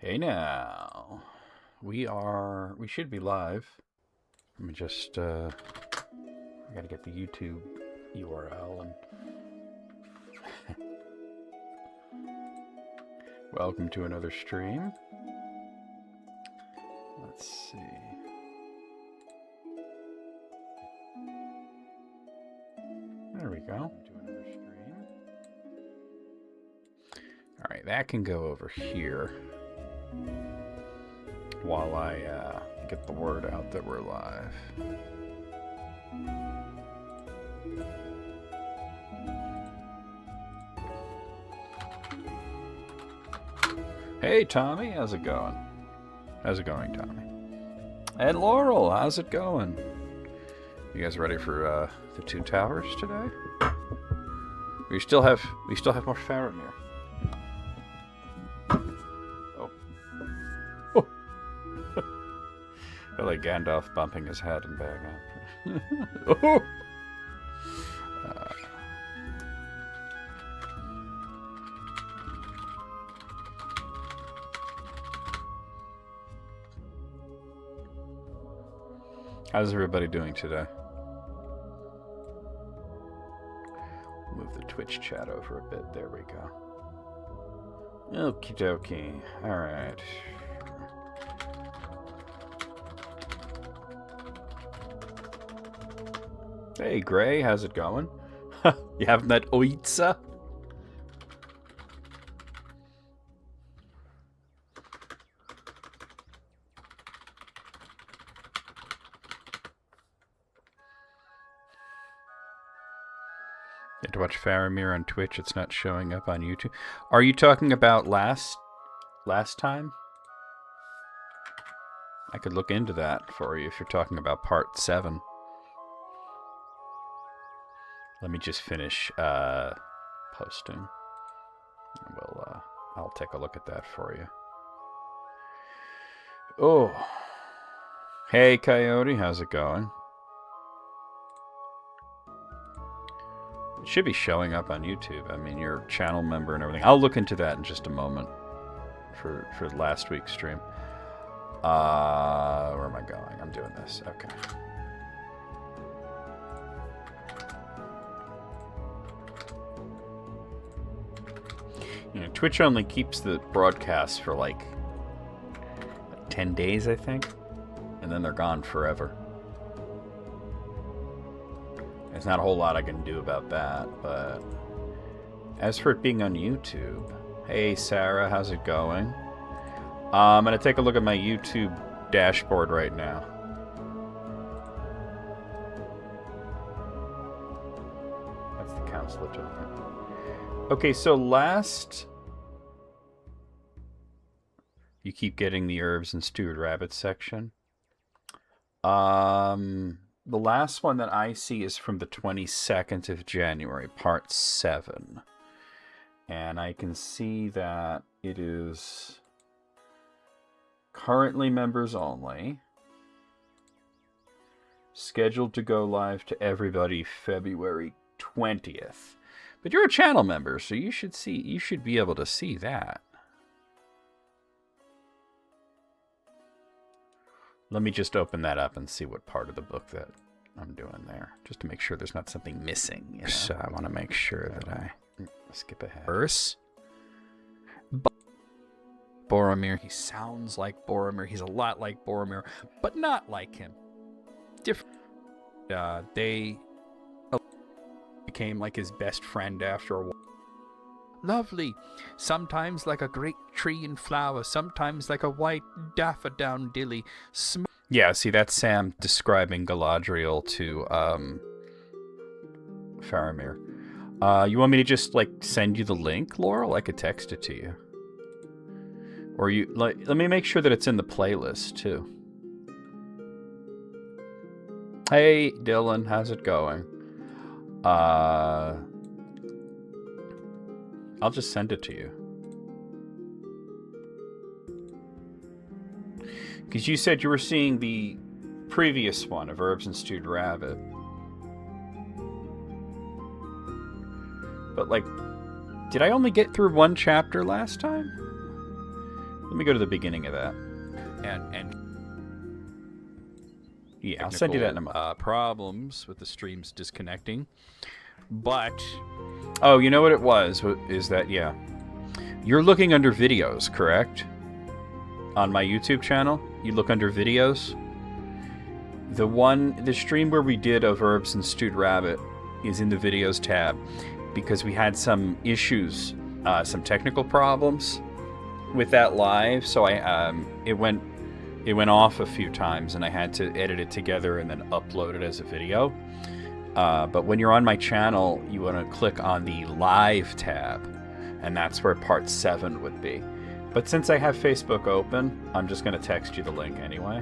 Hey now. We should be live. Let me just, I gotta get the YouTube URL and... Welcome to another stream. Let's see. There we go. To another stream. Alright, that can go over here. While I get the word out that we're live. Hey Tommy, how's it going? How's it going, Tommy? And Laurel, how's it going? You guys ready for the Two Towers today? We still have more Faramir. I like Gandalf bumping his head and back up. Oh! How's everybody doing today? Move the Twitch chat over a bit. There we go. Okie dokie. Alright. Hey, Gray, how's it going? You having that oitza? You had to watch Faramir on Twitch. It's not showing up on YouTube. Are you talking about last time? I could look into that for you if you're talking about part 7. Let me just finish posting. And I'll take a look at that for you. Oh. Hey, Coyote, how's it going? It should be showing up on YouTube. I mean, you're a channel member and everything. I'll look into that in just a moment for last week's stream. Where am I going? I'm doing this. Okay. You know, Twitch only keeps the broadcasts for like 10 days, I think, and then they're gone forever. There's not a whole lot I can do about that, but as for it being on YouTube, hey Sarah, how's it going? I'm gonna take a look at my YouTube dashboard right now. That's the counselor talking. Okay, so you keep getting the herbs and stewed rabbit section. The last one that I see is from the 22nd of January, part 7. And I can see that it is currently members only. Scheduled to go live to everybody February 20th. But you're a channel member, so you should be able to see that. Let me just open that up and see what part of the book that I'm doing there, just to make sure there's not something missing. You know? So I want to make sure that I skip ahead. Verse. Boromir. He sounds like Boromir. He's a lot like Boromir, but not like him. Different. They became like his best friend after a while. Lovely. Sometimes like a great tree in flower, sometimes like a white daffodilly. Yeah, see, that's Sam describing Galadriel to Faramir. You want me to just like send you the link, Laurel? I could text it to you. Or let me make sure that it's in the playlist too. Hey Dylan, how's it going? I'll just send it to you. Because you said you were seeing the previous one of Herbs and Stewed Rabbit. But, like, did I only get through one chapter last time? Let me go to the beginning of that. And yeah, I'll send you that in a moment. Problems with the streams disconnecting. But, oh, you know what it was? Is that, yeah. You're looking under videos, correct? On my YouTube channel, you look under videos. The stream where we did of Herbs and Stewed Rabbit is in the videos tab because we had some issues, some technical problems with that live. So it went off a few times and I had to edit it together and then upload it as a video. But when you're on my channel, you want to click on the live tab, and that's where part 7 would be. But since I have Facebook open, I'm just going to text you the link anyway.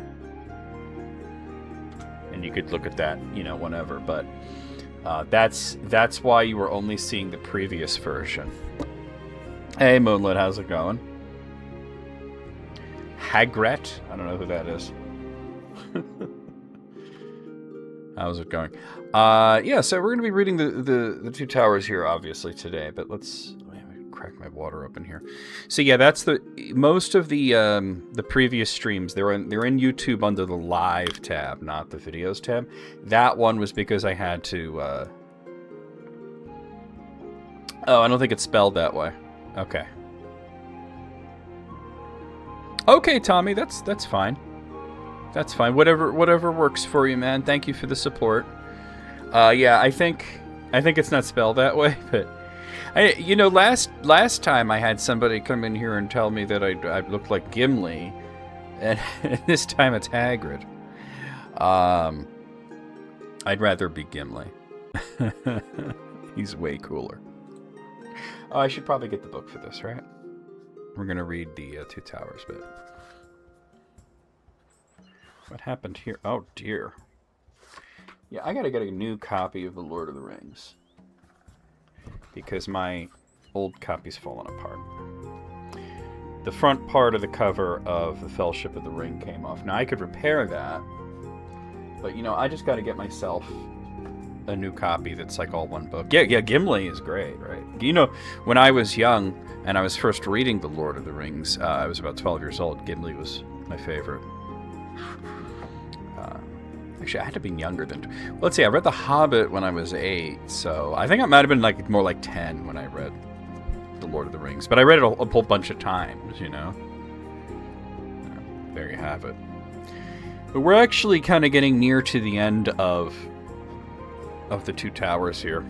And you could look at that, you know, whenever. But that's why you were only seeing the previous version. Hey, Moonlit, how's it going? Hagret? I don't know who that is. How's it going? Yeah, so we're going to be reading the Two Towers here, obviously, today. But let me crack my water open here. So yeah, that's most of the previous streams. They're in YouTube under the live tab, not the videos tab. That one was because I had to. Oh, I don't think it's spelled that way. Okay. Okay, Tommy, that's fine. That's fine. Whatever works for you, man. Thank you for the support. Yeah, I think it's not spelled that way, but you know, last time I had somebody come in here and tell me that I looked like Gimli, and this time it's Hagrid. I'd rather be Gimli. He's way cooler. Oh, I should probably get the book for this, right? We're gonna read the Two Towers bit. What happened here? Oh dear. Yeah, I gotta get a new copy of The Lord of the Rings. Because my old copy's fallen apart. The front part of the cover of The Fellowship of the Ring came off. Now, I could repair that. But, you know, I just gotta get myself a new copy that's like all one book. Yeah, Gimli is great, right? You know, when I was young and I was first reading The Lord of the Rings, I was about 12 years old. Gimli was my favorite. Actually, I had to be younger than... Well, let's see, I read The Hobbit when I was 8, so I think I might have been like more like 10 when I read The Lord of the Rings. But I read it a whole bunch of times, you know? There you have it. But we're actually kind of getting near to the end of the Two Towers here.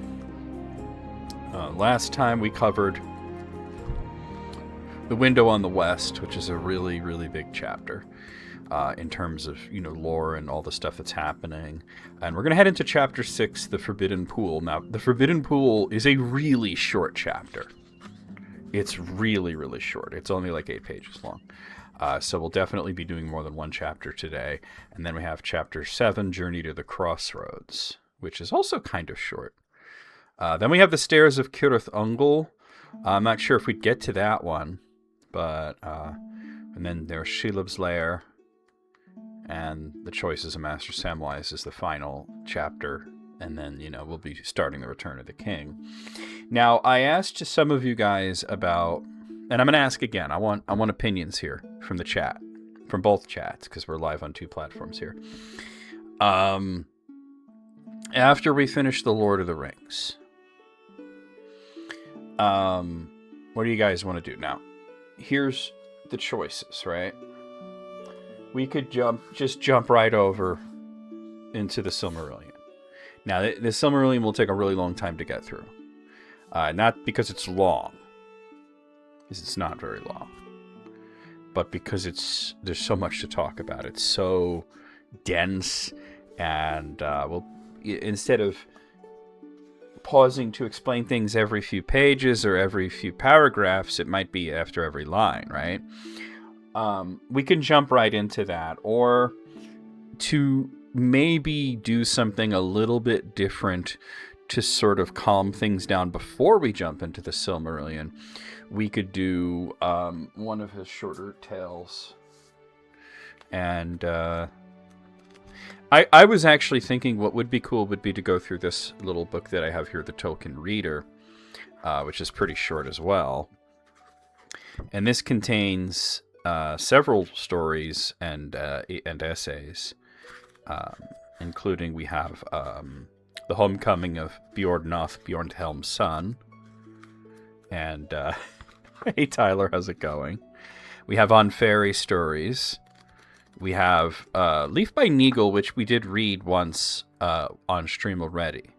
Last time we covered The Window on the West, which is a really, really big chapter. In terms of, you know, lore and all the stuff that's happening. And we're going to head into Chapter 6, The Forbidden Pool. Now, The Forbidden Pool is a really short chapter. It's really, really short. It's only like 8 pages long. So we'll definitely be doing more than one chapter today. And then we have Chapter 7, Journey to the Crossroads, which is also kind of short. Then we have the Stairs of Cirith Ungol. I'm not sure if we'd get to that one. But, and then there's Shelob's Lair. And The Choices of Master Samwise is the final chapter. And then, you know, we'll be starting The Return of the King. Now, I asked some of you guys about... And I'm going to ask again. I want opinions here from the chat. From both chats, because we're live on 2 platforms here. After we finish The Lord of the Rings, what do you guys want to do? Now, here's the choices, right? We could just jump right over into the Silmarillion. Now, the Silmarillion will take a really long time to get through. Not because it's long, because it's not very long, but because there's so much to talk about. It's so dense, and instead of pausing to explain things every few pages or every few paragraphs, it might be after every line, right? We can jump right into that, or to maybe do something a little bit different to sort of calm things down before we jump into the Silmarillion. We could do one of his shorter tales. And I was actually thinking what would be cool would be to go through this little book that I have here, the Tolkien Reader, which is pretty short as well. And this contains several stories and essays, including we have The Homecoming of Bjornoth, Bjornhelm's son. And, hey Tyler, how's it going? We have On Fairy Stories. We have Leaf by Neagle, which we did read once on stream already.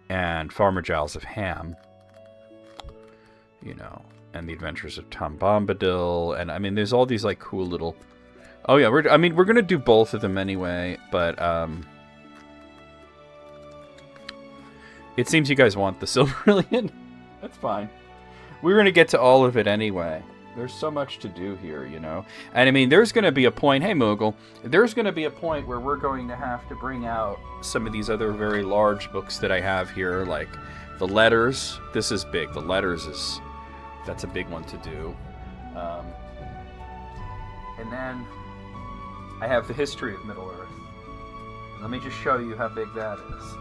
And Farmer Giles of Ham. You know, and The Adventures of Tom Bombadil. And, I mean, there's all these, like, cool little... Oh, yeah, we're going to do both of them anyway, but, it seems you guys want the Silmarillion. That's fine. We're going to get to all of it anyway. There's so much to do here, you know. And I mean, there's going to be a point... Hey, Moogle. There's going to be a point where we're going to have to bring out some of these other very large books that I have here, like the Letters. This is big. The Letters is... That's a big one to do. And then I have the History of Middle-earth. Let me just show you how big that is.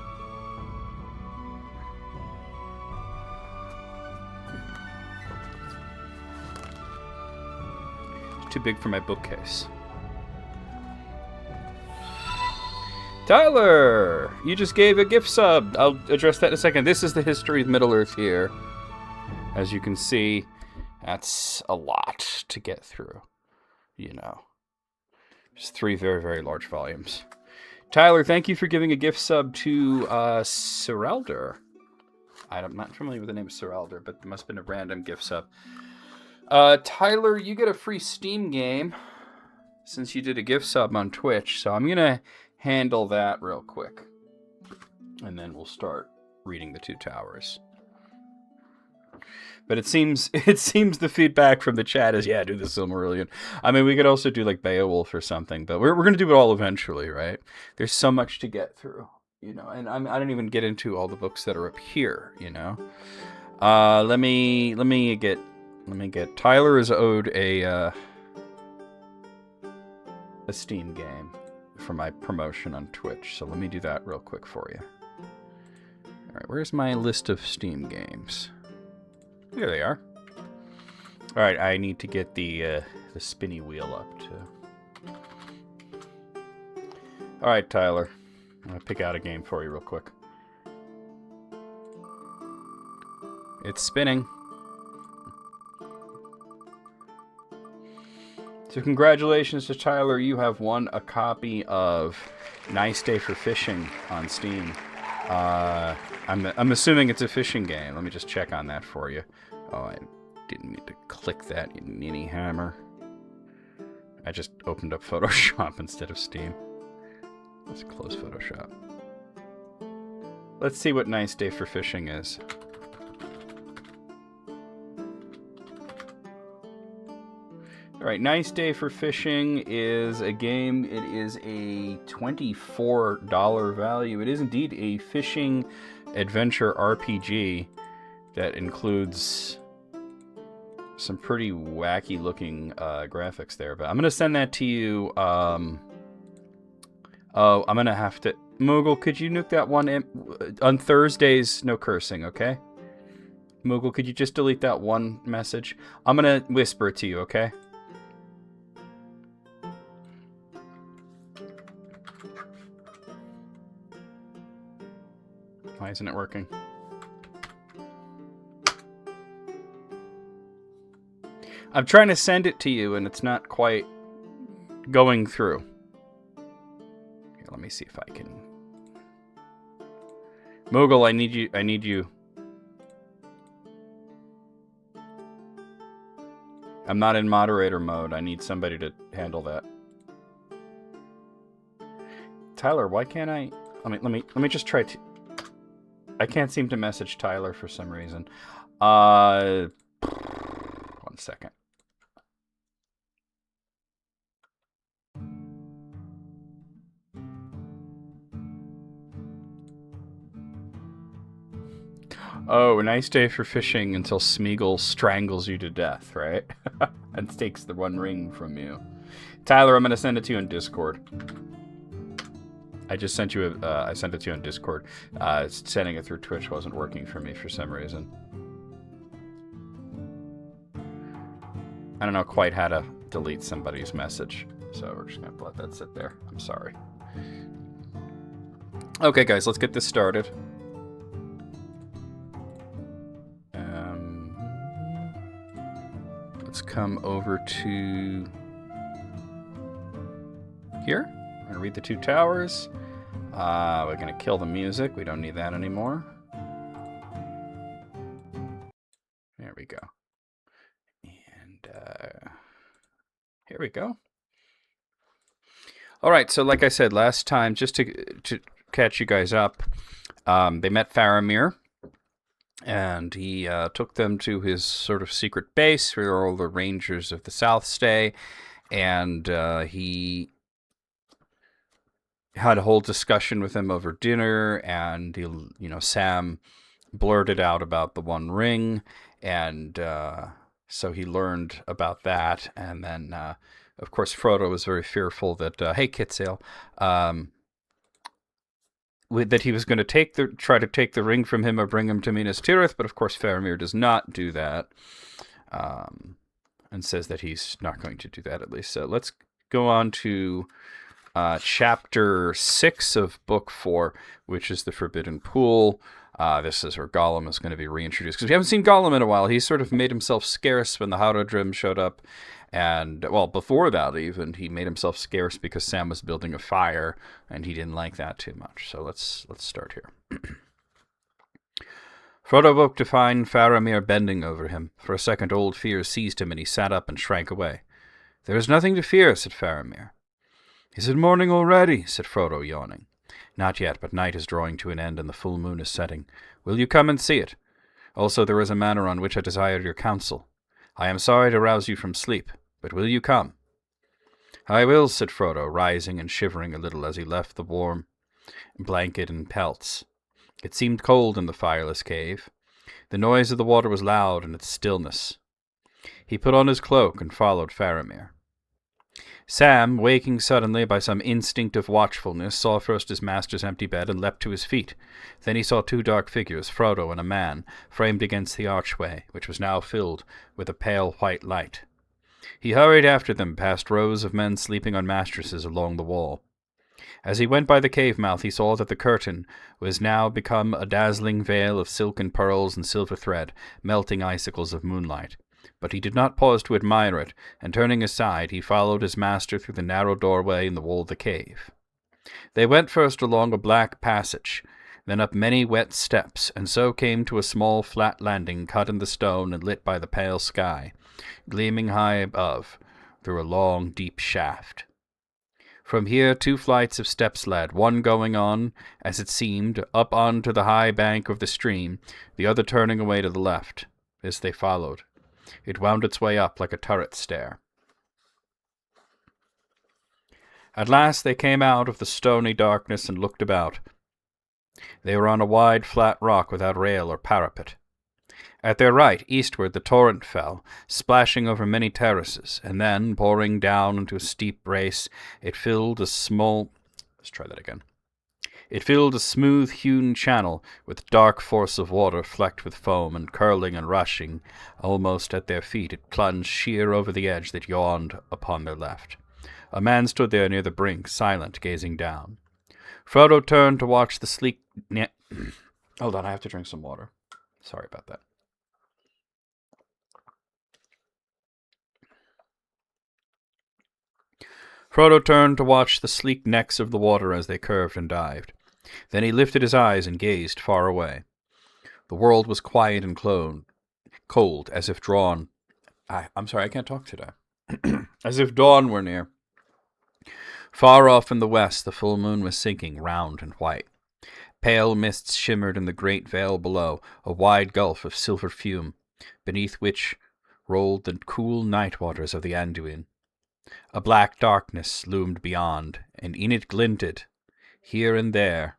Too big for my bookcase. Tyler, you just gave a gift sub. I'll address that in a second. This is the History of Middle-earth here. As you can see, that's a lot to get through, you know. Just 3 very, very large volumes. Tyler, thank you for giving a gift sub to Seralder. I'm not familiar with the name of Seralder, but it must have been a random gift sub. Tyler, you get a free Steam game since you did a gift sub on Twitch, so I'm going to handle that real quick. And then we'll start reading the Two Towers. But it seems the feedback from the chat is, yeah, do the Silmarillion. I mean, we could also do like Beowulf or something, but we're going to do it all eventually, right? There's so much to get through, you know, and I didn't even get into all the books that are up here, you know. Let me get Tyler is owed a Steam game for my promotion on Twitch, so let me do that real quick for you. All right, where's my list of Steam games? There they are. All right, I need to get the spinny wheel up too. All right, Tyler, I'm gonna pick out a game for you real quick. It's spinning. So congratulations to Tyler, you have won a copy of Nice Day for Fishing on Steam. I'm assuming it's a fishing game. Let me just check on that for you. Oh, I didn't mean to click that, you ninny hammer. I just opened up Photoshop instead of Steam. Let's close Photoshop. Let's see what Nice Day for Fishing is. Alright, Nice Day for Fishing is a game. It is a $24 value. It is indeed a fishing adventure RPG that includes some pretty wacky looking graphics there. But I'm going to send that to you. Oh, I'm going to have to... Moogle, could you nuke that one on Thursdays? No cursing, okay? Moogle, could you just delete that one message? I'm going to whisper it to you, okay? Why isn't it working? I'm trying to send it to you and it's not quite going through. Here, let me see if I can... Moogle, I need you. I'm not in moderator mode. I need somebody to handle that. Tyler, why can't I... Let me just try to... I can't seem to message Tyler for some reason. 1 second. Oh, a nice day for fishing until Smeagol strangles you to death, right? And takes the one ring from you. Tyler, I'm going to send it to you in Discord. I just sent you I sent it to you on Discord. Sending it through Twitch wasn't working for me for some reason. I don't know quite how to delete somebody's message, so we're just going to let that sit there. I'm sorry. Okay, guys, let's get this started. Let's come over to here. I'm going to read the two towers. We're going to kill the music. We don't need that anymore. There we go. And here we go. All right, so like I said last time, just to catch you guys up, they met Faramir, and he took them to his sort of secret base where all the rangers of the South stay, and he had a whole discussion with him over dinner, and Sam blurted out about the One Ring, and so he learned about that, and then of course Frodo was very fearful that hey Kitsail, that he was going to try to take the ring from him or bring him to Minas Tirith, but of course Faramir does not do that, and says that he's not going to do that at least. So let's go on to Chapter 6 of Book 4, which is the Forbidden Pool. This is where Gollum is going to be reintroduced. Because we haven't seen Gollum in a while. He sort of made himself scarce when the Haradrim showed up. And, well, before that even, he made himself scarce because Sam was building a fire, and he didn't like that too much. So let's start here. Frodo woke to find Faramir bending over him. For a second, old fear seized him, and he sat up and shrank away. "There is nothing to fear," said Faramir. "Is it morning already?" said Frodo, yawning. "Not yet, but night is drawing to an end and the full moon is setting. Will you come and see it? Also, there is a matter on which I desire your counsel. I am sorry to rouse you from sleep, but will you come?" "I will," said Frodo, rising and shivering a little as he left the warm blanket and pelts. It seemed cold in the fireless cave. The noise of the water was loud in its stillness. He put on his cloak and followed Faramir. Sam, waking suddenly by some instinct of watchfulness, saw first his master's empty bed and leapt to his feet. Then he saw two dark figures, Frodo and a man, framed against the archway, which was now filled with a pale white light. He hurried after them past rows of men sleeping on mattresses along the wall. As he went by the cave mouth, he saw that the curtain was now become a dazzling veil of silk and pearls and silver thread, melting icicles of moonlight. But he did not pause to admire it, and turning aside, he followed his master through the narrow doorway in the wall of the cave. They went first along a black passage, then up many wet steps, and so came to a small flat landing cut in the stone and lit by the pale sky, gleaming high above, through a long, deep shaft. From here 2 flights of steps led, one going on, as it seemed, up on to the high bank of the stream, the other turning away to the left. This they followed. It wound its way up like a turret stair. At last they came out of the stony darkness and looked about. They were on a wide, flat rock without rail or parapet. At their right, eastward, the torrent fell, splashing over many terraces, and then, pouring down into a steep race, it filled a smooth-hewn channel with dark force of water flecked with foam, and curling and rushing almost at their feet, it plunged sheer over the edge that yawned upon their left. A man stood there near the brink, silent, gazing down. Frodo turned to watch the sleek... Hold on, I have to drink some water. Sorry about that. Frodo turned to watch the sleek necks of the water as they curved and dived. Then he lifted his eyes and gazed far away. The world was quiet and cold, as if drawn... I'm sorry, I can't talk today. As if dawn were near. Far off in the west, the full moon was sinking, round and white. Pale mists shimmered in the great vale below, a wide gulf of silver fume, beneath which rolled the cool night waters of the Anduin. A black darkness loomed beyond, and in it glinted, here and there,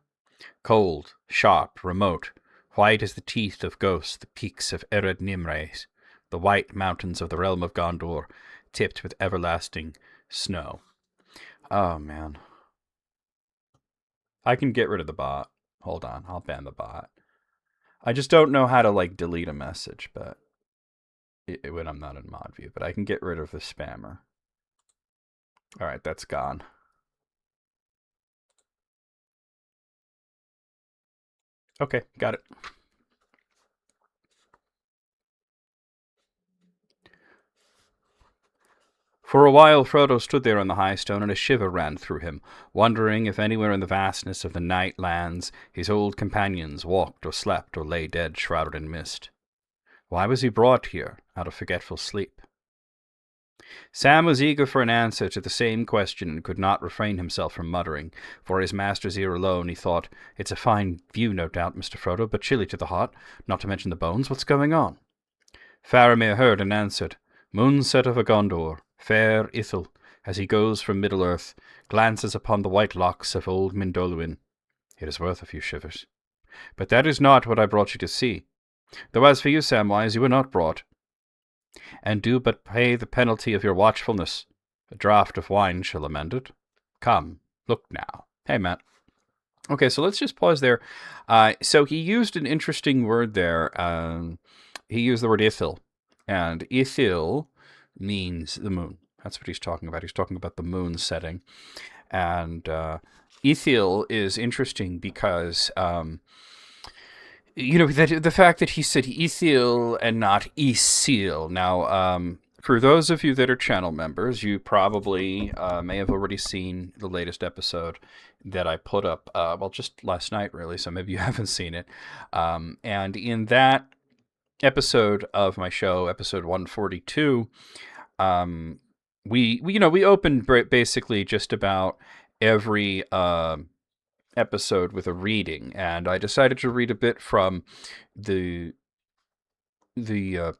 cold, sharp, remote, white as the teeth of ghosts, the peaks of Ered Nimrais, the white mountains of the realm of Gondor, tipped with everlasting snow. Oh, man. I can get rid of the bot. Hold on, I'll ban the bot. I just don't know how to, delete a message, but... when I'm not in mod view, but I can get rid of the spammer. All right, that's gone. Okay, got it. For a while Frodo stood there on the high stone, and a shiver ran through him, wondering if anywhere in the vastness of the night lands his old companions walked or slept or lay dead shrouded in mist. Why was he brought here out of forgetful sleep? Sam was eager for an answer to the same question and could not refrain himself from muttering. For his master's ear alone, he thought, "It's a fine view, no doubt, Mr. Frodo, but chilly to the heart, not to mention the bones. What's going on?" Faramir heard and answered, "Moonset of a Gondor, fair Ithil, as he goes from Middle-earth, glances upon the white locks of old Mindolluin. It is worth a few shivers. But that is not what I brought you to see. Though as for you, Samwise, you were not brought, and do but pay the penalty of your watchfulness. A draught of wine shall amend it. Come, look now." Hey, Matt. Okay, so let's just pause there. So he used an interesting word there. He used the word Ithil, and Ithil means the moon. That's what he's talking about. He's talking about the moon setting. And Ithil is interesting because... the fact that he said Ithil and not Isil. Now, for those of you that are channel members, you probably may have already seen the latest episode that I put up, just last night, really, so maybe you haven't seen it. And in that episode of my show, episode 142, we opened basically just about every... episode with a reading, and I decided to read a bit from the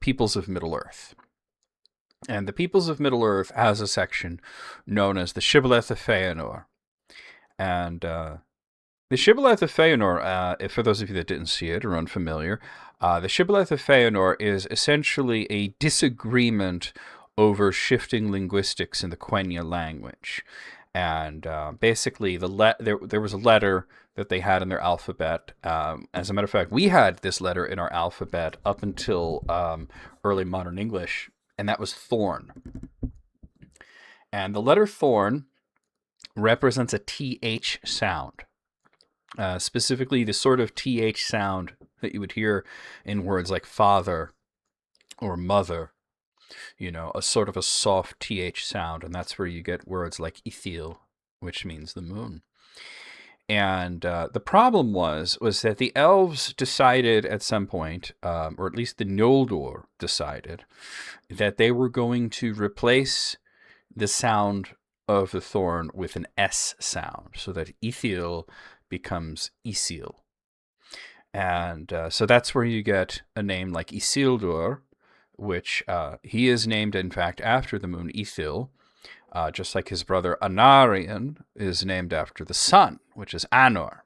Peoples of Middle-earth. And the Peoples of Middle-earth has a section known as the Shibboleth of Feanor. And the Shibboleth of Feanor, for those of you that didn't see it or unfamiliar, the Shibboleth of Feanor is essentially a disagreement over shifting linguistics in the Quenya language. And basically, there was a letter that they had in their alphabet. As a matter of fact, we had this letter in our alphabet up until early modern English, and that was Thorn. And the letter Thorn represents a TH sound, specifically the sort of TH sound that you would hear in words like father or mother. A sort of a soft TH sound, and that's where you get words like Ithil, which means the moon. And the problem was that the elves decided at some point, or at least the Noldor decided, that they were going to replace the sound of the thorn with an S sound, so that Ithil becomes Isil. And so that's where you get a name like Isildur, which he is named, in fact, after the moon Ithil, just like his brother Anarion is named after the sun, which is Anor.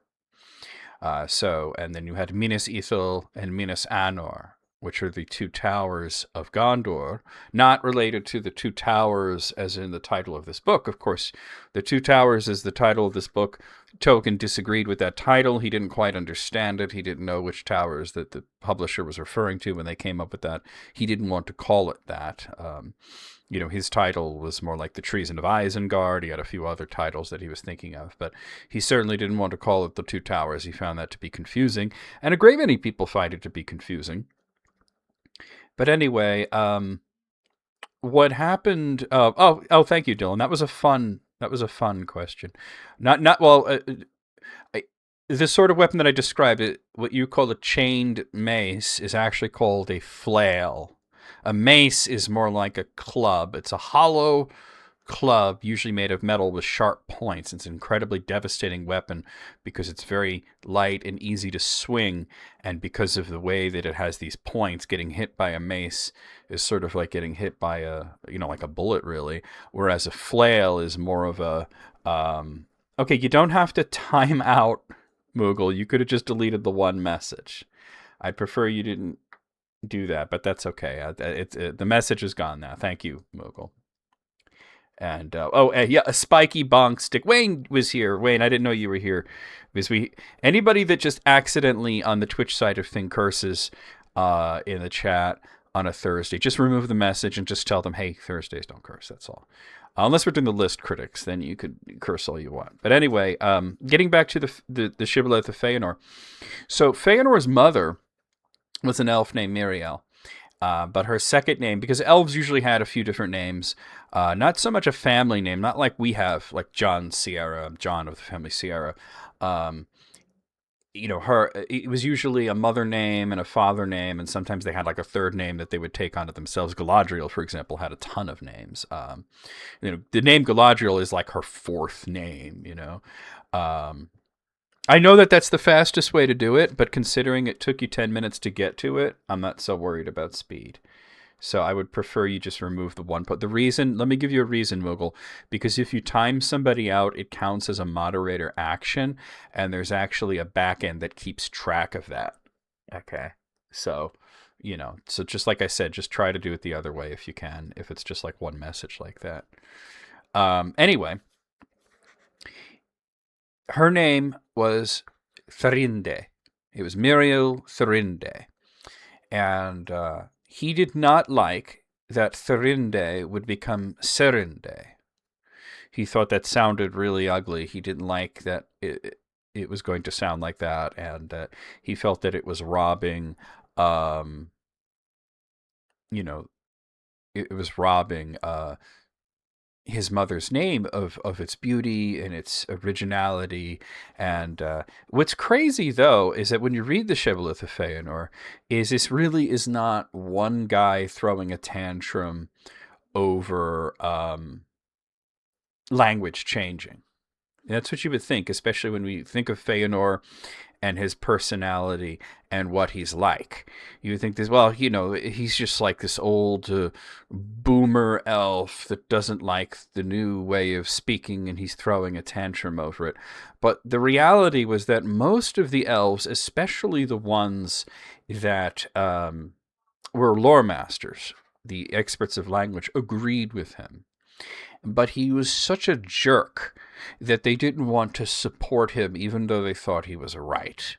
And then you had Minas Ithil and Minas Anor, which are the two towers of Gondor, not related to the two towers as in the title of this book. Of course, the two towers is the title of this book. Tolkien disagreed with that title. He didn't quite understand it. He didn't know which towers that the publisher was referring to when they came up with that. He didn't want to call it that. His title was more like the Treason of Isengard. He had a few other titles that he was thinking of, but he certainly didn't want to call it the Two Towers. He found that to be confusing, and a great many people find it to be confusing. But anyway, what happened? Thank you, Dylan. That was a fun question. The sort of weapon that I described, what you call a chained mace, is actually called a flail. A mace is more like a club. It's a hollow club, usually made of metal with sharp points. It's an incredibly devastating weapon because it's very light and easy to swing, and because of the way that it has these points, getting hit by a mace is sort of like getting hit by like a bullet, really. Whereas a flail is more of a okay, you don't have to time out, Moogle. You could have just deleted the one message. I'd prefer you didn't do that, but that's okay. The message is gone now. Thank you, Moogle. And a spiky bonk stick. Wayne was here. Wayne, I didn't know you were here, because anybody that just accidentally on the Twitch side of Thing curses in the chat, on a Thursday. Just remove the message and just tell them, hey, Thursdays don't curse. That's all. Unless we're doing the list critics, then you could curse all you want. But anyway, getting back to the shibboleth of Feanor. So Feanor's mother was an elf named Miriel. But her second name, because elves usually had a few different names, not so much a family name, not like we have, like John Sierra, John of the family Sierra. It was usually a mother name and a father name, and sometimes they had like a third name that they would take onto themselves. Galadriel, for example, had a ton of names. The name Galadriel is like her fourth name, I know that that's the fastest way to do it, but considering it took you 10 minutes to get to it, I'm not so worried about speed. So I would prefer you just remove the one. The reason, let me give you a reason, Moogle, because if you time somebody out, it counts as a moderator action, and there's actually a backend that keeps track of that. Okay. So, so just like I said, just try to do it the other way if you can, if it's just like one message like that. Anyway, her name was Thrinde. It was Miriel Thrinde. And he did not like that Thrinde would become Serinde. He thought that sounded really ugly. He didn't like that it was going to sound like that, and he felt that it was robbing, it was robbing his mother's name of its beauty and its originality. And what's crazy, though, is that when you read the Shibboleth of Feanor, this really is not one guy throwing a tantrum over language changing. That's what you would think, especially when we think of Feanor and his personality and what he's like. You would think this, he's just like this old boomer elf that doesn't like the new way of speaking, and he's throwing a tantrum over it. But the reality was that most of the elves, especially the ones that were lore masters, the experts of language, agreed with him. But he was such a jerk that they didn't want to support him, even though they thought he was right,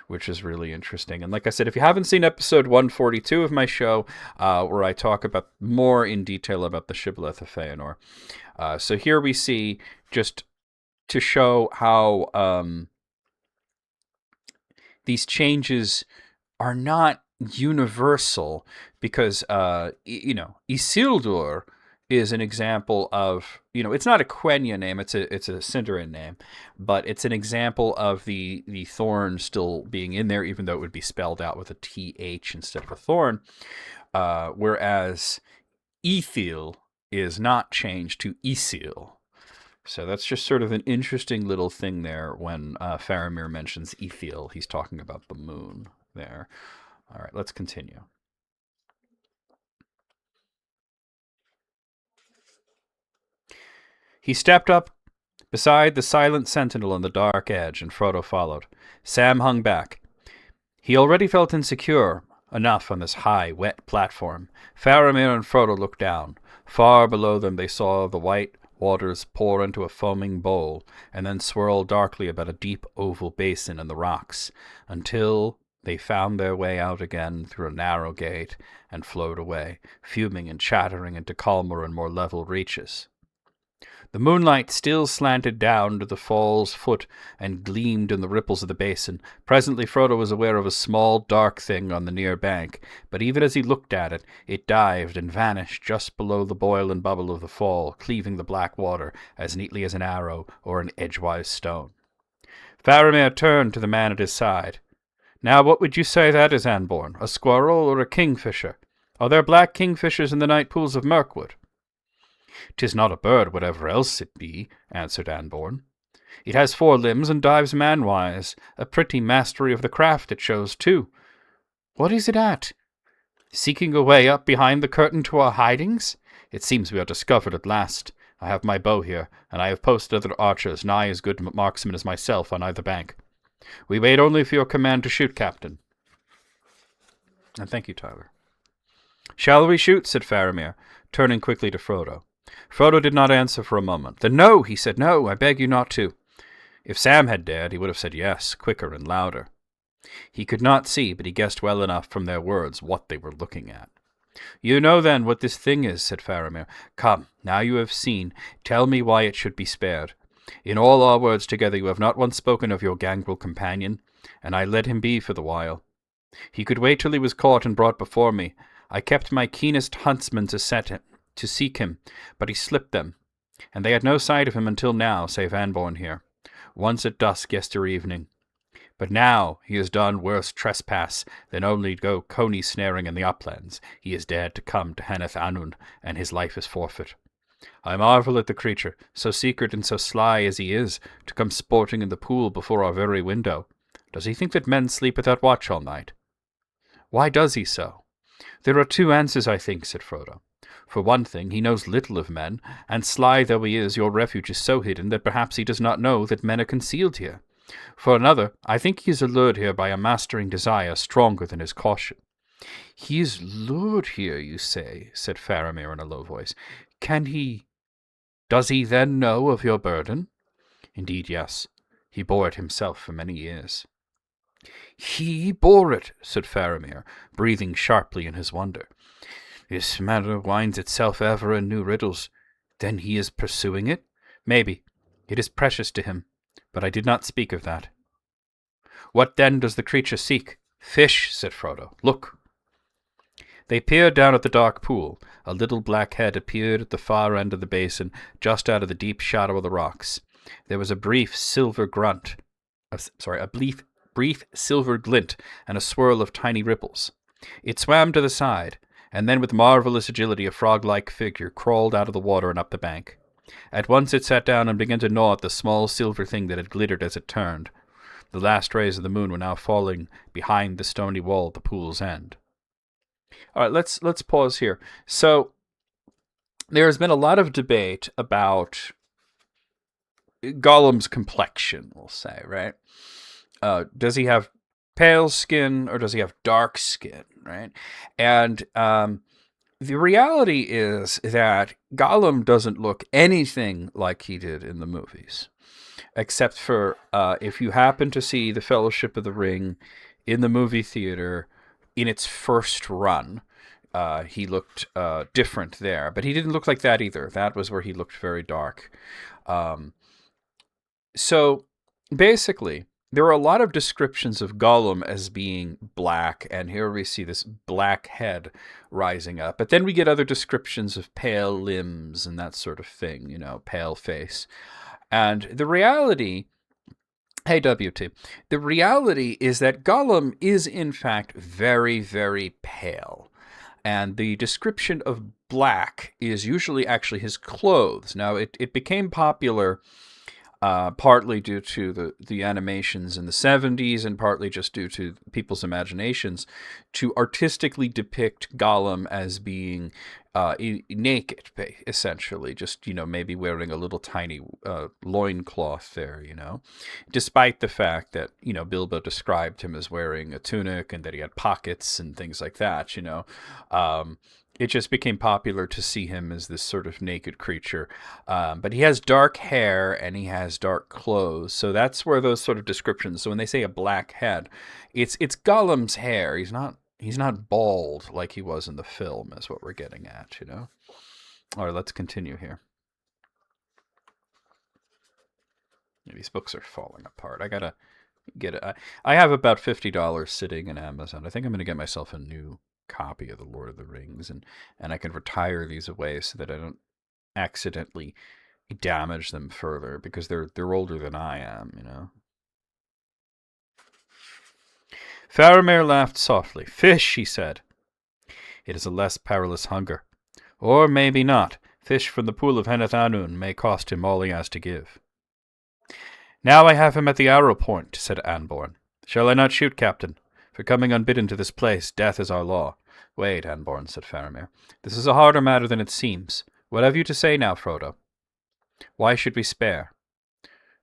which is really interesting. And like I said, if you haven't seen episode 142 of my show, where I talk about more in detail about the Shibboleth of Feanor. So here we see, just to show how these changes are not universal, because, Isildur is an example of, it's not a Quenya name, it's a Sindarin name, but it's an example of the thorn still being in there, even though it would be spelled out with a TH instead of a thorn, whereas Ithil is not changed to Isil. So that's just sort of an interesting little thing there when Faramir mentions Ithil. He's talking about the moon there. All right, let's continue. He stepped up beside the silent sentinel on the dark edge, and Frodo followed. Sam hung back. He already felt insecure enough on this high, wet platform. Faramir and Frodo looked down. Far below them they saw the white waters pour into a foaming bowl, and then swirl darkly about a deep oval basin in the rocks, until they found their way out again through a narrow gate, and flowed away, fuming and chattering into calmer and more level reaches. The moonlight still slanted down to the fall's foot and gleamed in the ripples of the basin. Presently Frodo was aware of a small, dark thing on the near bank, but even as he looked at it, it dived and vanished just below the boil and bubble of the fall, cleaving the black water as neatly as an arrow or an edgewise stone. Faramir turned to the man at his side. "Now what would you say that is, Anborn? A squirrel or a kingfisher? Are there black kingfishers in the night pools of Mirkwood?" "'Tis not a bird, whatever else it be," answered Anborn. "It has 4 limbs and dives manwise. A pretty mastery of the craft it shows, too. What is it at? Seeking a way up behind the curtain to our hidings? It seems we are discovered at last. I have my bow here, and I have posted other archers, nigh as good marksmen as myself, on either bank. We wait only for your command to shoot, Captain." And thank you, Tyler. "Shall we shoot?" said Faramir, turning quickly to Frodo. Frodo did not answer for a moment. "Then no," he said, "no, I beg you not to." If Sam had dared, he would have said yes, quicker and louder. He could not see, but he guessed well enough from their words what they were looking at. You know, then, what this thing is, said Faramir. Come, now you have seen, tell me why it should be spared. In all our words together you have not once spoken of your gangrel companion, and I let him be for the while. He could wait till he was caught and brought before me. I kept my keenest huntsmen to seek him, but he slipped them, and they had no sight of him until now, save Anborn here, once at dusk yester evening. But now he has done worse trespass than only go coney snaring in the uplands. He has dared to come to Haneth Anun, and his life is forfeit. I marvel at the creature, so secret and so sly as he is, to come sporting in the pool before our very window. Does he think that men sleep without watch all night? Why does he so? There are two answers, I think, said Frodo. For one thing, he knows little of men, and sly though he is, your refuge is so hidden that perhaps he does not know that men are concealed here. For another, I think he is allured here by a mastering desire stronger than his caution. He is lured here, you say, said Faramir in a low voice. Does he then know of your burden? Indeed, yes. He bore it himself for many years. He bore it, said Faramir, breathing sharply in his wonder. This matter winds itself ever in new riddles. Then he is pursuing it? Maybe. It is precious to him, but I did not speak of that. What then does the creature seek? Fish, said Frodo. Look. They peered down at the dark pool. A little black head appeared at the far end of the basin, just out of the deep shadow of the rocks. There was a brief silver silver glint and a swirl of tiny ripples. It swam to the side, and then with marvelous agility a frog-like figure crawled out of the water and up the bank. At once it sat down and began to gnaw at the small silver thing that had glittered as it turned. The last rays of the moon were now falling behind the stony wall at the pool's end. All right, let's pause here. So there has been a lot of debate about Gollum's complexion, we'll say, right? Does he have pale skin or does he have dark skin, right? And the reality is that Gollum doesn't look anything like he did in the movies, except for if you happen to see The Fellowship of the Ring in the movie theater in its first run. He looked different there, but he didn't look like that either. That was where he looked very dark. So basically, there are a lot of descriptions of Gollum as being black, and here we see this black head rising up. But then we get other descriptions of pale limbs and that sort of thing, pale face. And the reality... Hey, WT. The reality is that Gollum is, in fact, very, very pale. And the description of black is usually actually his clothes. Now, it became popular partly due to the animations in the 70s and partly just due to people's imaginations to artistically depict Gollum as being naked, essentially, just, maybe wearing a little tiny loincloth there, despite the fact that, Bilbo described him as wearing a tunic and that he had pockets and things like that, it just became popular to see him as this sort of naked creature. But he has dark hair and he has dark clothes. So that's where those sort of descriptions. So when they say a black head, it's Gollum's hair. He's not bald like he was in the film, is what we're getting at, All right, let's continue here. These books are falling apart. I gotta get it. I have about $50 sitting in Amazon. I think I'm gonna get myself a new copy of the Lord of the Rings, and I can retire these away so that I don't accidentally damage them further, because they're older than I am, Faramir laughed softly. Fish, he said. It is a less perilous hunger. Or maybe not. Fish from the pool of Haneth Anun may cost him all he has to give. Now I have him at the arrow point, said Anborn. Shall I not shoot, Captain? For coming unbidden to this place, death is our law. Wait, Anborn, said Faramir. This is a harder matter than it seems. What have you to say now, Frodo? Why should we spare?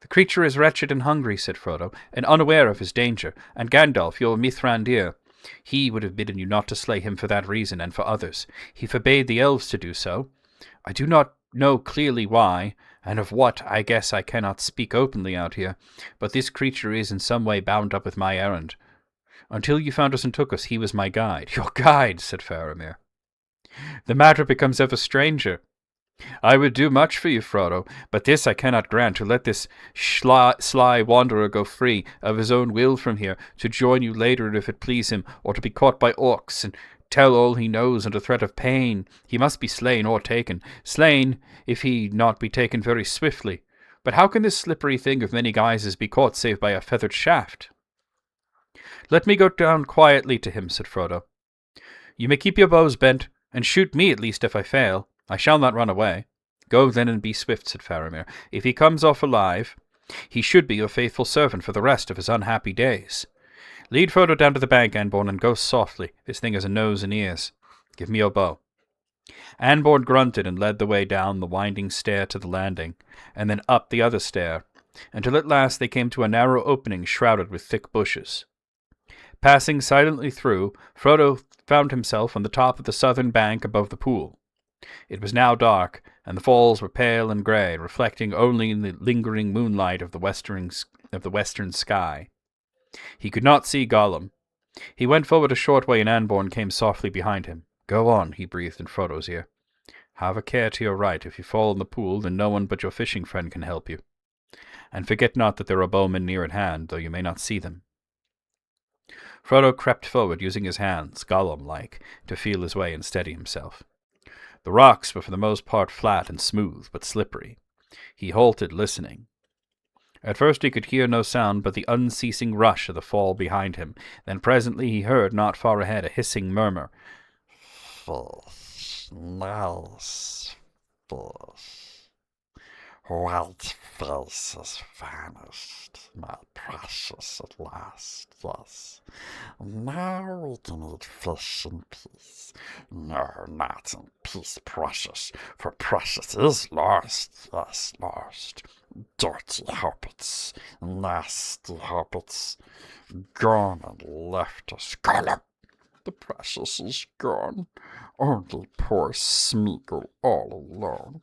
The creature is wretched and hungry, said Frodo, and unaware of his danger, and Gandalf, your Mithrandir, he would have bidden you not to slay him for that reason and for others. He forbade the elves to do so. I do not know clearly why, and of what I guess I cannot speak openly out here, but this creature is in some way bound up with my errand. Until you found us and took us, he was my guide. Your guide, said Faramir. The matter becomes ever stranger. I would do much for you, Frodo, but this I cannot grant, to let this sly wanderer go free of his own will from here, to join you later if it please him, or to be caught by orcs, and tell all he knows under threat of pain. He must be slain or taken. Slain, if he not be taken very swiftly. But how can this slippery thing of many guises be caught save by a feathered shaft? Let me go down quietly to him, said Frodo. You may keep your bows bent, and shoot me at least if I fail. I shall not run away. Go then and be swift, said Faramir. If he comes off alive, he should be your faithful servant for the rest of his unhappy days. Lead Frodo down to the bank, Anborn, and go softly. This thing has a nose and ears. Give me your bow. Anborn grunted and led the way down the winding stair to the landing, and then up the other stair, until at last they came to a narrow opening shrouded with thick bushes. Passing silently through, Frodo found himself on the top of the southern bank above the pool. It was now dark, and the falls were pale and grey, reflecting only in the lingering moonlight of the western sky. He could not see Gollum. He went forward a short way, and Anborn came softly behind him. Go on, he breathed in Frodo's ear. Have a care to your right. If you fall in the pool, then no one but your fishing friend can help you. And forget not that there are bowmen near at hand, though you may not see them. Frodo crept forward, using his hands, Gollum-like, to feel his way and steady himself. The rocks were for the most part flat and smooth, but slippery. He halted, listening. At first he could hear no sound but the unceasing rush of the fall behind him. Then presently he heard, not far ahead, a hissing murmur. Fish, nice fish. White face has vanished, my precious at last, yes. Now we can eat fish in peace. No, not in peace, precious, for precious is lost, yes, lost. Dirty hobbits, nasty hobbits, gone and left us. Gollum, the precious is gone, only poor Smeagol all alone.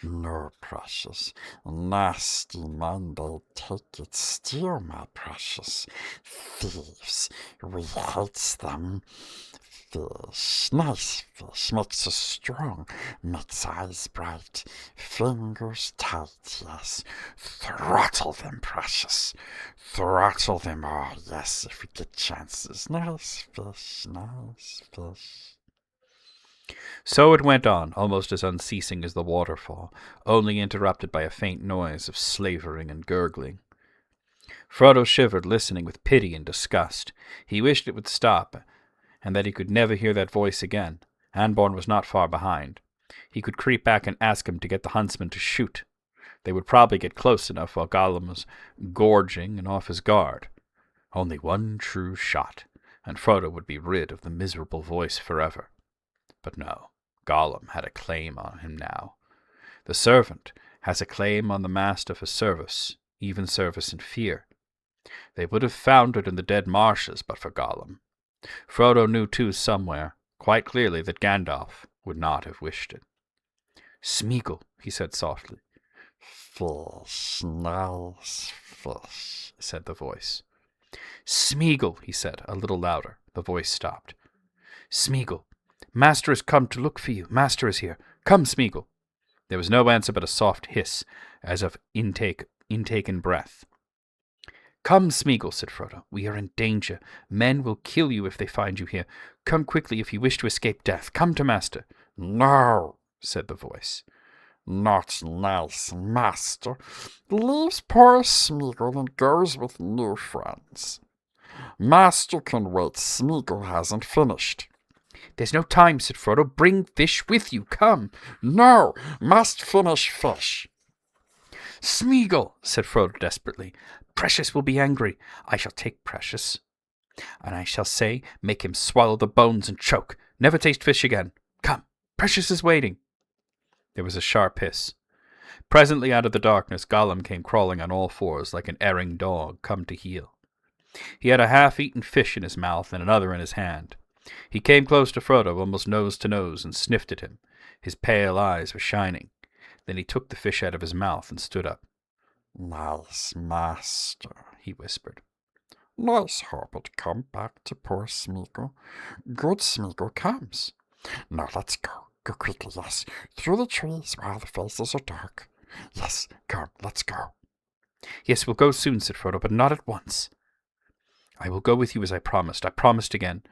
No, precious, nasty men, they take it still, my precious. Thieves, we hate them. Fish, nice fish, makes us strong, makes eyes bright, fingers tight, yes. Throttle them, precious, throttle them all, yes, if we get chances. Nice fish, nice fish. So it went on, almost as unceasing as the waterfall, only interrupted by a faint noise of slavering and gurgling. Frodo shivered, listening with pity and disgust. He wished it would stop, and that he could never hear that voice again. Anborn was not far behind. He could creep back and ask him to get the huntsman to shoot. They would probably get close enough while Gollum was gorging and off his guard. Only one true shot, and Frodo would be rid of the miserable voice forever. But no, Gollum had a claim on him now. The servant has a claim on the master for service, even service in fear. They would have found it in the dead marshes but for Gollum. Frodo knew too somewhere, quite clearly, that Gandalf would not have wished it. Smeagol, he said softly. Fish, nice fish, said the voice. Smeagol, he said, a little louder. The voice stopped. Smeagol, Master has come to look for you. Master is here. Come, Smeagol. There was no answer but a soft hiss, as of intaken breath. Come, Smeagol, said Frodo. We are in danger. Men will kill you if they find you here. Come quickly if you wish to escape death. Come to Master. No, said the voice. Not nice, Master. Leaves poor Smeagol and goes with new friends. Master can wait. Smeagol hasn't finished. There's no time, said Frodo. Bring fish with you. Come. No, must finish fish. Smeagol, said Frodo desperately. Precious will be angry. I shall take Precious, and I shall say, make him swallow the bones and choke. Never taste fish again. Come, Precious is waiting. There was a sharp hiss. Presently out of the darkness Gollum came crawling on all fours like an erring dog come to heel. He had a half-eaten fish in his mouth and another in his hand. He came close to Frodo, almost nose to nose, and sniffed at him. His pale eyes were shining. Then he took the fish out of his mouth and stood up. Nice master, he whispered. Nice hobbit, come back to poor Smeagol. Good Smeagol comes. No, let's go. Go quickly, yes. Through the trees while the faces are dark. Yes, come, let's go. Yes, we'll go soon, said Frodo, but not at once. I will go with you as I promised. I promised again.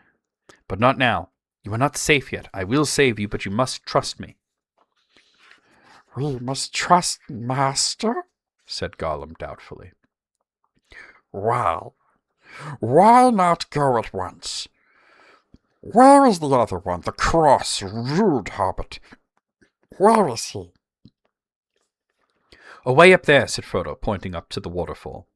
But not now. You are not safe yet. I will save you, but you must trust me. We must trust Master, said Gollum doubtfully. Well, why not go at once? Where is the other one, the cross, rude hobbit? Where is he? Away up there, said Frodo, pointing up to the waterfall.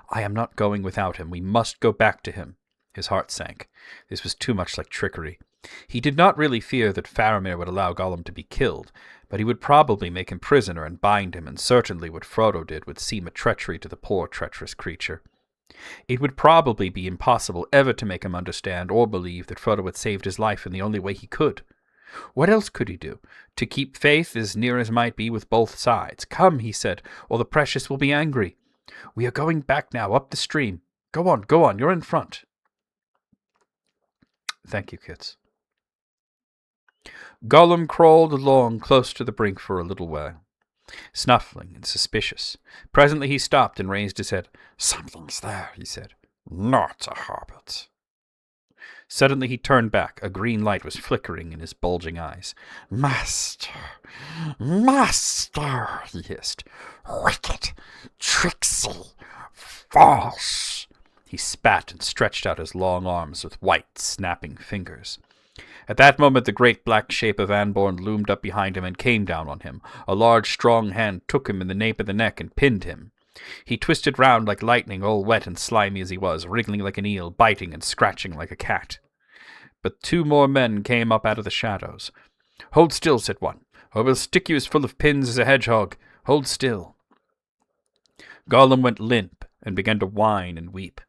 I am not going without him. We must go back to him. His heart sank. This was too much like trickery. He did not really fear that Faramir would allow Gollum to be killed, but he would probably make him prisoner and bind him, and certainly what Frodo did would seem a treachery to the poor, treacherous creature. It would probably be impossible ever to make him understand or believe that Frodo had saved his life in the only way he could. What else could he do? To keep faith as near as might be with both sides. Come, he said, or the precious will be angry. We are going back now, up the stream. Go on, you're in front. Thank you, kids. Gollum crawled along close to the brink for a little while, snuffling and suspicious. Presently he stopped and raised his head. Something's there, he said. Not a hobbit. Suddenly he turned back. A green light was flickering in his bulging eyes. Master, he hissed. Wicked, tricksy, false. He spat and stretched out his long arms with white, snapping fingers. At that moment the great black shape of Anborn loomed up behind him and came down on him. A large, strong hand took him in the nape of the neck and pinned him. He twisted round like lightning, all wet and slimy as he was, wriggling like an eel, biting and scratching like a cat. But 2 more men came up out of the shadows. Hold still, said one, or we'll stick you as full of pins as a hedgehog. Hold still. Gollum went limp and began to whine and weep.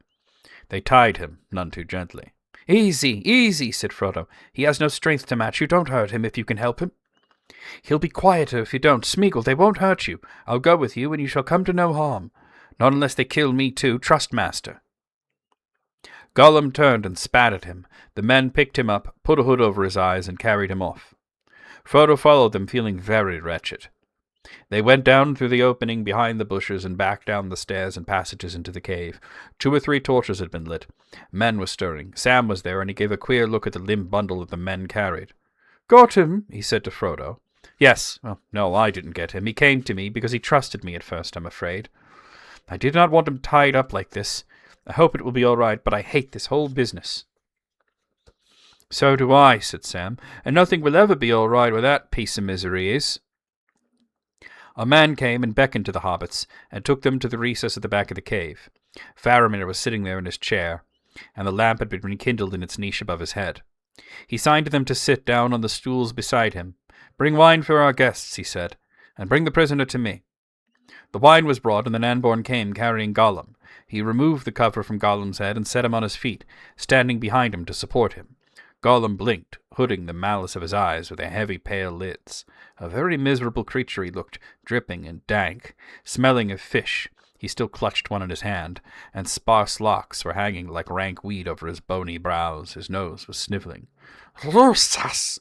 They tied him, none too gently. Easy, said Frodo. He has no strength to match you. Don't hurt him if you can help him. He'll be quieter if you don't. Smeagol, they won't hurt you. I'll go with you, and you shall come to no harm. Not unless they kill me too. Trust, master. Gollum turned and spat at him. The men picked him up, put a hood over his eyes, and carried him off. Frodo followed them, feeling very wretched. They went down through the opening behind the bushes and back down the stairs and passages into the cave. 2 or 3 torches had been lit. Men were stirring. Sam was there, and he gave a queer look at the limp bundle that the men carried. Got him, he said to Frodo. Yes. Well, no, I didn't get him. He came to me because he trusted me at first, I'm afraid. I did not want him tied up like this. I hope it will be all right, but I hate this whole business. So do I, said Sam, and nothing will ever be all right where that piece of misery is. A man came and beckoned to the hobbits, and took them to the recess at the back of the cave. Faramir was sitting there in his chair, and the lamp had been rekindled in its niche above his head. He signed to them to sit down on the stools beside him. Bring wine for our guests, he said, and bring the prisoner to me. The wine was brought, and then Anborn came, carrying Gollum. He removed the cover from Gollum's head and set him on his feet, standing behind him to support him. Gollum blinked, hooding the malice of his eyes with their heavy pale lids. A very miserable creature he looked, dripping and dank, smelling of fish. He still clutched one in his hand, and sparse locks were hanging like rank weed over his bony brows. His nose was snivelling. Loose us,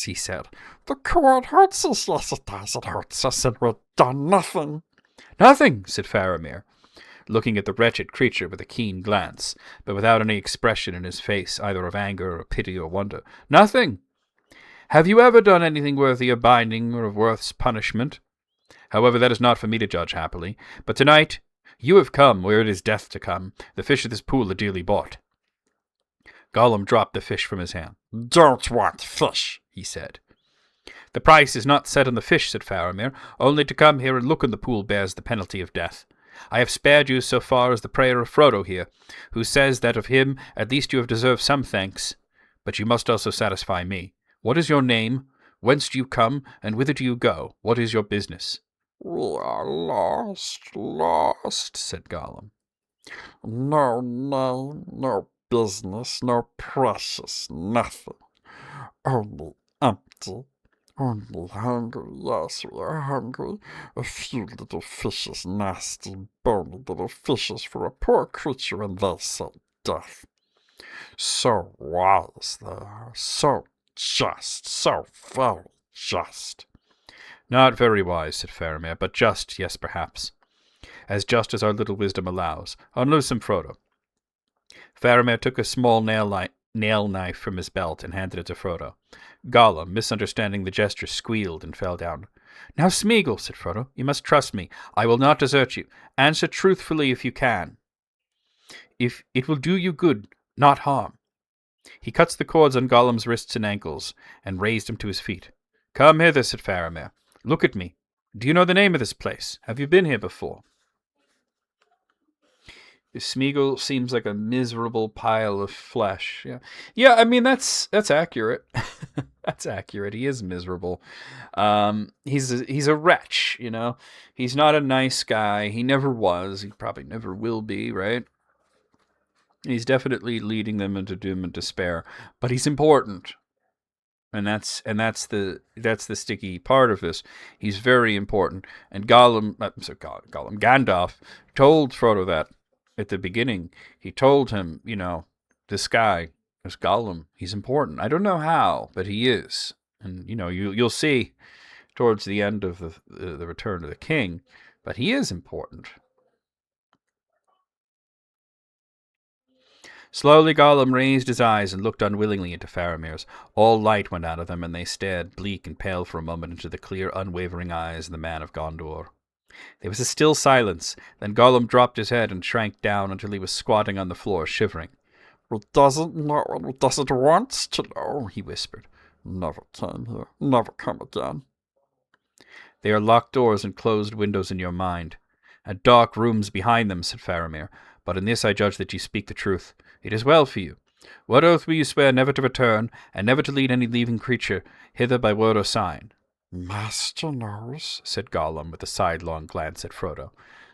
he said. The cord hurts us, yes it does, it hurts us, and we've done nothing. Nothing, said Faramir, looking at the wretched creature with a keen glance, but without any expression in his face, either of anger or pity or wonder. Nothing. Have you ever done anything worthy of binding or of worth punishment? However, that is not for me to judge happily. But tonight you have come where it is death to come. The fish of this pool are dearly bought. Gollum dropped the fish from his hand. Don't want fish, he said. The price is not set on the fish, said Faramir. Only to come here and look in the pool bears the penalty of death. I have spared you so far as the prayer of Frodo here, who says that of him at least you have deserved some thanks. But you must also satisfy me. What is your name? Whence do you come, and whither do you go? What is your business? We are lost, said Gollum. No name, no business, no precious, nothing. Only empty, only hungry, yes, we are hungry. A few little fishes, nasty, bony little fishes for a poor creature, and they say death. So wise they are, so just, so very just. Not very wise, said Faramir, but just, yes, perhaps. As just as our little wisdom allows. Unloose him, Frodo. Faramir took a small nail knife from his belt and handed it to Frodo. Gollum, misunderstanding the gesture, squealed and fell down. Now, Smeagol, said Frodo, you must trust me. I will not desert you. Answer truthfully if you can. If it will do you good, not harm. He cuts the cords on Gollum's wrists and ankles, and raised him to his feet. Come hither, said Faramir. Look at me. Do you know the name of this place? Have you been here before? Smeagol seems like a miserable pile of flesh. Yeah. I mean that's accurate. That's accurate. He is miserable. He's a wretch. You know, he's not a nice guy. He never was. He probably never will be. Right? He's definitely leading them into doom and despair. But he's important. And that's the sticky part of this. He's very important. And Gandalf told Frodo that at the beginning. He told him, this guy, this Gollum, he's important. I don't know how, but he is. And you'll see towards the end of the Return of the King, but he is important. Slowly Gollum raised his eyes and looked unwillingly into Faramir's. All light went out of them, and they stared, bleak and pale for a moment, into the clear, unwavering eyes of the man of Gondor. There was a still silence. Then Gollum dropped his head and shrank down until he was squatting on the floor, shivering. It doesn't know, it doesn't want to know, he whispered. Never came here, never come again. They are locked doors and closed windows in your mind, and dark rooms behind them, said Faramir. But in this I judge that you speak the truth. It is well for you. What oath will you swear never to return, and never to lead any living creature hither by word or sign? Master knows, said Gollum, with a sidelong glance at Frodo.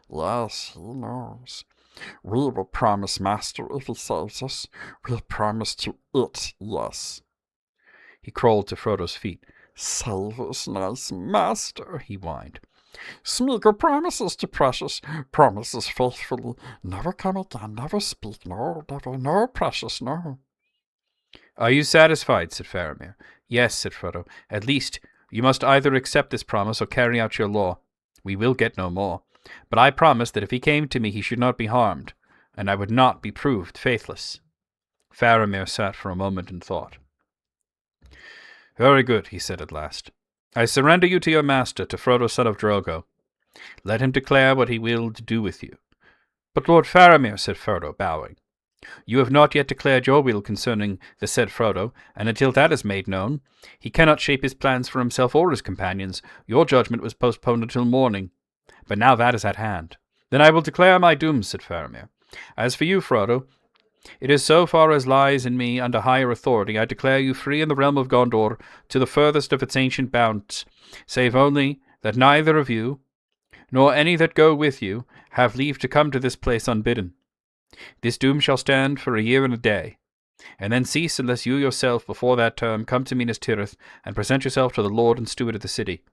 Yes, he knows. We will promise Master if he saves us. We'll promise to it, yes. He crawled to Frodo's feet. Save us, nice Master, he whined. Smeagol promises to Precious, promises faithfully. Never come again, never speak, no, never, no, Precious, no. Are you satisfied, said Faramir. Yes, said Frodo. At least you must either accept this promise or carry out your law. We will get no more. But I promise that if he came to me he should not be harmed, and I would not be proved faithless. Faramir sat for a moment in thought. Very good, he said at last. I surrender you to your master, to Frodo son of Drogo. Let him declare what he will do with you. But Lord Faramir, said Frodo, bowing, you have not yet declared your will concerning the said Frodo, and until that is made known, he cannot shape his plans for himself or his companions. Your judgment was postponed until morning, but now that is at hand. Then I will declare my doom, said Faramir. As for you, Frodo, it is so far as lies in me under higher authority, I declare you free in the realm of Gondor to the furthest of its ancient bounds, save only that neither of you, nor any that go with you, have leave to come to this place unbidden. This doom shall stand for a year and a day, and then cease unless you yourself before that term come to Minas Tirith and present yourself to the Lord and Steward of the city.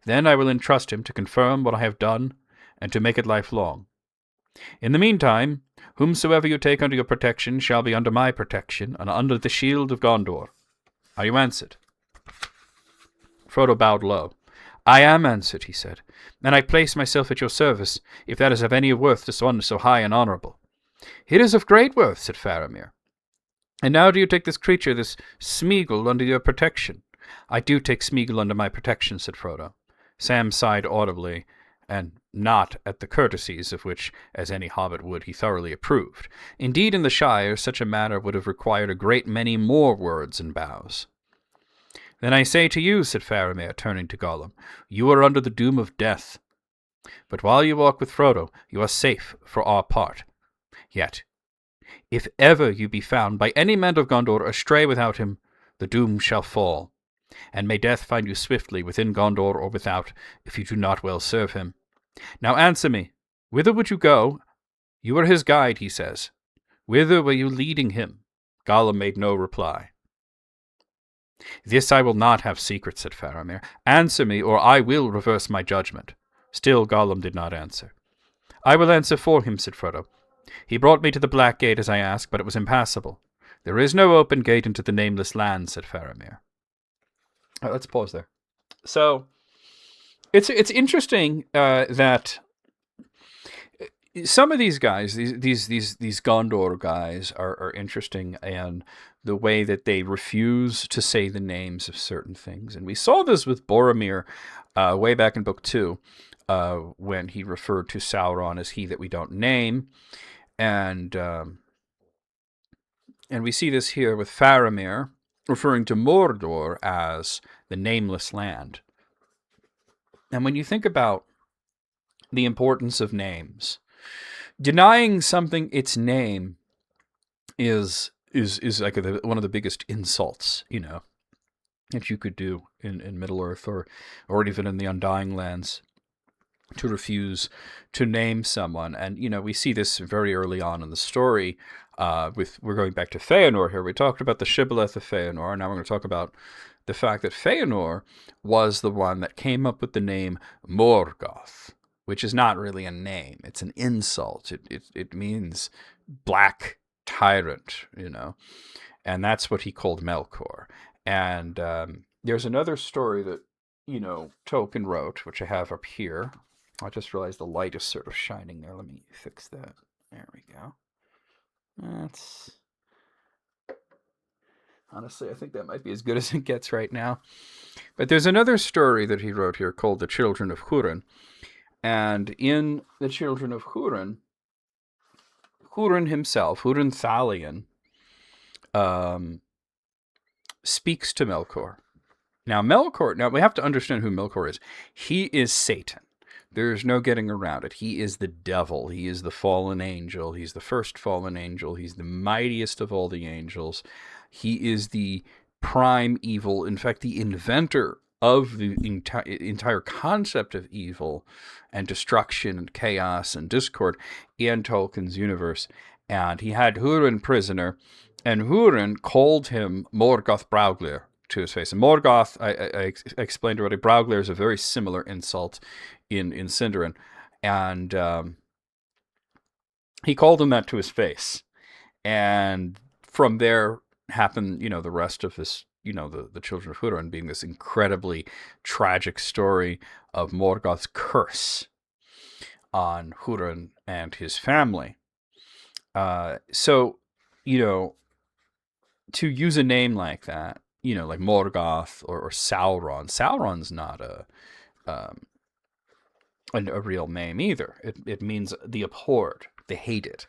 Then I will entrust him to confirm what I have done and to make it lifelong. In the meantime, whomsoever you take under your protection shall be under my protection and under the shield of Gondor. Are you answered? Frodo bowed low. I am answered, he said, and I place myself at your service, if that is of any worth to one so high and honourable. It is of great worth, said Faramir. And now do you take this creature, this Smeagol, under your protection? I do take Smeagol under my protection, said Frodo. Sam sighed audibly, and not at the courtesies of which, as any hobbit would, he thoroughly approved. Indeed, in the Shire, such a matter would have required a great many more words and bows. Then I say to you, said Faramir, turning to Gollum, you are under the doom of death. But while you walk with Frodo, you are safe for our part. Yet, if ever you be found by any man of Gondor astray without him, the doom shall fall, and may death find you swiftly within Gondor or without, if you do not well serve him. Now answer me, whither would you go? You are his guide, he says. Whither were you leading him? Gollum made no reply. This I will not have secret, said Faramir. Answer me, or I will reverse my judgment. Still Gollum did not answer. I will answer for him, said Frodo. He brought me to the Black Gate as I asked, but it was impassable. There is no open gate into the nameless land, said Faramir. All right, let's pause there. So it's interesting that some of these guys, these Gondor guys, are interesting, and the way that they refuse to say the names of certain things. And we saw this with Boromir way back in Book 2, when he referred to Sauron as he that we don't name, and we see this here with Faramir referring to Mordor as the nameless land. And when you think about the importance of names, denying something its name is like one of the biggest insults, that you could do in Middle Earth or even in the Undying Lands, to refuse to name someone. And we see this very early on in the story. We're going back to Feanor here. We talked about the shibboleth of Feanor, and now we're going to talk about the fact that Feanor was the one that came up with the name Morgoth, which is not really a name. It's an insult. It means black tyrant, and that's what he called Melkor. And there's another story that, Tolkien wrote, which I have up here. I just realized the light is sort of shining there. Let me fix that. There we go. Honestly, I think that might be as good as it gets right now. But there's another story that he wrote here called The Children of Húrin. And in The Children of Húrin, Húrin himself, Húrin Thalion, speaks to Melkor. Now we have to understand who Melkor is. He is Satan. There's no getting around it. He is the devil. He is the fallen angel. He's the first fallen angel. He's the mightiest of all the angels. He is the prime evil. In fact, the inventor of the entire concept of evil and destruction and chaos and discord in Tolkien's universe. And he had Húrin prisoner, and Húrin called him Morgoth Brauglir to his face. And Morgoth, I explained already, Brauglir is a very similar insult in Sindarin. And he called him that to his face. And from there happened, the rest of this, the Children of Húrin being this incredibly tragic story of Morgoth's curse on Húrin and his family. So, to use a name like that, like Morgoth or Sauron. Sauron's not a real name either. It means the abhorred, the hated.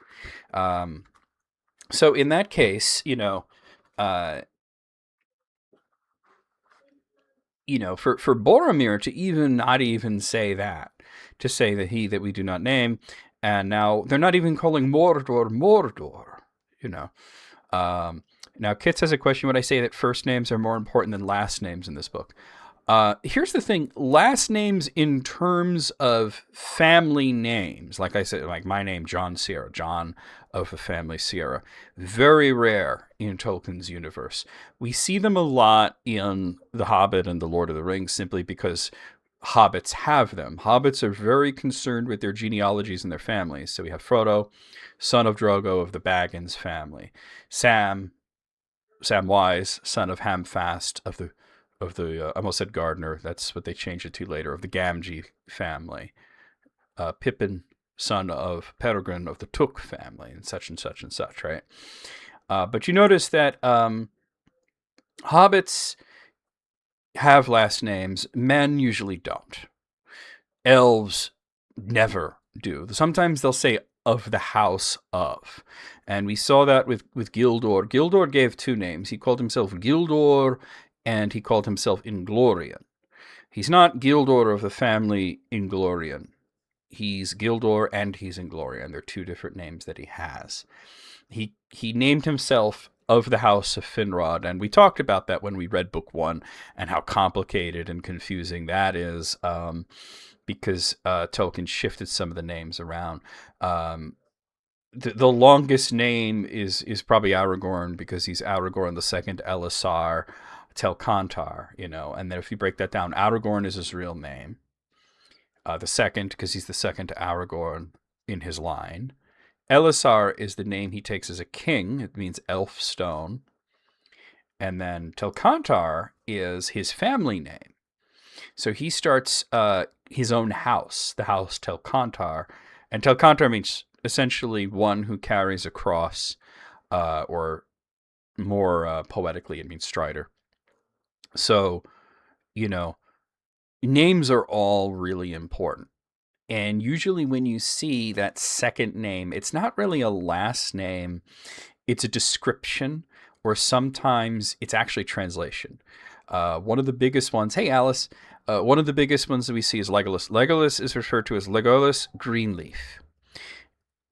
So in that case, for Boromir to even not even say that, to say that he that we do not name, and now they're not even calling Mordor, Now, Kits has a question. Would I say that first names are more important than last names in this book? Here's the thing. Last names in terms of family names, like I said, like my name, John Sierra, John of the family Sierra, very rare in Tolkien's universe. We see them a lot in The Hobbit and The Lord of the Rings simply because hobbits have them. Hobbits are very concerned with their genealogies and their families. So we have Frodo, son of Drogo of the Baggins family. Samwise, son of Hamfast of the I almost said Gardner. That's what they changed it to later, of the Gamgee family. Pippin, son of Peregrine of the Took family, and such and such and such, right? But you notice that hobbits have last names. Men usually don't. Elves never do. Sometimes they'll say of the house of. And we saw that with Gildor. Gildor gave two names. He called himself Gildor, and he called himself Inglorian. He's not Gildor of the family Inglorian. He's Gildor and he's Inglorian. They're two different names that he has. He named himself of the House of Finrod, and we talked about that when we read Book 1 and how complicated and confusing that is, because Tolkien shifted some of the names around. The longest name is probably Aragorn, because he's Aragorn the second Elisar Telcontar, and then if you break that down, Aragorn is his real name. The second, because he's the second Aragorn in his line. Elisar is the name he takes as a king. It means elf stone. And then Telkantar is his family name. So he starts his own house, the house Telkantar. And Telkantar means essentially one who carries a cross, or more poetically, it means strider. So, names are all really important. And usually when you see that second name, it's not really a last name, it's a description, or sometimes it's actually translation. One of the biggest ones, hey Alice, one of the biggest ones that we see is Legolas. Legolas is referred to as Legolas Greenleaf.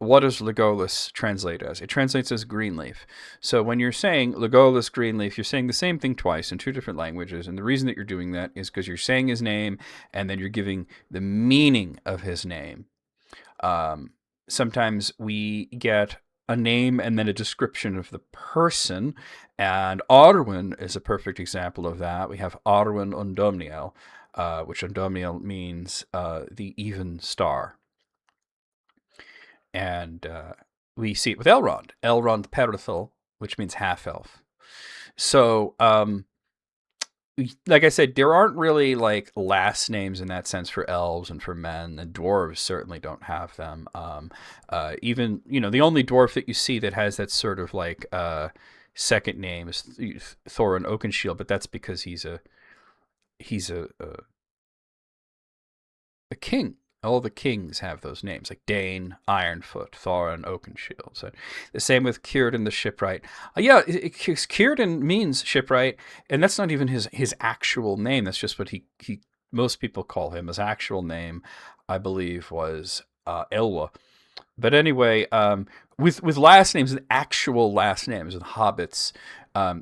What does Legolas translate as? It translates as Greenleaf. So when you're saying Legolas Greenleaf, you're saying the same thing twice in two different languages. And the reason that you're doing that is because you're saying his name and then you're giving the meaning of his name. Sometimes we get a name and then a description of the person. And Arwen is a perfect example of that. We have Arwen Undomniel, which Undomniel means the even star. And we see it with Elrond Perthel, which means half-elf. So, like I said, there aren't really like last names in that sense for elves and for men, and dwarves certainly don't have them. Even, the only dwarf that you see that has that sort of like second name is Thorin Oakenshield, but that's because he's a king. All the kings have those names, like Dane, Ironfoot, Thorin, Oakenshield. So the same with Círdan the Shipwright. Círdan means shipwright, and that's not even his actual name. That's just what he most people call him. His actual name, I believe, was Elwa. But anyway, with last names, and actual last names, with hobbits,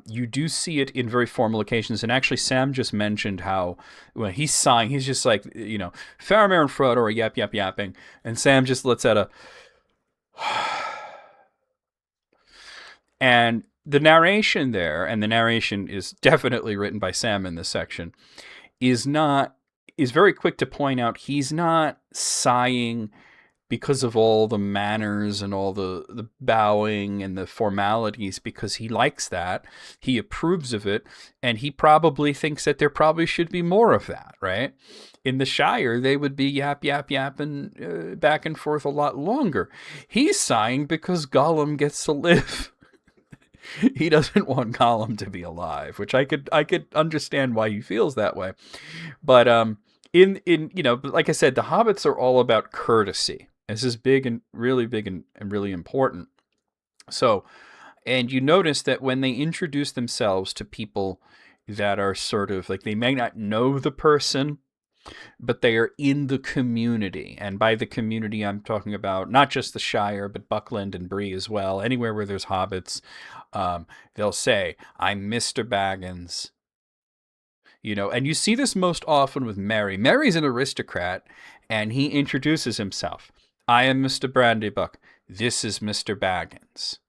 you do see it in very formal occasions. And actually, Sam just mentioned how when he's sighing, he's just like, Faramir and Frodo are yapping. And Sam just lets out a... And the narration there, and the narration is definitely written by Sam in this section, is very quick to point out he's not sighing because of all the manners and all the bowing and the formalities, because he likes that, he approves of it, and he probably thinks that there probably should be more of that, right? In the Shire, they would be yapping back and forth a lot longer. He's sighing because Gollum gets to live. He doesn't want Gollum to be alive, which I could understand why he feels that way. But in like I said, the hobbits are all about courtesy. This is big and really important. So, and you notice that when they introduce themselves to people that are sort of like, they may not know the person, but they are in the community. And by the community, I'm talking about not just the Shire, but Buckland and Bree as well. Anywhere where there's hobbits, they'll say, "I'm Mr. Baggins." And you see this most often with Merry. Merry's an aristocrat, and he introduces himself. "I am Mr. Brandybuck. This is Mr. Baggins."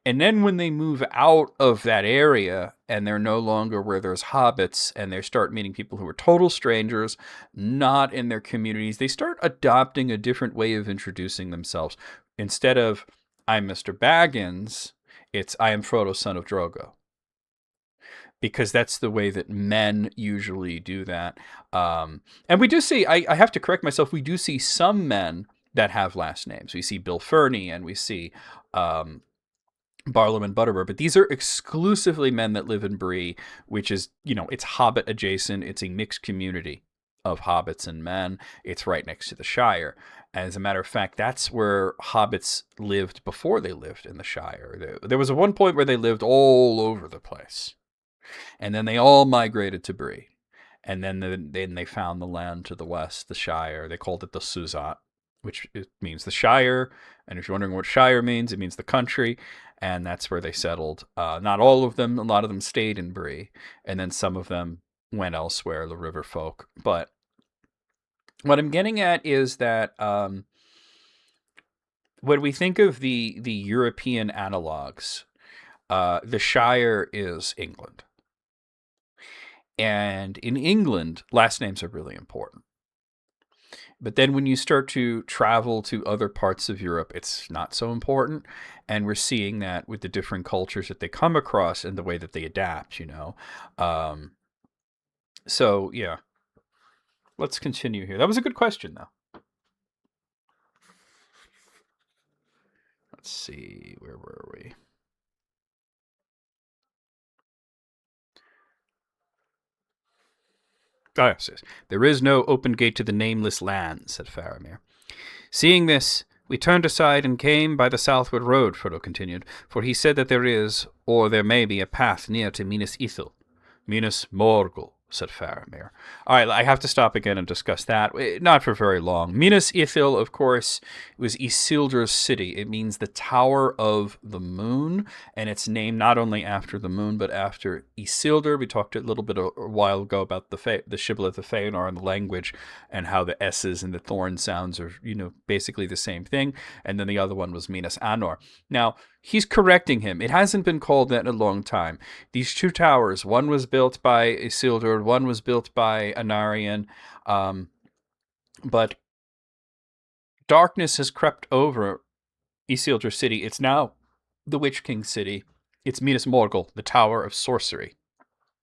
And then when they move out of that area and they're no longer where there's hobbits and they start meeting people who are total strangers, not in their communities, they start adopting a different way of introducing themselves. Instead of, "I'm Mr. Baggins," it's, "I am Frodo, son of Drogo." Because that's the way that men usually do that. And we do see, I have to correct myself, we do see some men that have last names. We see Bill Ferny and we see Barlam and Butterbur, but these are exclusively men that live in Bree, which is, it's Hobbit adjacent. It's a mixed community of hobbits and men. It's right next to the Shire. As a matter of fact, that's where hobbits lived before they lived in the Shire. There was one point where they lived all over the place. And then they all migrated to Bree. And then they found the land to the west, the Shire. They called it the Suzat, which means the Shire. And if you're wondering what Shire means, it means the country. And that's where they settled. Not all of them. A lot of them stayed in Bree. And then some of them went elsewhere, the river folk. But what I'm getting at is that when we think of the European analogs, the Shire is England. And in England, last names are really important. But then when you start to travel to other parts of Europe, it's not so important. And we're seeing that with the different cultures that they come across and the way that they adapt, So, yeah, let's continue here. That was a good question, though. Let's see, where were we? Oh, yes, yes. There is no open gate to the nameless land, said Faramir. Seeing this, we turned aside and came by the southward road, Frodo continued, for he said that there is, or there may be, a path near to Minas Ithil. Minas Morgul, said Faramir. All right, I have to stop again and discuss that. Not for very long. Minas Ithil, of course, was Isildur's city. It means the Tower of the Moon, and it's named not only after the moon, but after Isildur. We talked a little bit a while ago about the shibboleth of Feanor and the language, and how the S's and the thorn sounds are, basically the same thing. And then the other one was Minas Anor. Now, he's correcting him. It hasn't been called that in a long time. These two towers, one was built by Isildur, one was built by Anarion, but darkness has crept over Isildur city. It's now the Witch King city. It's Minas Morgul, the Tower of Sorcery.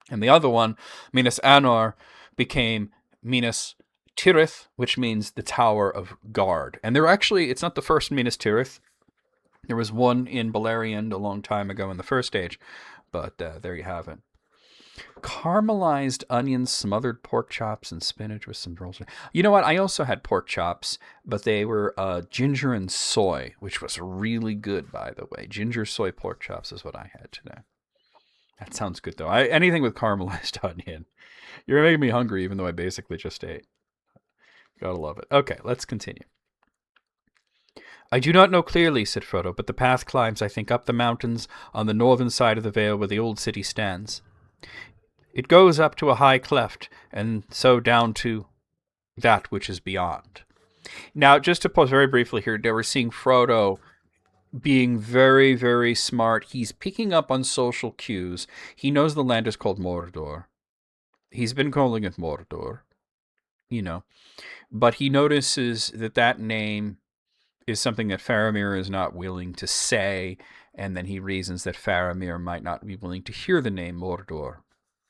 And the other one, Minas Anor, became Minas Tirith, which means the Tower of Guard. And it's not the first Minas Tirith. There was one in Beleriand a long time ago in the first age, but there you have it. Caramelized onions, smothered pork chops, and spinach with some rolls. You know what? I also had pork chops, but they were ginger and soy, which was really good, by the way. Ginger soy pork chops is what I had today. That sounds good, though. Anything with caramelized onion. You're making me hungry, even though I basically just ate. Gotta love it. Okay, let's continue. I do not know clearly, said Frodo, but the path climbs, I think, up the mountains on the northern side of the vale where the old city stands. It goes up to a high cleft, and so down to that which is beyond. Now, just to pause very briefly here, we're seeing Frodo being very, very smart. He's picking up on social cues. He knows the land is called Mordor. He's been calling it Mordor, but he notices that name is something that Faramir is not willing to say, and then he reasons that Faramir might not be willing to hear the name Mordor.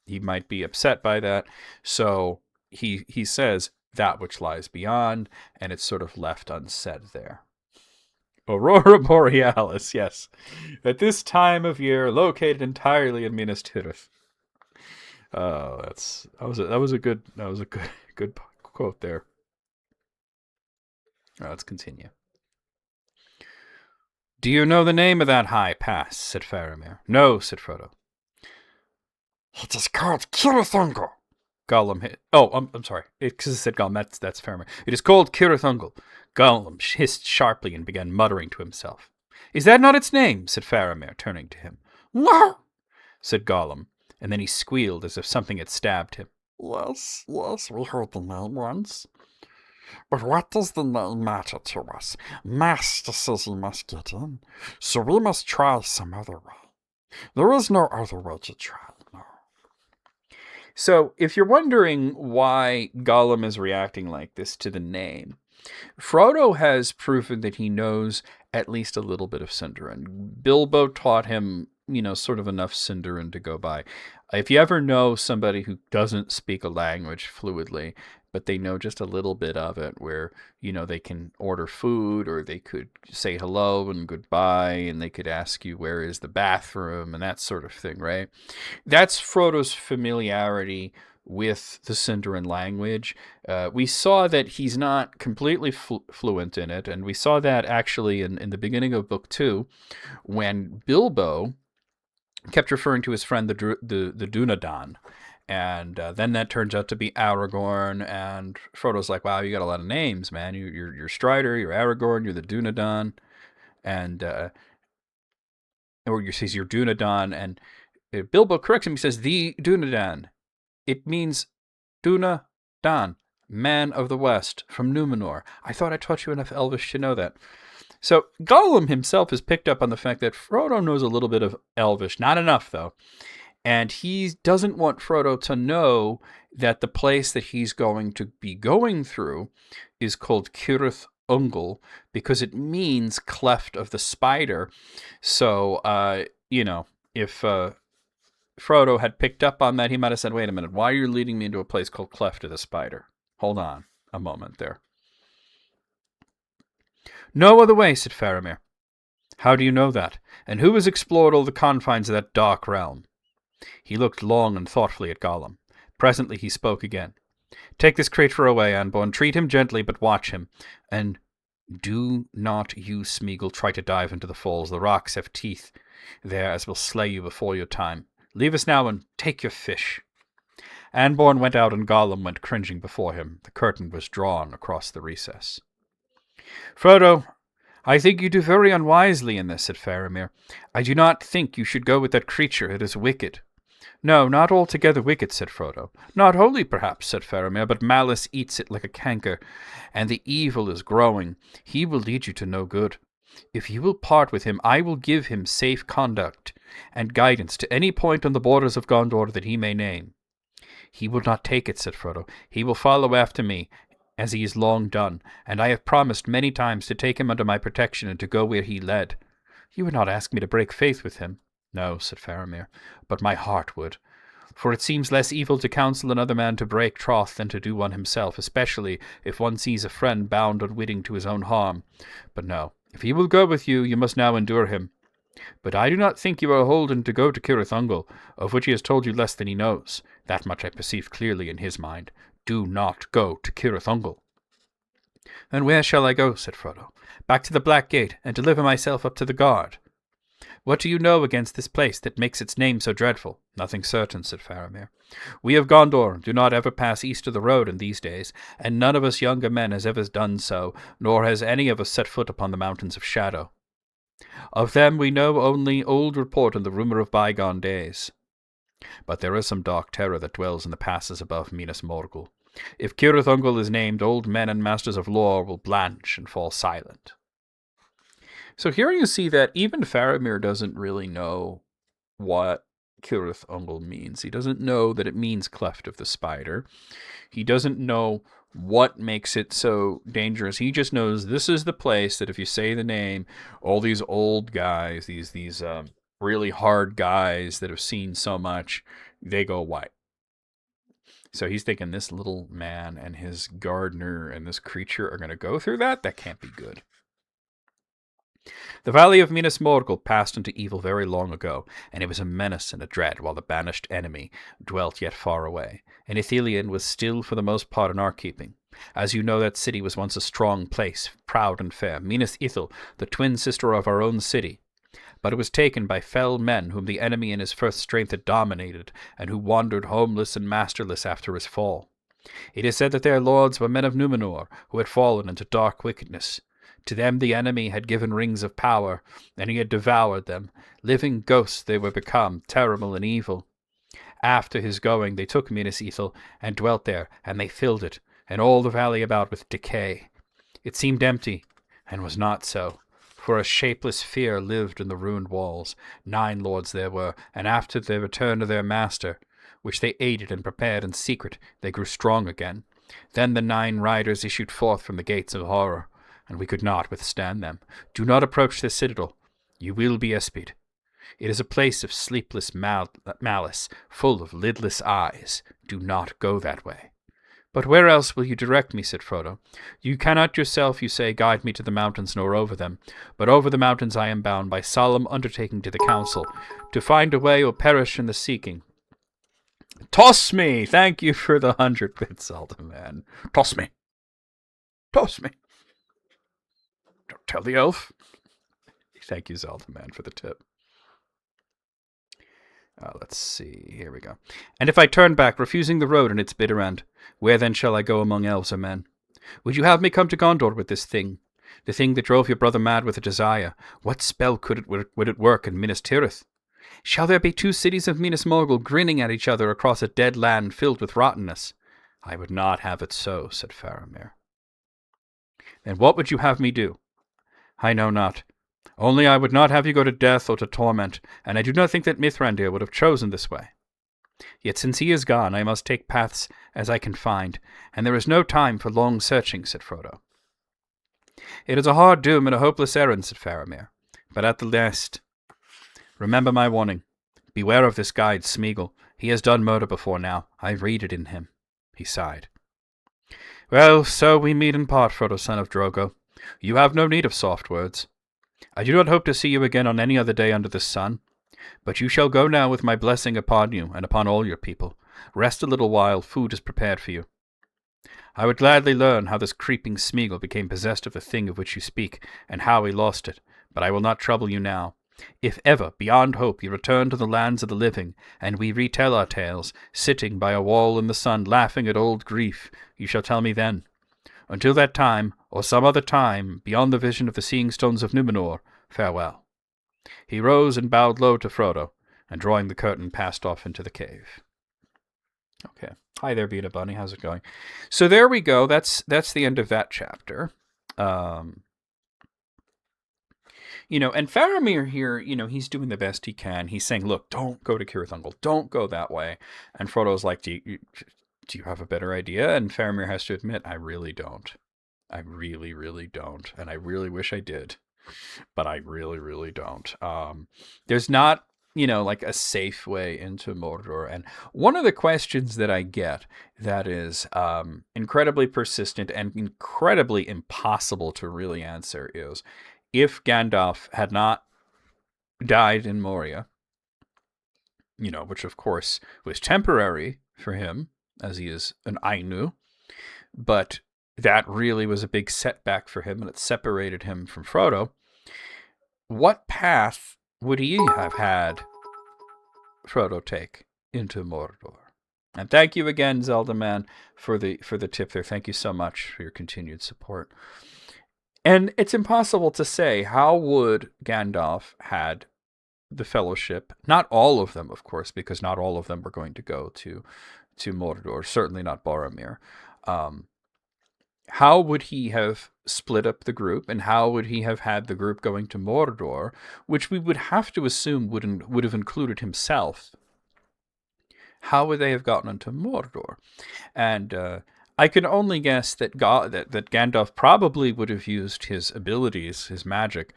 He might be upset by that, so he says that which lies beyond, and it's sort of left unsaid there. Aurora Borealis, yes. At this time of year, located entirely in Minas Tirith. Oh, that was a good quote there. All right, let's continue. Do you know the name of that high pass? Said Faramir. No, said Frodo. It is called Cirith Ungol. Gollum hit. Oh, I'm sorry. Because it said Gollum. That's Faramir. It is called Cirith Ungol. Gollum hissed sharply and began muttering to himself. Is that not its name? Said Faramir, turning to him. No, said Gollum, and then he squealed as if something had stabbed him. Yes, we heard the name once. But what does the name matter to us? Master says he must get in, so we must try some other way. There is no other way to try, no. So, if you're wondering why Gollum is reacting like this to the name, Frodo has proven that he knows at least a little bit of Sindarin. Bilbo taught him, sort of enough Sindarin to go by. If you ever know somebody who doesn't speak a language fluidly, but they know just a little bit of it, where, they can order food, or they could say hello and goodbye, and they could ask you where is the bathroom, and that sort of thing, right? That's Frodo's familiarity with the Sindarin language. We saw that he's not completely fluent in it, and we saw that actually in the beginning of Book 2, when Bilbo kept referring to his friend the Dunedain. And then that turns out to be Aragorn, and Frodo's like, wow, you got a lot of names, man. You're Strider, you're Aragorn, you're the Dunedain, and or you says you're Dunedain, and Bilbo corrects him. He says, the Dunedain. It means Dunedain, man of the West, from Numenor. I thought I taught you enough Elvish to know that. So Gollum himself has picked up on the fact that Frodo knows a little bit of Elvish, not enough though. And he doesn't want Frodo to know that the place that he's going to be going through is called Cirith Ungol, because it means cleft of the spider. So, if Frodo had picked up on that, he might have said, wait a minute, why are you leading me into a place called Cleft of the Spider? Hold on a moment there. No other way, said Faramir. How do you know that? And who has explored all the confines of that dark realm? He looked long and thoughtfully at Gollum. Presently he spoke again. Take this creature away, Anborn. Treat him gently, but watch him. And do not you, Smeagol, try to dive into the falls. The rocks have teeth there as will slay you before your time. Leave us now and take your fish. Anborn went out and Gollum went cringing before him. The curtain was drawn across the recess. Frodo, I think you do very unwisely in this, said Faramir. I do not think you should go with that creature. It is wicked. No, not altogether wicked, said Frodo. Not wholly, perhaps, said Faramir, but malice eats it like a canker, and the evil is growing. He will lead you to no good. If you will part with him, I will give him safe conduct and guidance to any point on the borders of Gondor that he may name. He will not take it, said Frodo. He will follow after me, as he has long done, and I have promised many times to take him under my protection and to go where he led. You would not ask me to break faith with him. No, said Faramir, but my heart would. For it seems less evil to counsel another man to break troth than to do one himself, especially if one sees a friend bound unwitting to his own harm. But no, if he will go with you, you must now endure him. But I do not think you are holden to go to Cirith Ungol, of which he has told you less than he knows. That much I perceive clearly in his mind. Do not go to Cirith Ungol. Then where shall I go, said Frodo? Back to the Black Gate, and deliver myself up to the guard. What do you know against this place that makes its name so dreadful? Nothing certain, said Faramir. We of Gondor do not ever pass east of the road in these days, and none of us younger men has ever done so, nor has any of us set foot upon the mountains of shadow. Of them we know only old report and the rumour of bygone days. But there is some dark terror that dwells in the passes above Minas Morgul. If Cirith Ungol is named, old men and masters of lore will blanch and fall silent. So here you see that even Faramir doesn't really know what Cirith Ungol means. He doesn't know that it means cleft of the spider. He doesn't know what makes it so dangerous. He just knows this is the place that if you say the name, all these old guys, these really hard guys that have seen so much, they go white. So he's thinking this little man and his gardener and this creature are going to go through that? That can't be good. The valley of Minas Morgul passed into evil very long ago, and it was a menace and a dread, while the banished enemy dwelt yet far away. And Ithilien was still for the most part in our keeping. As you know, that city was once a strong place, proud and fair, Minas Ithil, the twin sister of our own city. But it was taken by fell men whom the enemy in his first strength had dominated, and who wandered homeless and masterless after his fall. It is said that their lords were men of Numenor, who had fallen into dark wickedness. To them the enemy had given rings of power, and he had devoured them. Living ghosts they were become, terrible and evil. After his going they took Minas Ithil, and dwelt there, and they filled it, and all the valley about with decay. It seemed empty, and was not so, for a shapeless fear lived in the ruined walls. 9 lords there were, and after the return to their master, which they aided and prepared in secret, they grew strong again. Then the 9 riders issued forth from the gates of horror, and we could not withstand them. Do not approach this citadel. You will be espied. It is a place of sleepless malice, full of lidless eyes. Do not go that way. But where else will you direct me, said Frodo? You cannot yourself, you say, guide me to the mountains nor over them. But over the mountains I am bound by solemn undertaking to the council, to find a way or perish in the seeking. Toss me! Thank you for the 100 bits, Alderman. Toss me. Toss me. Don't tell the elf. Thank you, Zaldaman, for the tip. Let's see. Here we go. And if I turn back, refusing the road and its bitter end, where then shall I go among elves or men? Would you have me come to Gondor with this thing? The thing that drove your brother mad with a desire? What spell would it work in Minas Tirith? Shall there be 2 cities of Minas Morgul grinning at each other across a dead land filled with rottenness? I would not have it so, said Faramir. Then what would you have me do? I know not. Only I would not have you go to death or to torment, and I do not think that Mithrandir would have chosen this way. Yet since he is gone, I must take paths as I can find, and there is no time for long searching, said Frodo. It is a hard doom and a hopeless errand, said Faramir, but at the last, remember my warning. Beware of this guide, Smeagol. He has done murder before now. I read it in him. He sighed. Well, so we meet and part, Frodo, son of Drogo. You have no need of soft words. I do not hope to see you again on any other day under the sun. But you shall go now with my blessing upon you and upon all your people. Rest a little while, food is prepared for you. I would gladly learn how this creeping Smeagol became possessed of the thing of which you speak, and how he lost it, but I will not trouble you now. If ever, beyond hope, you return to the lands of the living, and we retell our tales, sitting by a wall in the sun, laughing at old grief, you shall tell me then. Until that time, or some other time, beyond the vision of the seeing stones of Numenor, farewell. He rose and bowed low to Frodo, and drawing the curtain, passed off into the cave. Okay. Hi there, Beta Bunny. How's it going? So there we go. That's the end of that chapter. And Faramir here, he's doing the best he can. He's saying, look, don't go to Cirith Ungol. Don't go that way. And Frodo's like, do you have a better idea? And Faramir has to admit, I really don't. I really, really don't. And I really wish I did. But I really, really don't. There's not, like a safe way into Mordor. And one of the questions that I get that is incredibly persistent and incredibly impossible to really answer is, if Gandalf had not died in Moria, which of course was temporary for him, as he is an Ainu, but that really was a big setback for him, and it separated him from Frodo. What path would he have had Frodo take into Mordor? And thank you again, Zelda Man, for the tip there. Thank you so much for your continued support. And it's impossible to say how would Gandalf had the Fellowship, not all of them, of course, because not all of them were going to go to Mordor, certainly not Boromir. How would he have split up the group, and how would he have had the group going to Mordor, which we would have to assume would have included himself? How would they have gotten into Mordor? And I can only guess that that Gandalf probably would have used his abilities, his magic,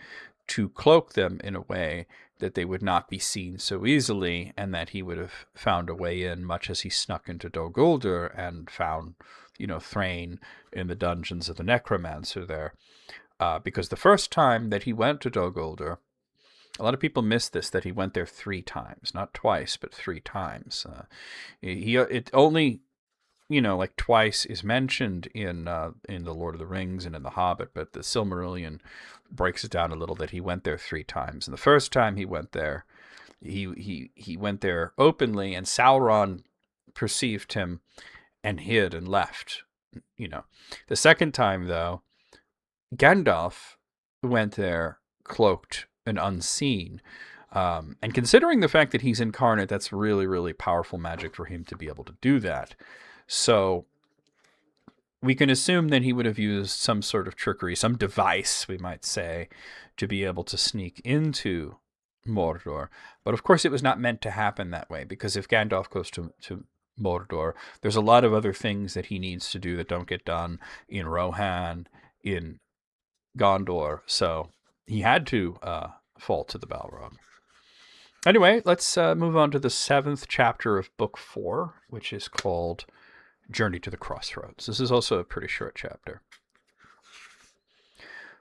to cloak them in a way that they would not be seen so easily, and that he would have found a way in, much as he snuck into Dol Guldur and found, Thrain in the dungeons of the Necromancer there. Because the first time that he went to Dol Guldur, a lot of people miss this, that he went there 3 times, not twice, but 3 times. It only, like twice is mentioned in the Lord of the Rings and in the Hobbit, but the Silmarillion breaks it down a little that he went there 3 times. And the first time he went there, he went there openly, and Sauron perceived him and hid and left. The second time, though, Gandalf went there cloaked and unseen. And considering the fact that he's incarnate, that's really, really powerful magic for him to be able to do that. So we can assume that he would have used some sort of trickery, some device, we might say, to be able to sneak into Mordor. But of course it was not meant to happen that way, because if Gandalf goes to Mordor, there's a lot of other things that he needs to do that don't get done in Rohan, in Gondor. So he had to fall to the Balrog. Anyway, let's move on to the 7th chapter of Book 4, which is called Journey to the Crossroads. This is also a pretty short chapter.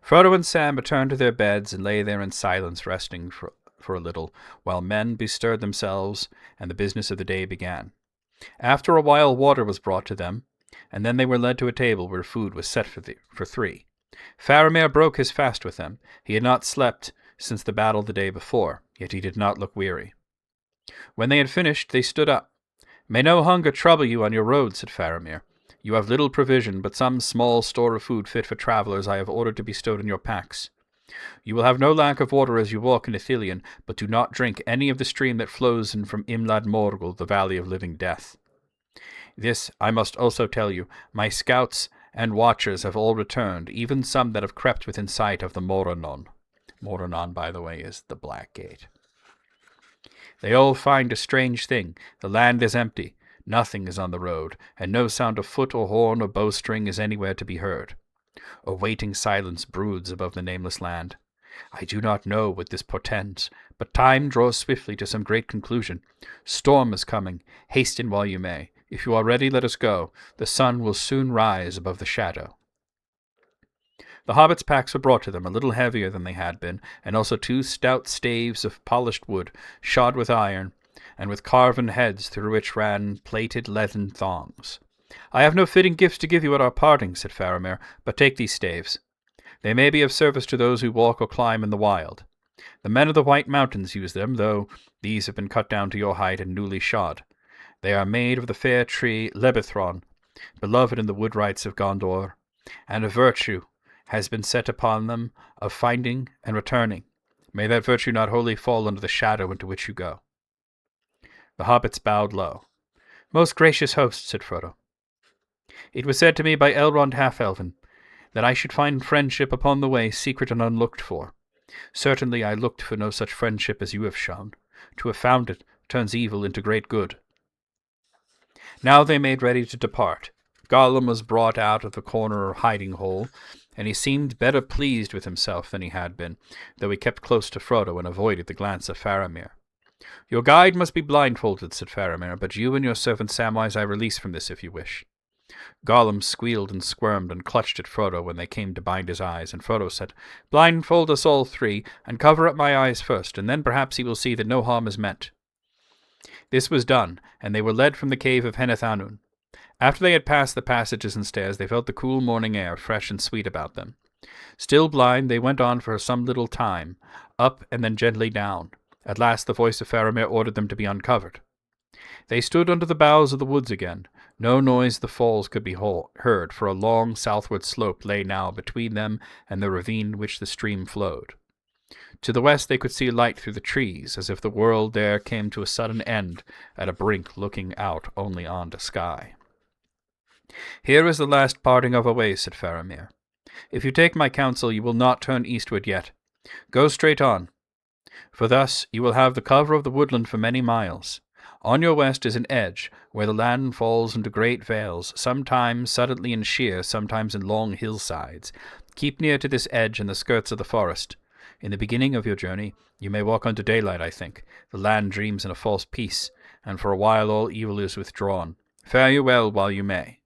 Frodo and Sam returned to their beds and lay there in silence, resting for a little, while men bestirred themselves and the business of the day began. After a while water was brought to them, and then they were led to a table where food was set for 3. Faramir broke his fast with them. He had not slept since the battle the day before, yet he did not look weary. When they had finished, they stood up. "May no hunger trouble you on your road," said Faramir. "You have little provision, but some small store of food fit for travelers I have ordered to be stowed in your packs. You will have no lack of water as you walk in Ithilien, but do not drink any of the stream that flows in from Imlad Morgul, the Valley of Living Death. This I must also tell you, my scouts and watchers have all returned, even some that have crept within sight of the Moranon. Mordor, by the way, is the Black Gate. They all find a strange thing. The land is empty. Nothing is on the road, and no sound of foot or horn or bowstring is anywhere to be heard. A waiting silence broods above the nameless land. I do not know what this portends, but time draws swiftly to some great conclusion. Storm is coming. Hasten while you may. If you are ready, let us go. The sun will soon rise above the shadow. The hobbits' packs were brought to them, a little heavier than they had been, and also 2 stout staves of polished wood, shod with iron, and with carven heads through which ran plated leathern thongs. I have no fitting gifts to give you at our parting, said Faramir, but take these staves. They may be of service to those who walk or climb in the wild. The men of the White Mountains use them, though these have been cut down to your height and newly shod. They are made of the fair tree Lebethron, beloved in the wood rites of Gondor, and a virtue has been set upon them of finding and returning. May that virtue not wholly fall under the shadow into which you go. The hobbits bowed low. Most gracious host, said Frodo, it was said to me by Elrond Half-Elven that I should find friendship upon the way, secret and unlooked for. Certainly I looked for no such friendship as you have shown. To have found it turns evil into great good. Now they made ready to depart. Gollum was brought out of the corner or hiding-hole, and he seemed better pleased with himself than he had been, though he kept close to Frodo and avoided the glance of Faramir. Your guide must be blindfolded, said Faramir, but you and your servant Samwise I release from this if you wish. Gollum squealed and squirmed and clutched at Frodo when they came to bind his eyes, and Frodo said, Blindfold us all 3, and cover up my eyes first, and then perhaps he will see that no harm is meant. This was done, and they were led from the cave of Heneth-Anun. After they had passed the passages and stairs, they felt the cool morning air fresh and sweet about them. Still blind, they went on for some little time, up and then gently down. At last the voice of Faramir ordered them to be uncovered. They stood under the boughs of the woods again. No noise of the falls could be heard, for a long southward slope lay now between them and the ravine in which the stream flowed. To the west they could see light through the trees, as if the world there came to a sudden end at a brink looking out only on the sky. Here is the last parting of our ways, said Faramir. If you take my counsel, you will not turn eastward yet. Go straight on, for thus you will have the cover of the woodland for many miles. On your west is an edge, where the land falls into great vales, sometimes suddenly and sheer, sometimes in long hillsides. Keep near to this edge in the skirts of the forest. In the beginning of your journey, you may walk under daylight, I think. The land dreams in a false peace, and for a while all evil is withdrawn. Fare you well while you may.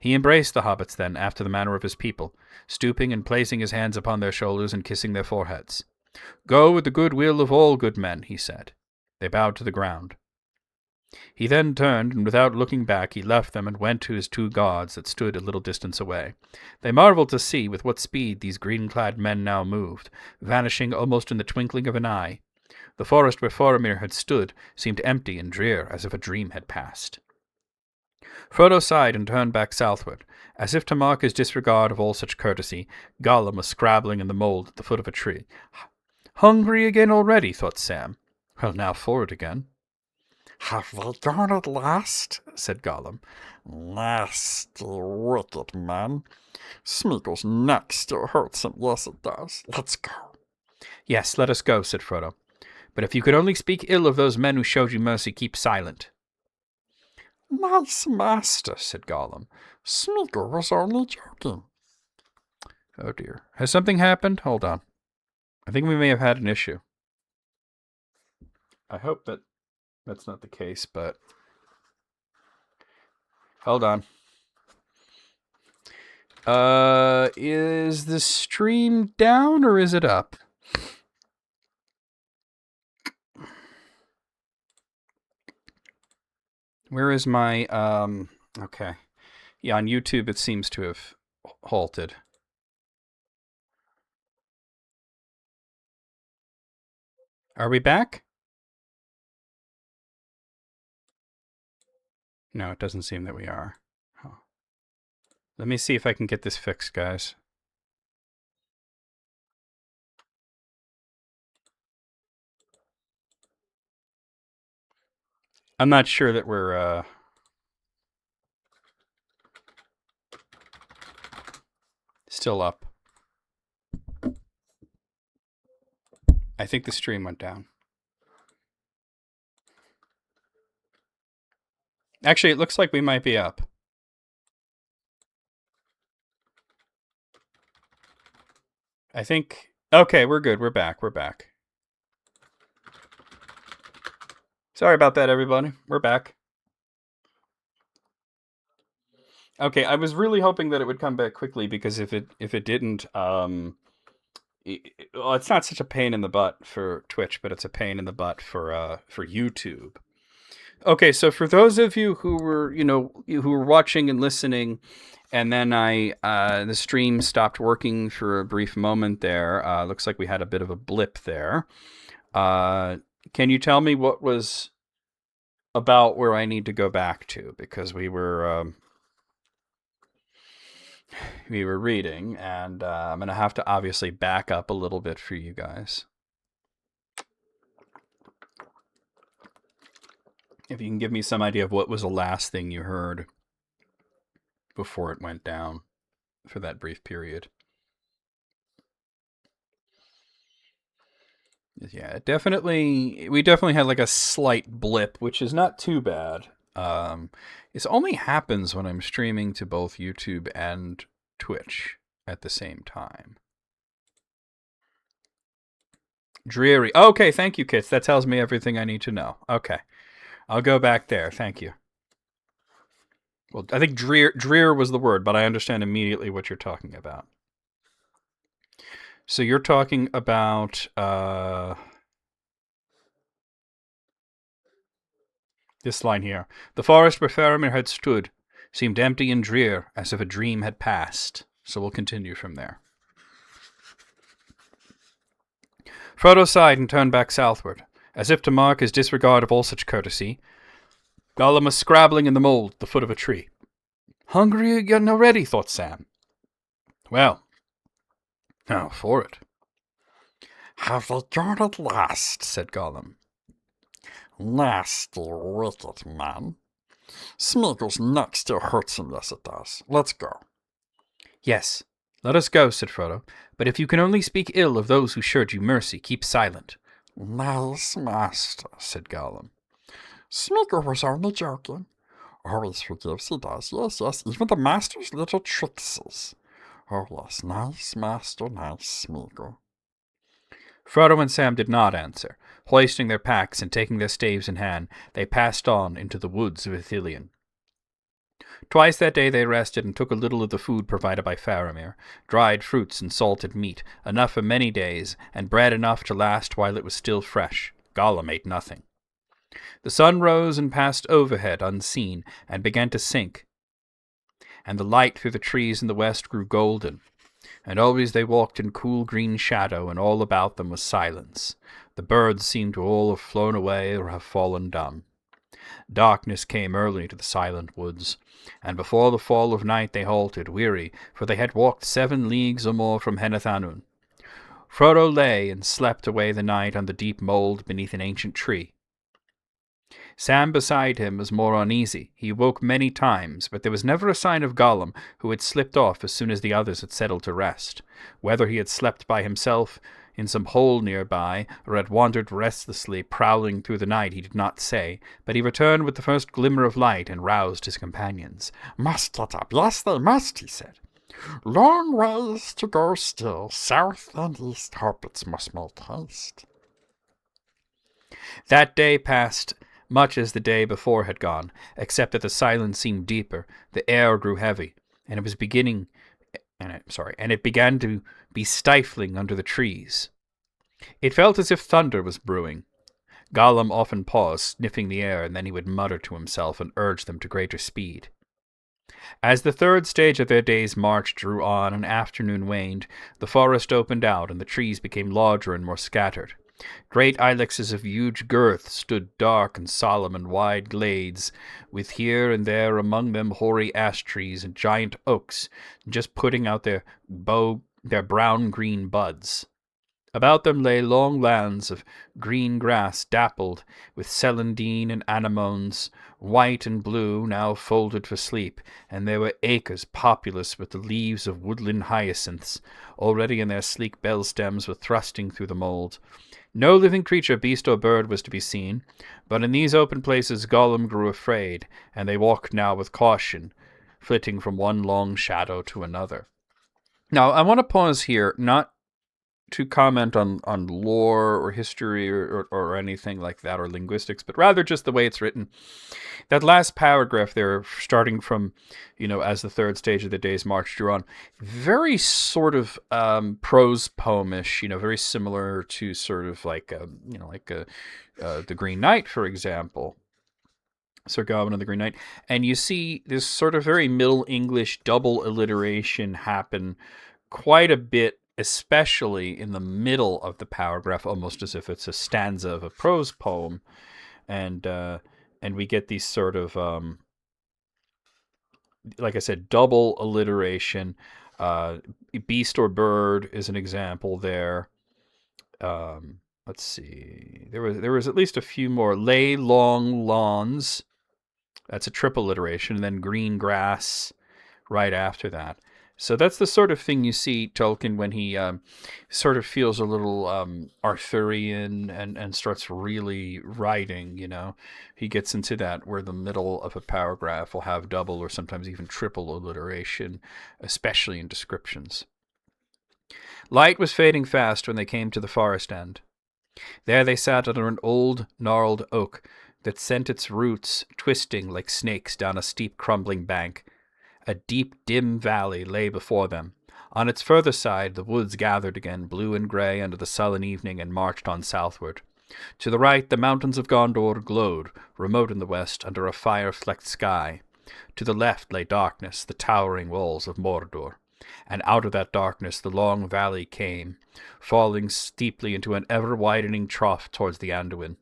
He embraced the hobbits then, after the manner of his people, stooping and placing his hands upon their shoulders and kissing their foreheads. Go with the good will of all good men, he said. They bowed to the ground. He then turned, and without looking back, he left them and went to his 2 guards that stood a little distance away. They marveled to see with what speed these green-clad men now moved, vanishing almost in the twinkling of an eye. The forest where Faramir had stood seemed empty and drear, as if a dream had passed. Frodo sighed and turned back southward. As if to mark his disregard of all such courtesy, Gollum was scrabbling in the mold at the foot of a tree. Hungry again already, thought Sam. Well, now forward again. Have they gone at last? Said Gollum. Nasty, wicked man. Smeagol's neck still hurts him. Yes, it does. Let's go. Yes, let us go, said Frodo. But if you could only speak ill of those men who showed you mercy, keep silent. Nice master, said Gollum. Smeagol was only joking. Oh dear. Has something happened? Hold on. I think we may have had an issue. I hope that that's not the case, but... Hold on. Is the stream down or is it up? Where is my, okay. Yeah, on YouTube it seems to have halted. Are we back? No, it doesn't seem that we are. Oh. Let me see if I can get this fixed, guys. I'm not sure that we're, still up. I think the stream went down. Actually, it looks like we might be up. I think... Okay, we're good. We're back. We're back. Sorry about that, everybody. We're back. Okay, I was really hoping that it would come back quickly, because if it didn't, well, it's not such a pain in the butt for Twitch, but it's a pain in the butt for YouTube. Okay, so for those of you who were, who were watching and listening, and then the stream stopped working for a brief moment there. Looks like we had a bit of a blip there. Can you tell me what was about where I need to go back to? Because we were reading, and I'm going to have to obviously back up a little bit for you guys. If you can give me some idea of what was the last thing you heard before it went down for that brief period. Yeah, we definitely had like a slight blip, which is not too bad. This only happens when I'm streaming to both YouTube and Twitch at the same time. Dreary. Okay, thank you, Kits. That tells me everything I need to know. Okay. I'll go back there. Thank you. Well, I think drear was the word, but I understand immediately what you're talking about. So you're talking about this line here. The forest where Faramir had stood seemed empty and drear, as if a dream had passed. So we'll continue from there. Frodo sighed and turned back southward, as if to mark his disregard of all such courtesy. Gollum was scrabbling in the mold at the foot of a tree. Hungry again already, thought Sam. Well, now for it. Have they gone at last? Said Gollum. Nasty, wicked man. Smeagol's neck still hurts him, yes it does. Let's go. Yes, let us go, said Frodo. But if you can only speak ill of those who showed you mercy, keep silent. Nice master, said Gollum. Smeagol was only joking. Always forgives, he does. Yes, even the master's little trickses. Oh, yes, nice master, nice Smeagol. Frodo and Sam did not answer. Hoisting their packs and taking their staves in hand, they passed on into the woods of Ithilien. Twice that day they rested and took a little of the food provided by Faramir, dried fruits and salted meat, enough for many days, and bread enough to last while it was still fresh. Gollum ate nothing. The sun rose and passed overhead unseen, and began to sink, and the light through the trees in the west grew golden. And always they walked in cool green shadow, and all about them was silence. The birds seemed to all have flown away or have fallen dumb. Darkness came early to the silent woods, and before the fall of night they halted, weary, for they had walked 7 leagues or more from Henethanun. Frodo lay and slept away the night on the deep mold beneath an ancient tree. Sam beside him was more uneasy. He woke many times, but there was never a sign of Gollum, who had slipped off as soon as the others had settled to rest. Whether he had slept by himself in some hole nearby, or had wandered restlessly prowling through the night, he did not say, but he returned with the first glimmer of light and roused his companions. Must get up. Yes, they must, he said. Long ways to go still, south and east. Hobbits must make haste. That day passed much as the day before had gone, except that the silence seemed deeper, the air grew heavy, and it began to be stifling under the trees. It felt as if thunder was brewing. Gollum often paused, sniffing the air, and then he would mutter to himself and urge them to greater speed. As the third stage of their day's march drew on and afternoon waned, the forest opened out and the trees became larger and more scattered. Great ilexes of huge girth stood dark and solemn in wide glades, with here and there among them hoary ash trees and giant oaks, just putting out their brown-green buds. About them lay long lands of green grass dappled with celandine and anemones, white and blue, now folded for sleep, and there were acres populous with the leaves of woodland hyacinths, already in their sleek bell stems were thrusting through the mold. No living creature, beast, or bird was to be seen, but in these open places Gollum grew afraid, and they walked now with caution, flitting from one long shadow to another. Now, I want to pause here, not to comment on lore or history or anything like that, or linguistics, but rather just the way it's written. That last paragraph there, starting from, as the third stage of the day's march drew on, very sort of prose poemish, very similar to sort of like, The Green Knight, for example. Sir Gawain and the Green Knight. And you see this sort of very Middle English double alliteration happen quite a bit, especially in the middle of the paragraph, almost as if it's a stanza of a prose poem. And we get these sort of, like I said, double alliteration. Beast or bird is an example there. Let's see. There was at least a few more. Lay long lawns. That's a triple alliteration. And then green grass right after that. So that's the sort of thing you see Tolkien when he sort of feels a little Arthurian and starts really writing, He gets into that where the middle of a paragraph will have double or sometimes even triple alliteration, especially in descriptions. Light was fading fast when they came to the forest end. There they sat under an old, gnarled oak that sent its roots twisting like snakes down a steep, crumbling bank. A deep, dim valley lay before them. On its further side, the woods gathered again, blue and grey under the sullen evening, and marched on southward. To the right, the mountains of Gondor glowed, remote in the west, under a fire-flecked sky. To the left lay darkness, the towering walls of Mordor. And out of that darkness the long valley came, falling steeply into an ever-widening trough towards the Anduin.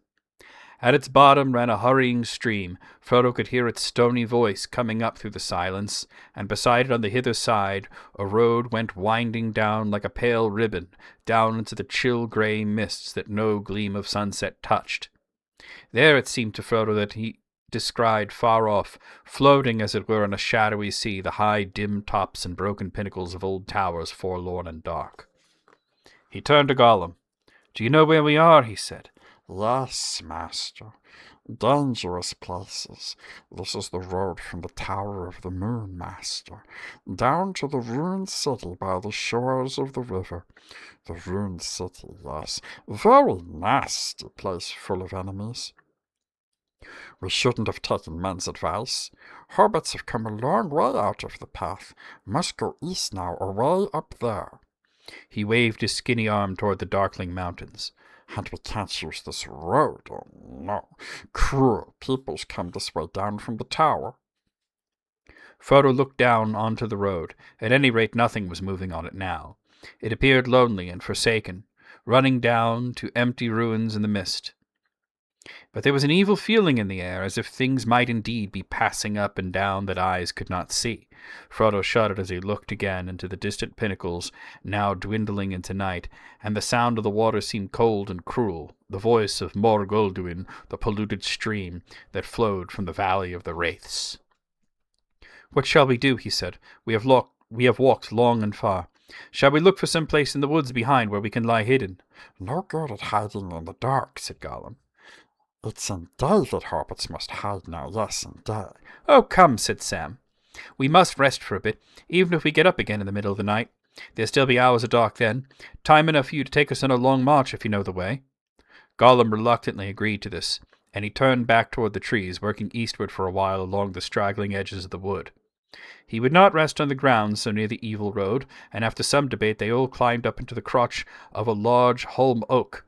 At its bottom ran a hurrying stream. Frodo could hear its stony voice coming up through the silence, and beside it on the hither side a road went winding down like a pale ribbon, down into the chill grey mists that no gleam of sunset touched. There it seemed to Frodo that he descried far off, floating as it were on a shadowy sea, the high dim tops and broken pinnacles of old towers forlorn and dark. He turned to Gollum. "Do you know where we are?" he said. Yes, master. Dangerous places. This is the road from the Tower of the Moon, master, down to the ruined city by the shores of the river. The ruined city, yes. Very nasty place full of enemies. We shouldn't have taken men's advice. Hobbits have come a long way out of the path. Must go east now, away up there. He waved his skinny arm toward the darkling mountains. And we can't use this road. Oh, no. Cruel peoples come this way down from the tower. Frodo looked down onto the road. At any rate, nothing was moving on it now. It appeared lonely and forsaken, running down to empty ruins in the mist. But there was an evil feeling in the air, as if things might indeed be passing up and down that eyes could not see. Frodo shuddered as he looked again into the distant pinnacles, now dwindling into night, and the sound of the water seemed cold and cruel, the voice of Morgulduin, the polluted stream that flowed from the Valley of the Wraiths. "What shall we do?" he said. We have walked long and far. Shall we look for some place in the woods behind where we can lie hidden?" "No good at hiding in the dark," said Gollum. "It's in day that hobbits must hide now, yes, in day." "Oh, come," said Sam. "We must rest for a bit, even if we get up again in the middle of the night. There'll still be hours of dark then. Time enough for you to take us on a long march if you know the way." Gollum reluctantly agreed to this, and he turned back toward the trees, working eastward for a while along the straggling edges of the wood. He would not rest on the ground so near the evil road, and after some debate they all climbed up into the crotch of a large holm oak,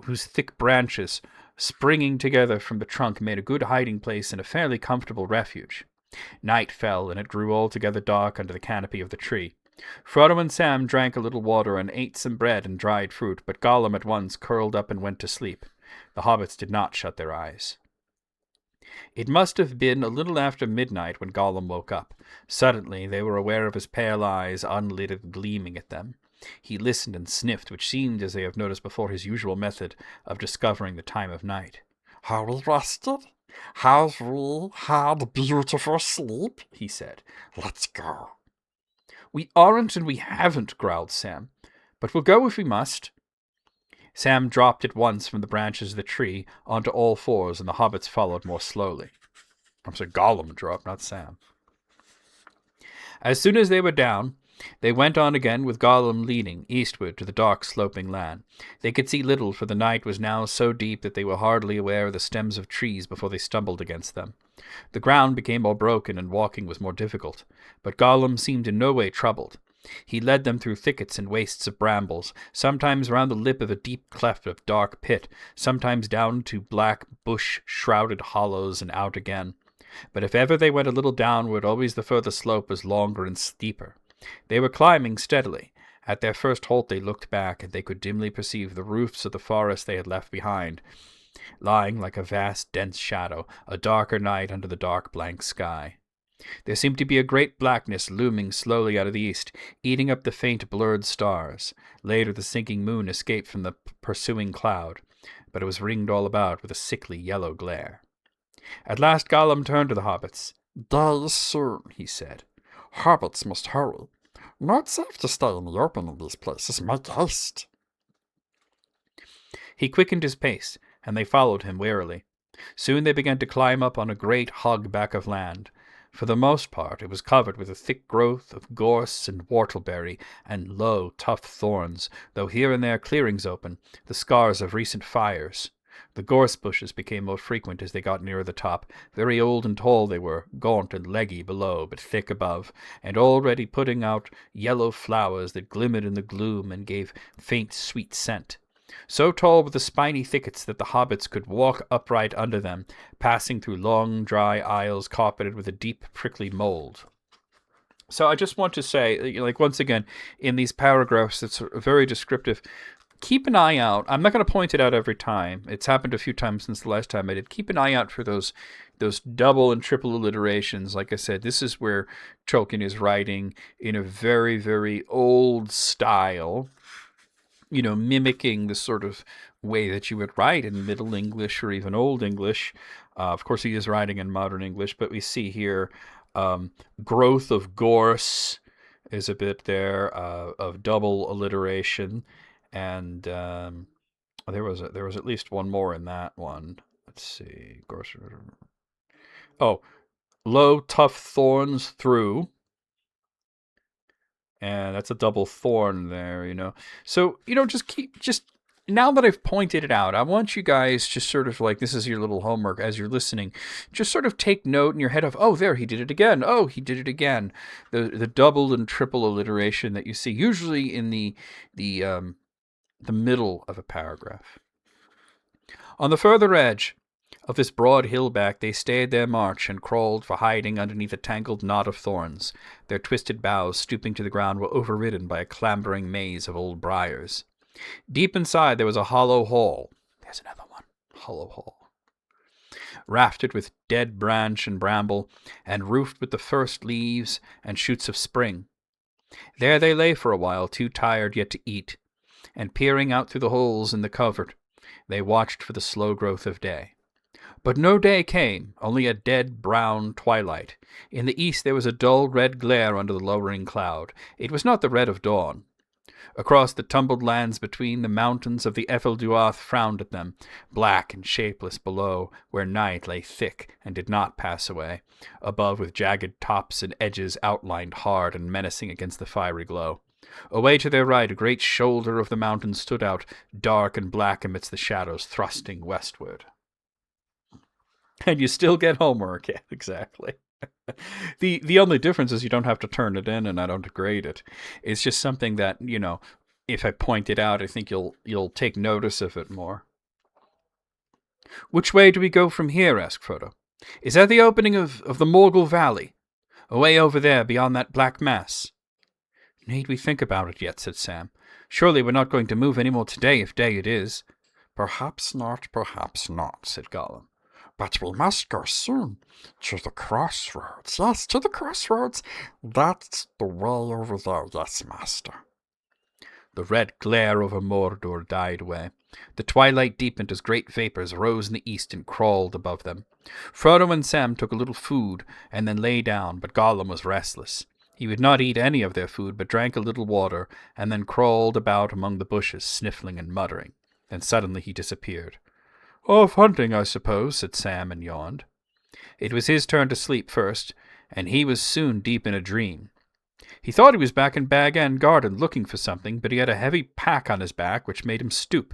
whose thick branches, springing together from the trunk, made a good hiding place and a fairly comfortable refuge. Night fell, and it grew altogether dark under the canopy of the tree. Frodo and Sam drank a little water and ate some bread and dried fruit, but Gollum at once curled up and went to sleep. The hobbits did not shut their eyes. It must have been a little after midnight when Gollum woke up. Suddenly they were aware of his pale eyes, unlidded, gleaming at them. He listened and sniffed, which seemed, as they have noticed before, his usual method of discovering the time of night. "Have we rested? Have we had a beautiful sleep?" he said. "Let's go." "We aren't and we haven't," growled Sam. "But we'll go if we must." Sam dropped at once from the branches of the tree onto all fours, and the hobbits followed more slowly. I'm sorry, Gollum dropped, not Sam. As soon as they were down, they went on again with Gollum leading eastward to the dark sloping land. They could see little, for the night was now so deep that they were hardly aware of the stems of trees before they stumbled against them. The ground became more broken and walking was more difficult, but Gollum seemed in no way troubled. He led them through thickets and wastes of brambles, sometimes round the lip of a deep cleft of dark pit, sometimes down to black bush-shrouded hollows and out again. But if ever they went a little downward, always the further slope was longer and steeper. They were climbing steadily. At their first halt they looked back, and they could dimly perceive the roofs of the forest they had left behind, lying like a vast dense shadow, a darker night under the dark blank sky. There seemed to be a great blackness looming slowly out of the east, eating up the faint blurred stars. Later the sinking moon escaped from the pursuing cloud, but it was ringed all about with a sickly yellow glare. At last Gollum turned to the hobbits. "Day is soon," he said. "Hobbits must hurry. Not safe to stay in the open in these places. Make haste." He quickened his pace, and they followed him warily. Soon they began to climb up on a great hog-back of land. For the most part it was covered with a thick growth of gorse and whortleberry and low, tough thorns, though here and there clearings open, the scars of recent fires. The gorse bushes became more frequent as they got nearer the top. Very old and tall they were, gaunt and leggy below, but thick above, and already putting out yellow flowers that glimmered in the gloom and gave faint sweet scent. So tall were the spiny thickets that the hobbits could walk upright under them, passing through long, dry aisles carpeted with a deep, prickly mold. So I just want to say, once again, in these paragraphs, it's very descriptive. Keep an eye out. I'm not going to point it out every time. It's happened a few times since the last time I did. Keep an eye out for those double and triple alliterations. Like I said, this is where Tolkien is writing in a very, very old style, mimicking the sort of way that you would write in Middle English or even Old English. Of course, he is writing in Modern English, but we see here growth of gorse is a bit there of double alliteration, and there was at least one more in that one. Let's see, gorse. Oh, low tough thorns through. And that's a double thorn there, So, just now that I've pointed it out, I want you guys just sort of this is your little homework as you're listening. Just sort of take note in your head of, oh, there, he did it again. Oh, he did it again. The double and triple alliteration that you see usually in the middle of a paragraph. On the further edge of this broad hillback they stayed their march and crawled for hiding underneath a tangled knot of thorns. Their twisted boughs, stooping to the ground, were overridden by a clambering maze of old briars. Deep inside there was a hollow hall. There's another one. Hollow hall. Rafted with dead branch and bramble, and roofed with the first leaves and shoots of spring. There they lay for a while, too tired yet to eat, and peering out through the holes in the covert, they watched for the slow growth of day. But no day came, only a dead brown twilight. In the east there was a dull red glare under the lowering cloud. It was not the red of dawn. Across the tumbled lands between, the mountains of the Efelduath frowned at them, black and shapeless below, where night lay thick and did not pass away, above with jagged tops and edges outlined hard and menacing against the fiery glow. Away to their right, a great shoulder of the mountain stood out, dark and black amidst the shadows, thrusting westward. And you still get homework. Yeah, exactly. The only difference is you don't have to turn it in and I don't grade it. It's just something that, if I point it out, I think you'll take notice of it more. "Which way do we go from here?" asked Frodo. "Is that the opening of the Morgul Valley? Away over there beyond that black mass?" "Need we think about it yet?" said Sam. "Surely we're not going to move any more today, if day it is." Perhaps not," said Gollum. "But we must go soon. To the crossroads. Yes, to the crossroads. That's the way over there. Yes, master." The red glare over Mordor died away. The twilight deepened as great vapors rose in the east and crawled above them. Frodo and Sam took a little food and then lay down, but Gollum was restless. He would not eat any of their food, but drank a little water, and then crawled about among the bushes, sniffling and muttering. Then suddenly he disappeared. "Off hunting, I suppose," said Sam, and yawned. It was his turn to sleep first, and he was soon deep in a dream. He thought he was back in Bag End Garden looking for something, but he had a heavy pack on his back which made him stoop.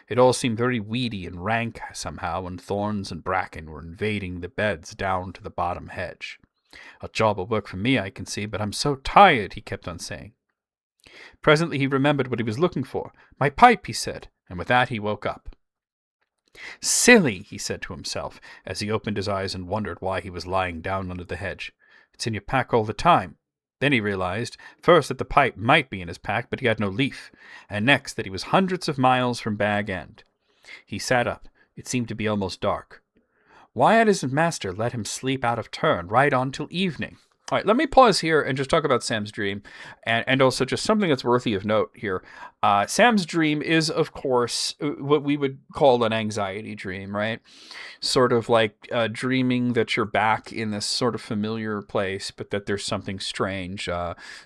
It all seemed very weedy and rank somehow, and thorns and bracken were invading the beds down to the bottom hedge. "A job will work for me, I can see, but I'm so tired," he kept on saying. Presently he remembered what he was looking for. "My pipe," he said, and with that he woke up. "Silly," he said to himself, as he opened his eyes and wondered why he was lying down under the hedge. "It's in your pack all the time." Then he realized, first that the pipe might be in his pack, but he had no leaf, and next that he was hundreds of miles from Bag End. He sat up. It seemed to be almost dark. Why had his master let him sleep out of turn right on till evening? All right, let me pause here and just talk about Sam's dream, and also just something that's worthy of note here. Sam's dream is, of course, what we would call an anxiety dream, right? Sort of like dreaming that you're back in this sort of familiar place, but that there's something strange.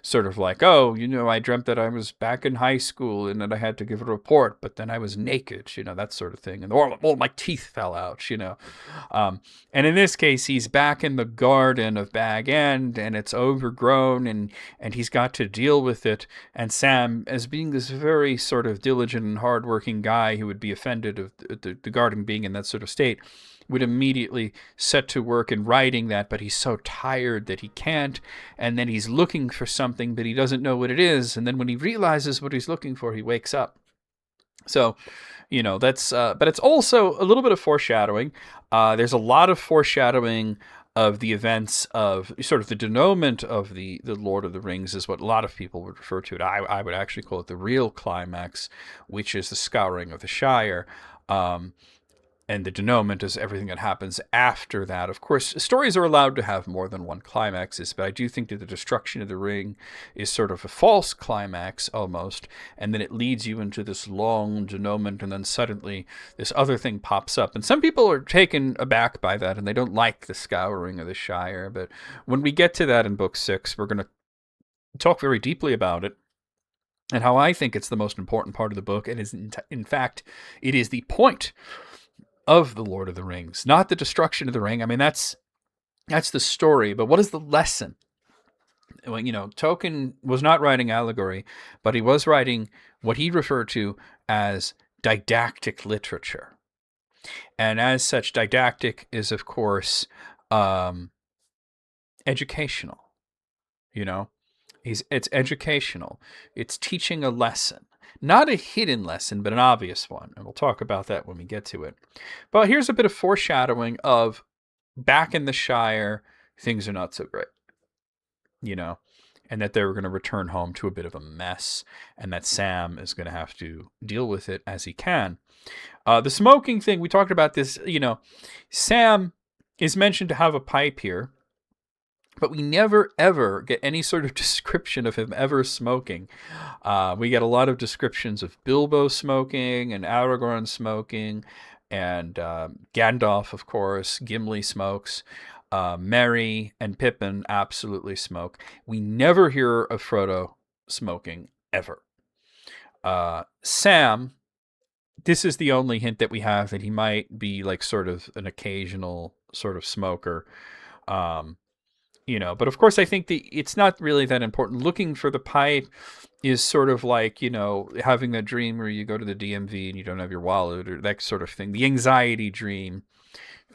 Sort of like, oh, I dreamt that I was back in high school and that I had to give a report, but then I was naked, that sort of thing. And all my teeth fell out, And in this case, he's back in the garden of Bag End, and it's overgrown, and he's got to deal with it. And Sam, as being this very sort of diligent and hardworking guy who would be offended of the garden being in that sort of state, would immediately set to work in writing that, but he's so tired that he can't, and then he's looking for something, but he doesn't know what it is, and then when he realizes what he's looking for, he wakes up. So, that's, but it's also a little bit of foreshadowing. There's a lot of foreshadowing of the events of sort of the denouement of the Lord of the Rings is what a lot of people would refer to it. I would actually call it the real climax, which is the scouring of the Shire. And the denouement is everything that happens after that. Of course, stories are allowed to have more than one climaxes, but I do think that the destruction of the ring is sort of a false climax almost, and then it leads you into this long denouement, and then suddenly this other thing pops up. And some people are taken aback by that, and they don't like the scouring of the Shire, but when we get to that in Book 6, we're going to talk very deeply about it, and how I think it's the most important part of the book, and is in fact, it is the point of the Lord of the Rings, not the destruction of the ring. I mean, that's the story, but what is the lesson? Well, Tolkien was not writing allegory, but he was writing what he referred to as didactic literature. And as such, didactic is, of course, educational. It's educational. It's teaching a lesson. Not a hidden lesson, but an obvious one. And we'll talk about that when we get to it. But here's a bit of foreshadowing of back in the Shire, things are not so great. And that they're going to return home to a bit of a mess. And that Sam is going to have to deal with it as he can. The smoking thing, we talked about this, Sam is mentioned to have a pipe here. But we never, ever get any sort of description of him ever smoking. We get a lot of descriptions of Bilbo smoking and Aragorn smoking and Gandalf, of course. Gimli smokes. Merry and Pippin absolutely smoke. We never hear of Frodo smoking, ever. Sam, this is the only hint that we have that he might be like sort of an occasional sort of smoker. But of course I think it's not really that important. Looking for the pipe is sort of like, having that dream where you go to the DMV and you don't have your wallet or that sort of thing. The anxiety dream.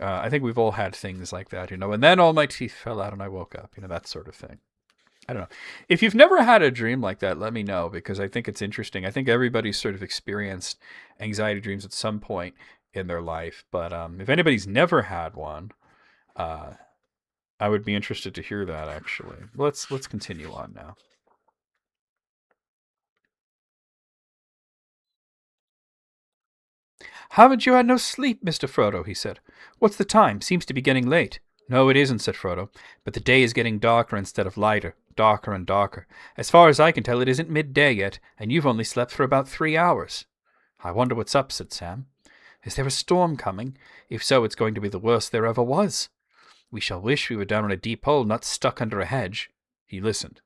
I think we've all had things like that, and then all my teeth fell out and I woke up, that sort of thing. I don't know. If you've never had a dream like that, let me know, because I think it's interesting. I think everybody's sort of experienced anxiety dreams at some point in their life. But if anybody's never had one, I would be interested to hear that, actually. Let's continue on now. "Haven't you had no sleep, Mr. Frodo?" he said. "What's the time? Seems to be getting late." "No, it isn't," said Frodo, "but the day is getting darker instead of lighter, darker and darker. As far as I can tell, it isn't midday yet, and you've only slept for about 3 hours." "I wonder what's up," said Sam. "Is there a storm coming? If so, it's going to be the worst there ever was. We shall wish we were down in a deep hole, not stuck under a hedge." He listened.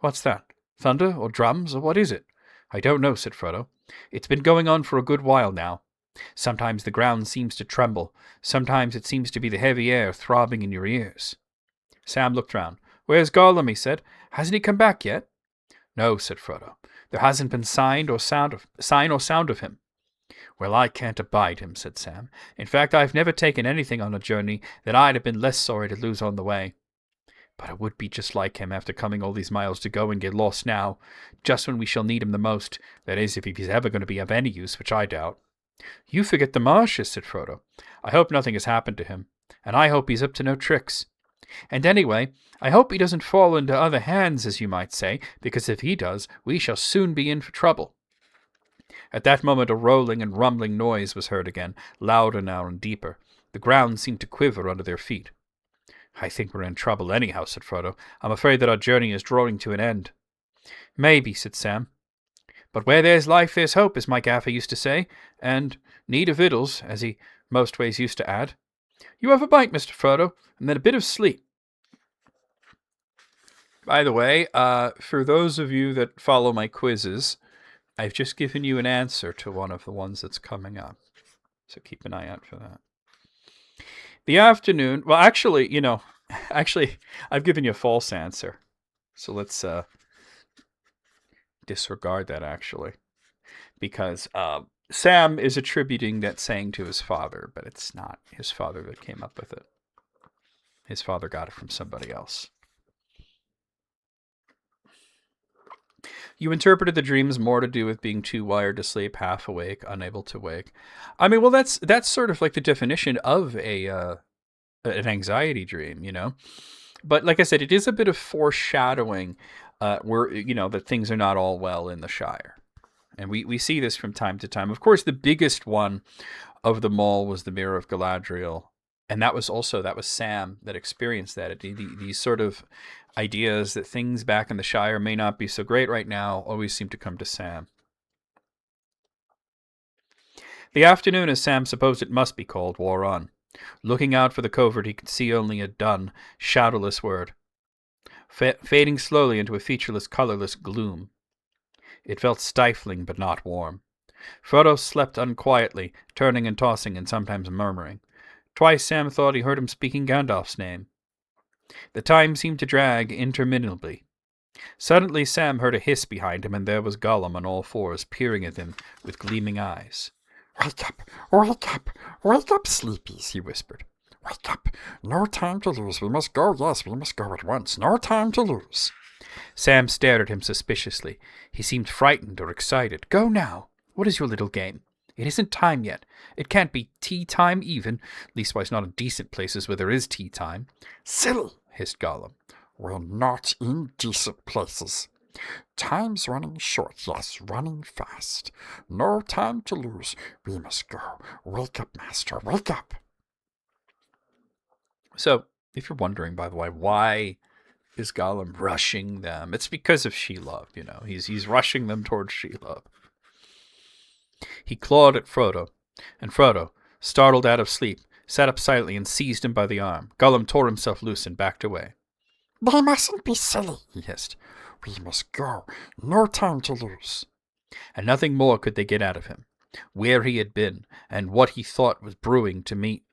"What's that? Thunder or drums, or what is it?" "I don't know," said Frodo. It's been going on for a good while now. Sometimes the ground seems to tremble. Sometimes it seems to be the heavy air throbbing in your ears. Sam looked round. Where's Gollum? He said. Hasn't he come back yet? No, said Frodo. There hasn't been sign or sound of him. Well, I can't abide him, said Sam. In fact, I've never taken anything on a journey that I'd have been less sorry to lose on the way. But it would be just like him after coming all these miles to go and get lost now, just when we shall need him the most. That is, if he's ever going to be of any use, which I doubt. You forget the marshes, said Frodo. I hope nothing has happened to him, and I hope he's up to no tricks. And anyway, I hope he doesn't fall into other hands, as you might say, because if he does, we shall soon be in for trouble. At that moment a rolling and rumbling noise was heard again, louder now and deeper. The ground seemed to quiver under their feet. I think we're in trouble anyhow, said Frodo. I'm afraid that our journey is drawing to an end. Maybe, said Sam. But where there's life there's hope, as my gaffer used to say, and need of victuals, as he most ways used to add. You have a bite, Mr. Frodo, and then a bit of sleep. By the way, for those of you that follow my quizzes, I've just given you an answer to one of the ones that's coming up. So keep an eye out for that. The afternoon, well, actually, I've given you a false answer. So let's disregard that, actually. Because Sam is attributing that saying to his father, but it's not his father that came up with it. His father got it from somebody else. You interpreted the dreams more to do with being too wired to sleep, half awake, unable to wake. I mean, well, that's sort of like the definition of an anxiety dream, But like I said, it is a bit of foreshadowing where, that things are not all well in the Shire. And we see this from time to time. Of course, the biggest one of them all was the Mirror of Galadriel. And that was Sam that experienced that. These sort of ideas that things back in the Shire may not be so great right now always seem to come to Sam. The afternoon, as Sam supposed it must be called, wore on. Looking out for the covert, he could see only a dun, shadowless word, fading slowly into a featureless, colorless gloom. It felt stifling, but not warm. Frodo slept unquietly, turning and tossing and sometimes murmuring. Twice Sam thought he heard him speaking Gandalf's name. The time seemed to drag interminably. Suddenly Sam heard a hiss behind him, and there was Gollum on all fours, peering at him with gleaming eyes. Wake up, sleepies, he whispered. Wake up. No time to lose. We must go. Yes, we must go at once. No time to lose. Sam stared at him suspiciously. He seemed frightened or excited. Go now. What is your little game? It isn't time yet. It can't be tea time even, leastwise not in decent places where there is tea time. Silly, hissed Gollum. We're not in decent places. Time's running short, yes, running fast. No time to lose. We must go. Wake up, master, wake up. So, if you're wondering, by the way, why is Gollum rushing them? It's because of Shelob, He's rushing them towards Shelob. He clawed at Frodo, and Frodo, startled out of sleep, sat up silently and seized him by the arm. Gollum tore himself loose and backed away. They mustn't be silly, he hissed. We must go. No time to lose. And nothing more could they get out of him. Where he had been, and what he thought was brewing to make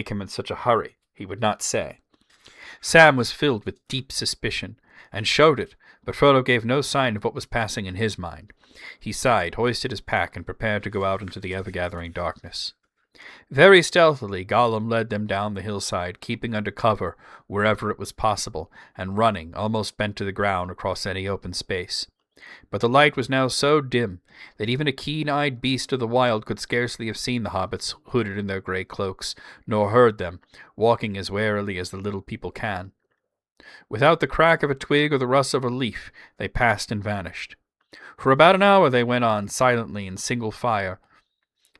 him in such a hurry, he would not say. Sam was filled with deep suspicion, and showed it, but Frodo gave no sign of what was passing in his mind. He sighed, hoisted his pack, and prepared to go out into the ever-gathering darkness. Very stealthily, Gollum led them down the hillside, keeping under cover wherever it was possible, and running, almost bent to the ground, across any open space. But the light was now so dim that even a keen-eyed beast of the wild could scarcely have seen the hobbits hooded in their grey cloaks, nor heard them, walking as warily as the little people can. Without the crack of a twig or the rustle of a leaf, they passed and vanished. For about an hour they went on, silently in single file,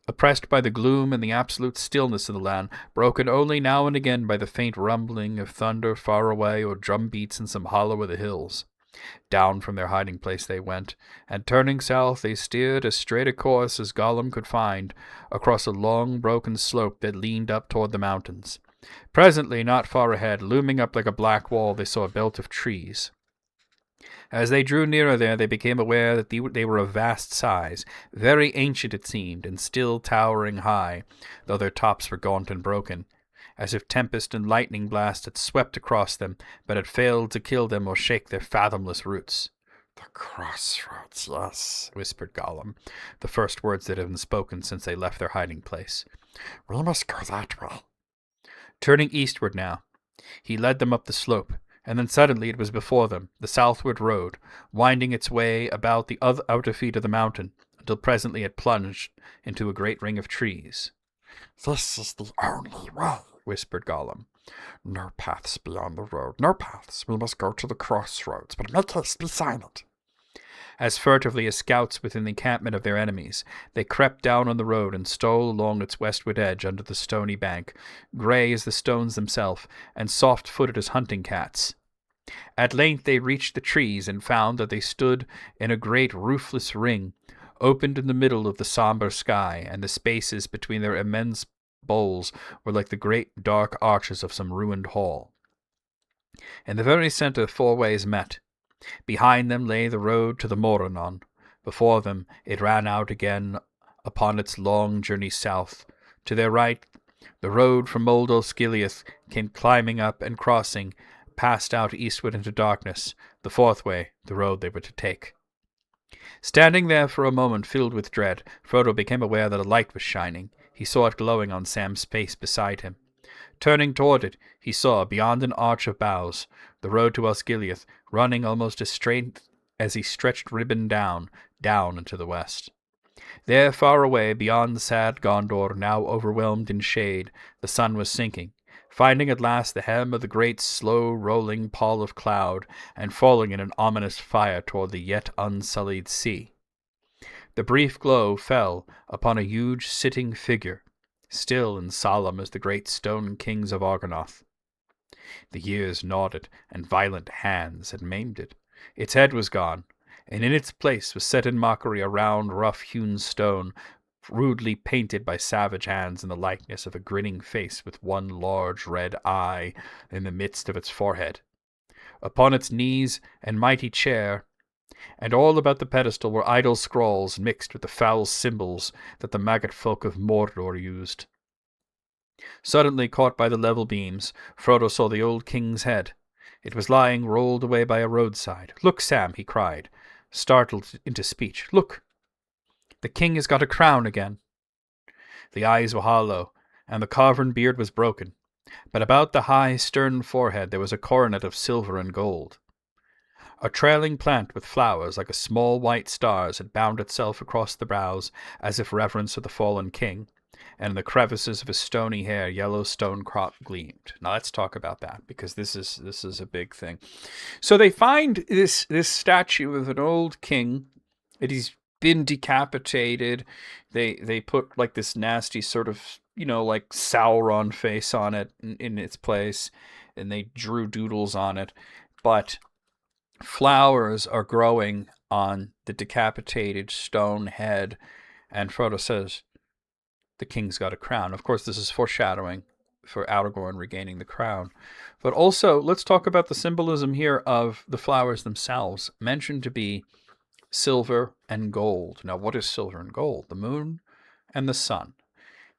oppressed by the gloom and the absolute stillness of the land, broken only now and again by the faint rumbling of thunder far away or drum beats in some hollow of the hills. Down from their hiding place they went, and turning south they steered as straight a course as Gollum could find, across a long broken slope that leaned up toward the mountains. Presently, not far ahead, looming up like a black wall, they saw a belt of trees. As they drew nearer there, they became aware that they were of vast size, very ancient it seemed, and still towering high, though their tops were gaunt and broken, as if tempest and lightning blast had swept across them, but had failed to kill them or shake their fathomless roots. The crossroads, yes, whispered Gollum, the first words that had been spoken since they left their hiding place. We must go that way. Turning eastward now, he led them up the slope, and then suddenly it was before them, the southward road, winding its way about the outer feet of the mountain, until presently it plunged into a great ring of trees. This is the only way, whispered Gollum. No paths beyond the road, no paths. We must go to the crossroads, but make haste, be silent. As furtively as scouts within the encampment of their enemies, they crept down on the road and stole along its westward edge under the stony bank, grey as the stones themselves, and soft-footed as hunting cats. At length they reached the trees and found that they stood in a great roofless ring, opened in the middle of the sombre sky, and the spaces between their immense boles were like the great dark arches of some ruined hall. In the very centre 4 ways met. Behind them lay the road to the Mordor. Before them it ran out again upon its long journey south. To their right, the road from Mordor Skiliath came climbing up and crossing, passed out eastward into darkness, the 4th way, the road they were to take. Standing there for a moment filled with dread, Frodo became aware that a light was shining. He saw it glowing on Sam's face beside him. Turning toward it, he saw, beyond an arch of boughs, the road to Osgiliath, running almost as straight as he stretched ribbon down into the west. There, far away, beyond the sad Gondor, now overwhelmed in shade, the sun was sinking, finding at last the hem of the great slow-rolling pall of cloud, and falling in an ominous fire toward the yet unsullied sea. The brief glow fell upon a huge sitting figure, still and solemn as the great stone kings of Argonath. The years gnawed it, and violent hands had maimed it. Its head was gone, and in its place was set in mockery a round, rough-hewn stone, rudely painted by savage hands in the likeness of a grinning face with one large red eye in the midst of its forehead. Upon its knees and mighty chair, and all about the pedestal were idle scrawls mixed with the foul symbols that the maggot folk of Mordor used. Suddenly caught by the level beams, Frodo saw the old king's head. It was lying rolled away by a roadside. "Look, Sam," he cried, startled into speech. "Look! The king has got a crown again." The eyes were hollow, and the carven beard was broken, but about the high, stern forehead there was a coronet of silver and gold. A trailing plant with flowers like a small white stars had bound itself across the brows as if reverence of the fallen king, and in the crevices of his stony hair yellow stonecrop gleamed. Now let's talk about that, because this is a big thing. So they find this statue of an old king. He's been decapitated. They put like this nasty sort of, like Sauron face on it in its place, and they drew doodles on it. But flowers are growing on the decapitated stone head, and Frodo says, "The king's got a crown." Of course, this is foreshadowing for Aragorn regaining the crown. But also, let's talk about the symbolism here of the flowers themselves, mentioned to be silver and gold. Now, what is silver and gold? The moon and the sun.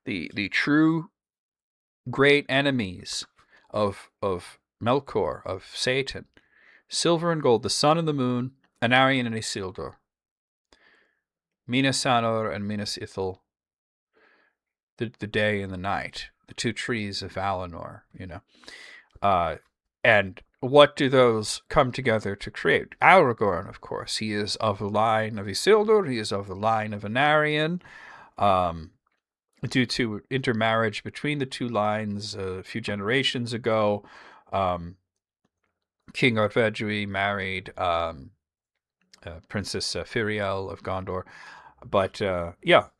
The true great enemies of Melkor, of Satan. Silver and gold, the sun and the moon, Anarion and Isildur. Minas Anor and Minas Ithil, the day and the night, the 2 trees of Valinor, and what do those come together to create? Aragorn, of course, he is of the line of Isildur, he is of the line of Anarion, due to intermarriage between the 2 lines a few generations ago. King Arvedui married Princess Firiel of Gondor. But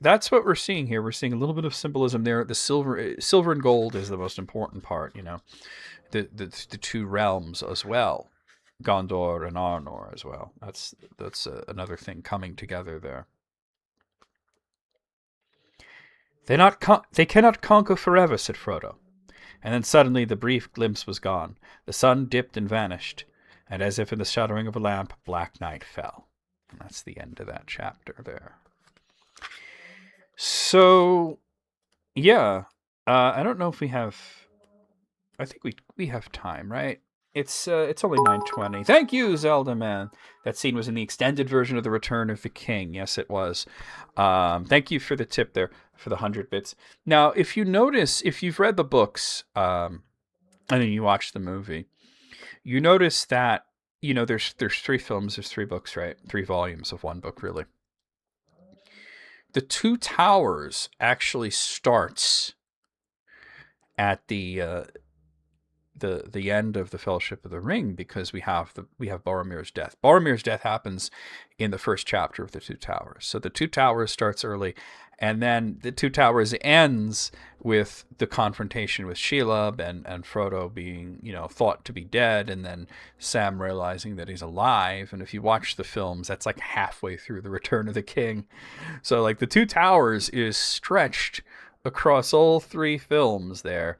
that's what we're seeing here. We're seeing a little bit of symbolism there. The silver and gold is the most important part, the 2 realms as well, Gondor and Arnor as well. That's another thing coming together there. They cannot conquer forever, said Frodo. And then suddenly the brief glimpse was gone. The sun dipped and vanished, and as if in the shuddering of a lamp, black night fell. And that's the end of that chapter there. So, yeah, I don't know if we have. I think we have time, right? It's only 9:20. Thank you, Zelda man. That scene was in the extended version of The Return of the King. Yes, it was. Thank you for the tip there for the 100 bits. Now, if you notice, if you've read the books, and then you watch the movie, you notice that there's 3 films, there's 3 books, right? 3 volumes of one book, really. The Two Towers actually starts at the end of the Fellowship of the Ring, because we have Boromir's death. Boromir's death happens in the first chapter of the Two Towers. So the Two Towers starts early, and then the Two Towers ends with the confrontation with Shelob and Frodo being, thought to be dead, and then Sam realizing that he's alive. And if you watch the films, that's like halfway through the Return of the King. So like the Two Towers is stretched across all 3 films there.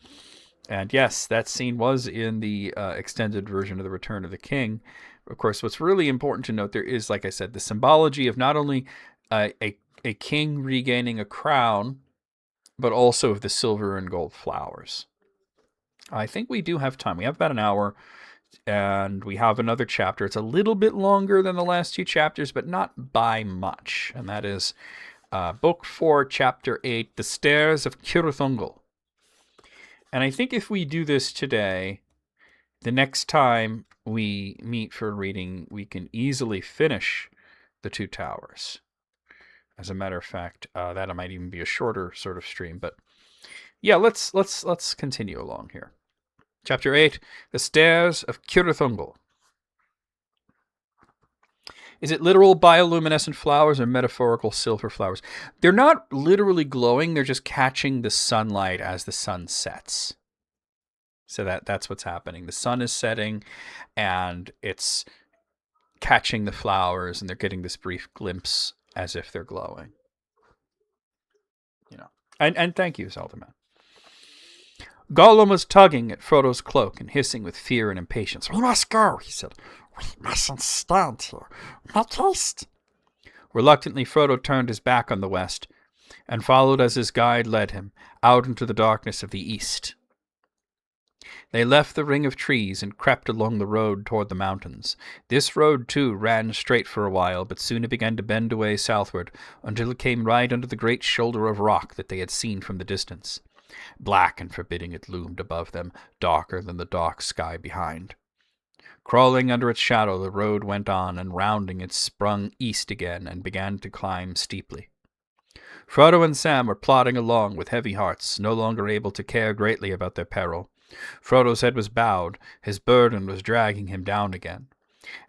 And yes, that scene was in the extended version of The Return of the King. Of course, what's really important to note there is, like I said, the symbology of not only a king regaining a crown, but also of the silver and gold flowers. I think we do have time. We have about an hour, and we have another chapter. It's a little bit longer than the last 2 chapters, but not by much. And that is Book 4, Chapter 8, The Stairs of Cirith Ungol. And I think if we do this today, the next time we meet for reading, we can easily finish the Two Towers. As a matter of fact, that might even be a shorter sort of stream. But yeah, let's continue along here. Chapter 8, The Stairs of Cirith Ungol. Is it literal bioluminescent flowers or metaphorical silver flowers? They're not literally glowing. They're just catching the sunlight as the sun sets. So that's what's happening. The sun is setting, and it's catching the flowers, and they're getting this brief glimpse as if they're glowing. And thank you, Zeldaman. Gollum was tugging at Frodo's cloak and hissing with fear and impatience. "We must go," he said. "We mustn't stand here. Make haste." Reluctantly, Frodo turned his back on the west and followed as his guide led him, out into the darkness of the east. They left the ring of trees and crept along the road toward the mountains. This road, too, ran straight for a while, but soon it began to bend away southward until it came right under the great shoulder of rock that they had seen from the distance. Black and forbidding it loomed above them, darker than the dark sky behind. Crawling under its shadow, the road went on, and rounding it sprung east again and began to climb steeply. Frodo and Sam were plodding along with heavy hearts, no longer able to care greatly about their peril. Frodo's head was bowed, his burden was dragging him down again.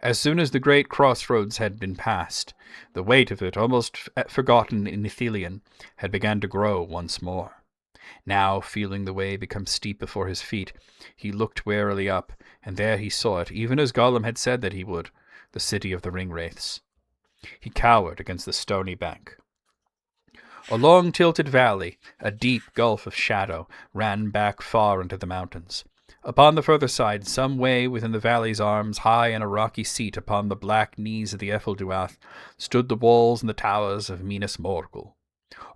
As soon as the great crossroads had been passed, the weight of it, almost forgotten in Ithilien, had begun to grow once more. Now, feeling the way become steep before his feet, he looked warily up, and there he saw it, even as Gollum had said that he would, the city of the Ringwraiths. He cowered against the stony bank. A long tilted valley, a deep gulf of shadow, ran back far into the mountains. Upon the further side, some way within the valley's arms, high in a rocky seat upon the black knees of the Efelduath, stood the walls and the towers of Minas Morgul.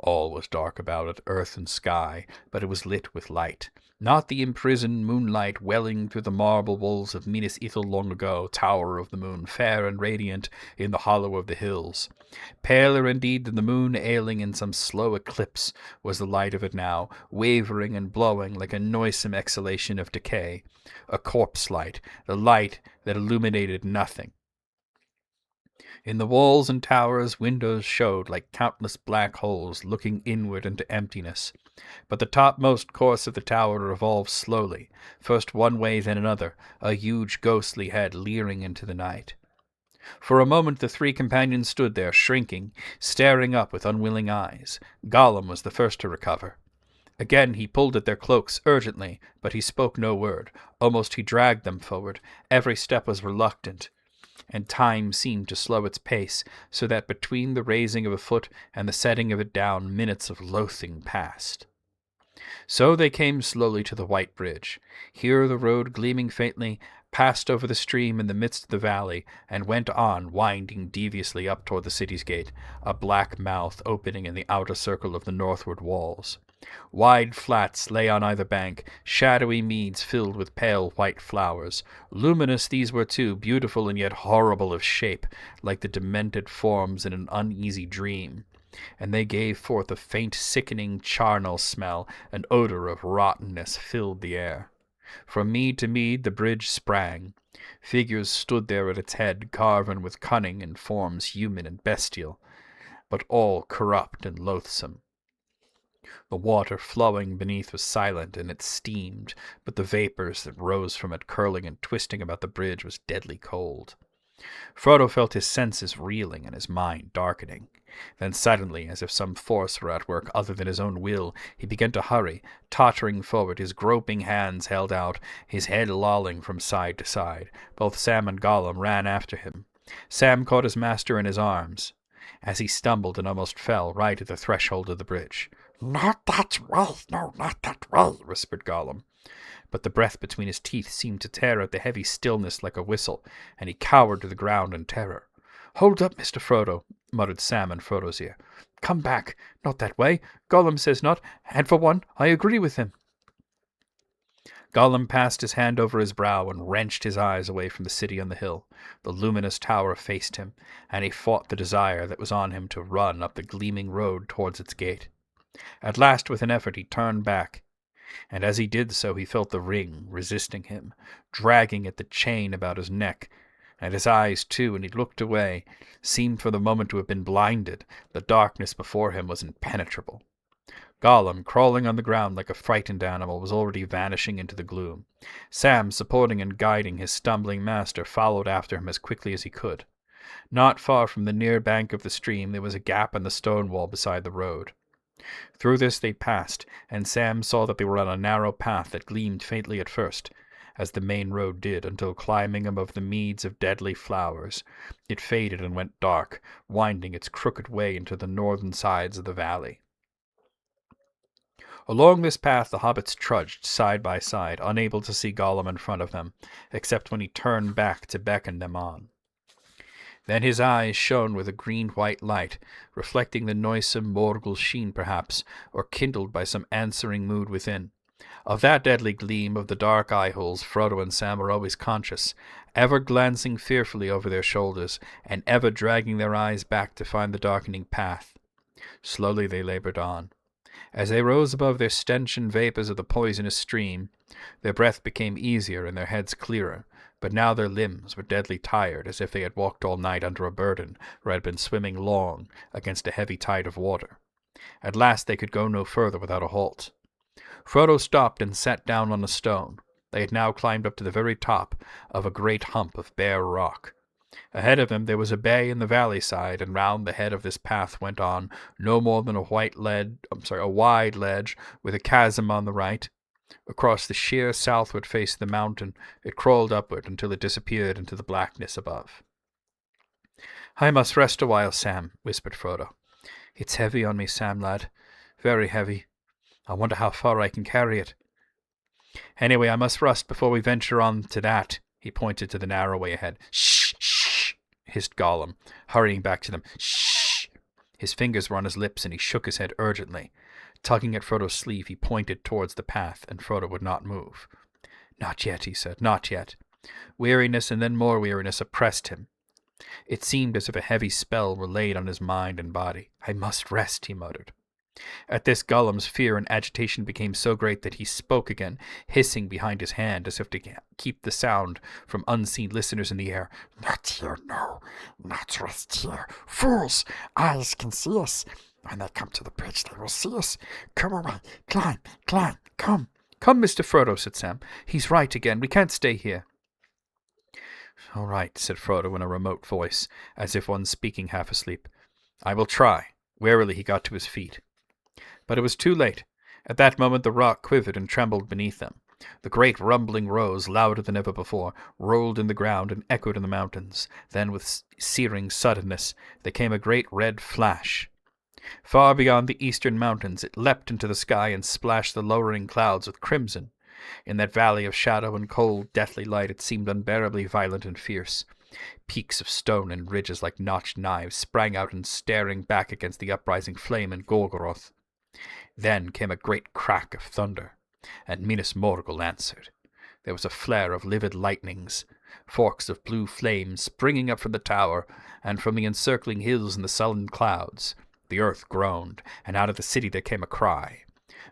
All was dark about it, earth and sky, but it was lit with light. Not the imprisoned moonlight welling through the marble walls of Minas Ithil long ago, tower of the moon, fair and radiant in the hollow of the hills. Paler indeed than the moon, ailing in some slow eclipse, was the light of it now, wavering and blowing like a noisome exhalation of decay. A corpse light, the light that illuminated nothing. In the walls and towers, windows showed like countless black holes looking inward into emptiness. But the topmost course of the tower revolved slowly, first one way then another, a huge ghostly head leering into the night. For a moment the 3 companions stood there, shrinking, staring up with unwilling eyes. Gollum was the first to recover. Again he pulled at their cloaks urgently, but he spoke no word. Almost he dragged them forward. Every step was reluctant, and time seemed to slow its pace, so that between the raising of a foot and the setting of it down, minutes of loathing passed. So they came slowly to the white bridge. Here the road gleaming faintly passed over the stream in the midst of the valley and went on, winding deviously up toward the city's gate, a black mouth opening in the outer circle of the northward walls. Wide flats lay on either bank, shadowy meads filled with pale white flowers. Luminous these were too, beautiful and yet horrible of shape, like the demented forms in an uneasy dream. And they gave forth a faint, sickening charnel smell, an odor of rottenness filled the air. From mead to mead the bridge sprang. Figures stood there at its head, carven with cunning in forms human and bestial, but all corrupt and loathsome. The water flowing beneath was silent, and it steamed, but the vapors that rose from it curling and twisting about the bridge was deadly cold. Frodo felt his senses reeling and his mind darkening. Then suddenly, as if some force were at work other than his own will, he began to hurry, tottering forward, his groping hands held out, his head lolling from side to side. Both Sam and Gollum ran after him. Sam caught his master in his arms, as he stumbled and almost fell right at the threshold of the bridge. "Not that way, no, not that way," whispered Gollum. But the breath between his teeth seemed to tear at the heavy stillness like a whistle, and he cowered to the ground in terror. "Hold up, Mr. Frodo," muttered Sam in Frodo's ear. "Come back. Not that way. Gollum says not, and for one, I agree with him." Gollum passed his hand over his brow and wrenched his eyes away from the city on the hill. The luminous tower faced him, and he fought the desire that was on him to run up the gleaming road towards its gate. At last, with an effort, he turned back, and as he did so he felt the ring resisting him, dragging at the chain about his neck, and his eyes, too, and he looked away, seemed for the moment to have been blinded. The darkness before him was impenetrable. Gollum, crawling on the ground like a frightened animal, was already vanishing into the gloom. Sam, supporting and guiding his stumbling master, followed after him as quickly as he could. Not far from the near bank of the stream there was a gap in the stone wall beside the road. Through this they passed, and Sam saw that they were on a narrow path that gleamed faintly at first, as the main road did, until climbing above the meads of deadly flowers, it faded and went dark, winding its crooked way into the northern sides of the valley. Along this path the hobbits trudged side by side, unable to see Gollum in front of them, except when he turned back to beckon them on. Then his eyes shone with a green-white light, reflecting the noisome Morgul sheen perhaps, or kindled by some answering mood within. Of that deadly gleam of the dark eye-holes Frodo and Sam were always conscious, ever glancing fearfully over their shoulders, and ever dragging their eyes back to find the darkening path. Slowly they labored on. As they rose above their stench and vapors of the poisonous stream, their breath became easier and their heads clearer, but now their limbs were deadly tired, as if they had walked all night under a burden, or had been swimming long against a heavy tide of water. At last they could go no further without a halt. Frodo stopped and sat down on a stone. They had now climbed up to the very top of a great hump of bare rock. Ahead of them there was a bay in the valley side, and round the head of this path went on no more than a wide ledge with a chasm on the right. Across the sheer southward face of the mountain it crawled upward until it disappeared into the blackness above. "I must rest a while, Sam," whispered Frodo. "It's heavy on me, Sam, lad. Very heavy. I wonder how far I can carry it. Anyway, I must rest before we venture on to that." He pointed to the narrow way ahead. "Shh, shh," hissed Gollum, hurrying back to them. "Shh." His fingers were on his lips, and he shook his head urgently. Tugging at Frodo's sleeve, he pointed towards the path, and Frodo would not move. "Not yet," he said, "not yet." Weariness and then more weariness oppressed him. It seemed as if a heavy spell were laid on his mind and body. "I must rest," he muttered. At this, Gollum's fear and agitation became so great that he spoke again, hissing behind his hand as if to keep the sound from unseen listeners in the air. "Not here, no. Not rest here. Fools! Eyes can see us. When they come to the bridge, they will see us. Come away. Climb, climb, come." "Come, Mr. Frodo," said Sam. "He's right again. We can't stay here." "All right," said Frodo in a remote voice, as if one speaking half asleep. "I will try." Warily he got to his feet. But it was too late. At that moment the rock quivered and trembled beneath them. The great rumbling rose, louder than ever before, rolled in the ground and echoed in the mountains. Then, with searing suddenness, there came a great red flash. Far beyond the eastern mountains it leapt into the sky and splashed the lowering clouds with crimson. In that valley of shadow and cold, deathly light, it seemed unbearably violent and fierce. Peaks of stone and ridges like notched knives sprang out and staring back against the uprising flame in Golgoroth. Then came a great crack of thunder, and Minas Morgul answered. There was a flare of livid lightnings, forks of blue flame springing up from the tower, and from the encircling hills and the sullen clouds. The earth groaned, and out of the city there came a cry,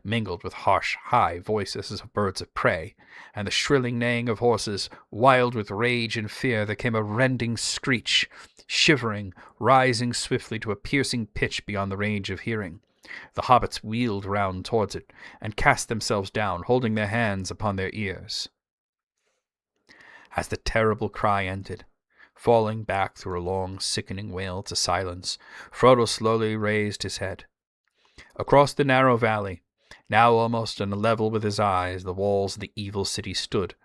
mingled with harsh, high voices of birds of prey, and the shrilling neighing of horses. Wild with rage and fear, there came a rending screech, shivering, rising swiftly to a piercing pitch beyond the range of hearing. The hobbits wheeled round towards it, and cast themselves down, holding their hands upon their ears. As the terrible cry ended, falling back through a long, sickening wail to silence, Frodo slowly raised his head. Across the narrow valley, now almost on a level with his eyes, the walls of the evil city stood,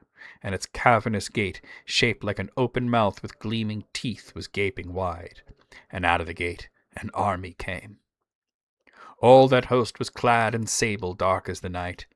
and its cavernous gate, shaped like an open mouth with gleaming teeth, was gaping wide. And out of the gate an army came. All that host was clad in sable dark as the night.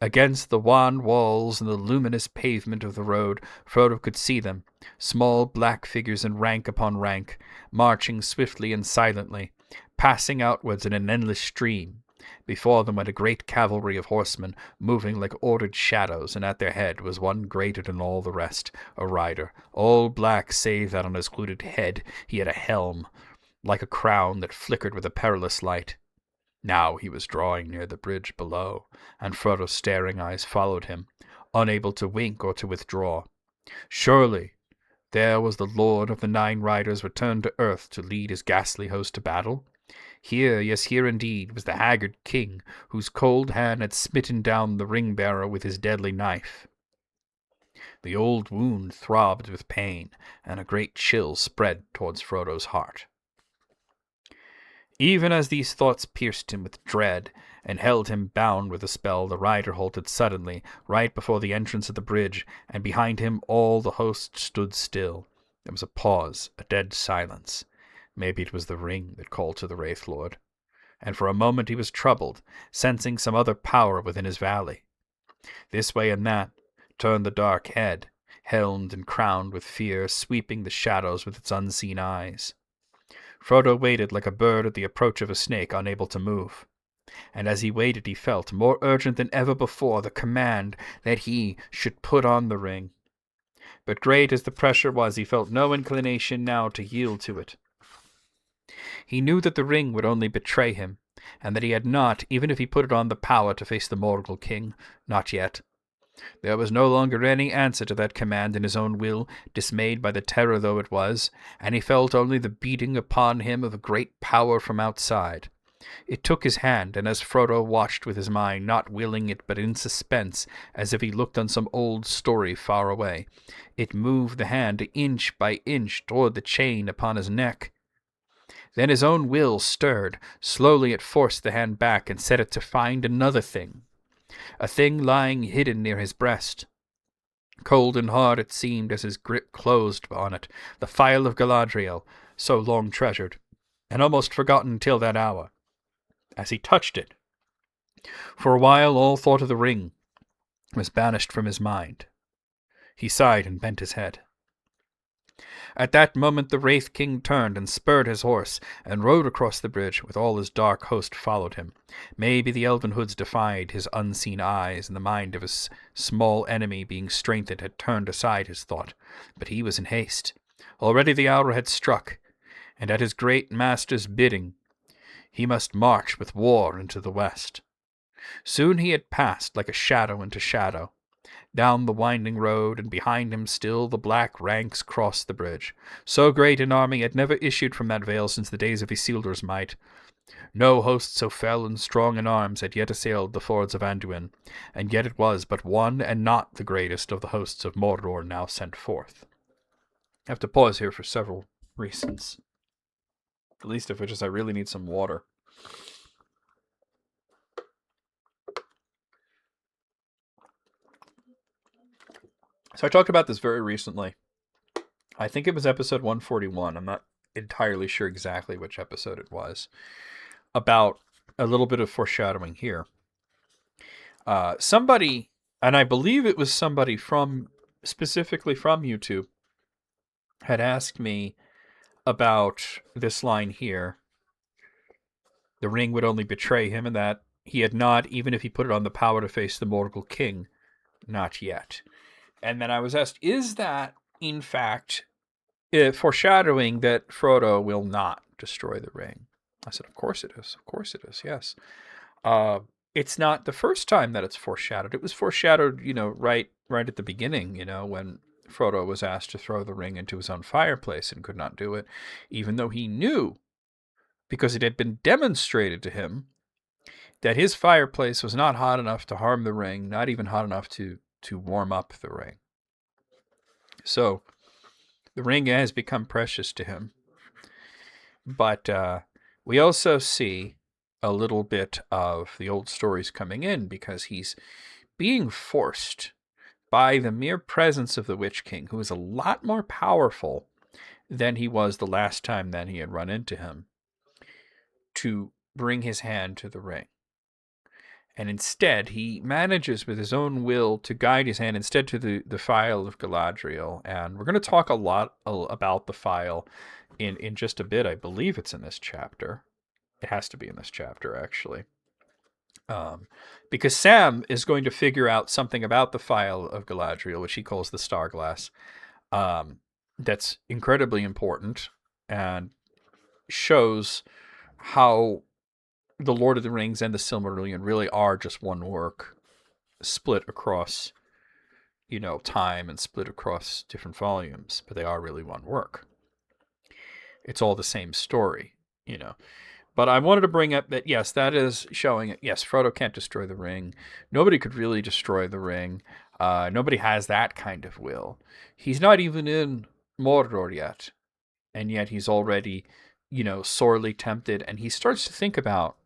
Against the wan walls and the luminous pavement of the road, Frodo could see them, small black figures in rank upon rank, marching swiftly and silently, passing outwards in an endless stream. Before them went a great cavalry of horsemen, moving like ordered shadows, and at their head was one greater than all the rest, a rider, all black save that on his hooded head he had a helm, like a crown that flickered with a perilous light. Now he was drawing near the bridge below, and Frodo's staring eyes followed him, unable to wink or to withdraw. Surely there was the Lord of the Nine Riders returned to earth to lead his ghastly host to battle. Here, yes, here indeed, was the haggard king, whose cold hand had smitten down the ring-bearer with his deadly knife. The old wound throbbed with pain, and a great chill spread towards Frodo's heart. Even as these thoughts pierced him with dread and held him bound with a spell, the rider halted suddenly, right before the entrance of the bridge, and behind him all the host stood still. There was a pause, a dead silence. Maybe it was the ring that called to the Wraith Lord. And for a moment he was troubled, sensing some other power within his valley. This way and that turned the dark head, helmed and crowned with fear, sweeping the shadows with its unseen eyes. Frodo waited like a bird at the approach of a snake, unable to move. And as he waited he felt, more urgent than ever before, the command that he should put on the ring. But great as the pressure was, he felt no inclination now to yield to it. He knew that the ring would only betray him, and that he had not, even if he put it on, the power to face the Morgul king. Not yet. There was no longer any answer to that command in his own will, dismayed by the terror though it was, and he felt only the beating upon him of a great power from outside. It took his hand, and as Frodo watched with his mind, not willing it but in suspense, as if he looked on some old story far away, it moved the hand inch by inch toward the chain upon his neck. Then his own will stirred. Slowly it forced the hand back and set it to find another thing. A thing lying hidden near his breast. Cold and hard it seemed as his grip closed on it, the phial of Galadriel, so long treasured, and almost forgotten till that hour. As he touched it, for a while all thought of the ring was banished from his mind. He sighed and bent his head. At that moment the Wraith King turned and spurred his horse, and rode across the bridge, with all his dark host followed him. Maybe the elven hoods defied his unseen eyes, and the mind of his small enemy being strengthened had turned aside his thought. But he was in haste. Already the hour had struck, and at his great master's bidding he must march with war into the west. Soon he had passed like a shadow into shadow, down the winding road, and behind him still the black ranks crossed the bridge. So great an army had never issued from that vale since the days of Isildur's might. No host so fell and strong in arms had yet assailed the fords of Anduin, and yet it was but one and not the greatest of the hosts of Mordor now sent forth. I have to pause here for several reasons, the least of which is I really need some water. So I talked about this very recently. I think it was episode 141. I'm not entirely sure exactly which episode it was. About a little bit of foreshadowing here. Somebody And I believe it was somebody specifically from YouTube, had asked me about this line here. The ring would only betray him, and that he had not, even if he put it on, the power to face the Mordor king. Not yet. And then I was asked, is that, in fact, foreshadowing that Frodo will not destroy the ring? I said, of course it is. Of course it is, yes. It's not the first time that it's foreshadowed. It was foreshadowed, right at the beginning, when Frodo was asked to throw the ring into his own fireplace and could not do it, even though he knew, because it had been demonstrated to him, that his fireplace was not hot enough to harm the ring, not even hot enough to warm up the ring. So the ring has become precious to him. But we also see a little bit of the old stories coming in, because he's being forced by the mere presence of the Witch King, who is a lot more powerful than he was the last time that he had run into him, to bring his hand to the ring. And instead, he manages with his own will to guide his hand instead to the Phial of Galadriel. And we're going to talk a lot about the Phial in just a bit. I believe it's in this chapter. It has to be in this chapter, actually. Because Sam is going to figure out something about the Phial of Galadriel, which he calls the Starglass, that's incredibly important and shows how the Lord of the Rings and the Silmarillion really are just one work, split across, time and split across different volumes, but they are really one work. It's all the same story, But I wanted to bring up that, yes, that is showing it. Yes, Frodo can't destroy the ring. Nobody could really destroy the ring. Nobody has that kind of will. He's not even in Mordor yet, and yet he's already, sorely tempted, and he starts to think about,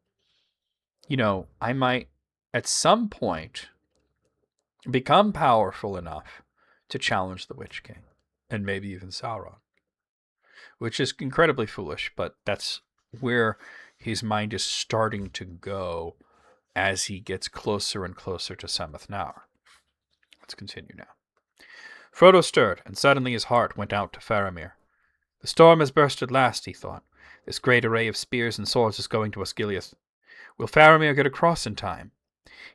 I might, at some point, become powerful enough to challenge the Witch King, and maybe even Sauron. Which is incredibly foolish, but that's where his mind is starting to go as he gets closer and closer to Sammath Naur. Let's continue now. Frodo stirred, and suddenly his heart went out to Faramir. The storm has burst at last, he thought. This great array of spears and swords is going to Osgiliath. Will Faramir get across in time?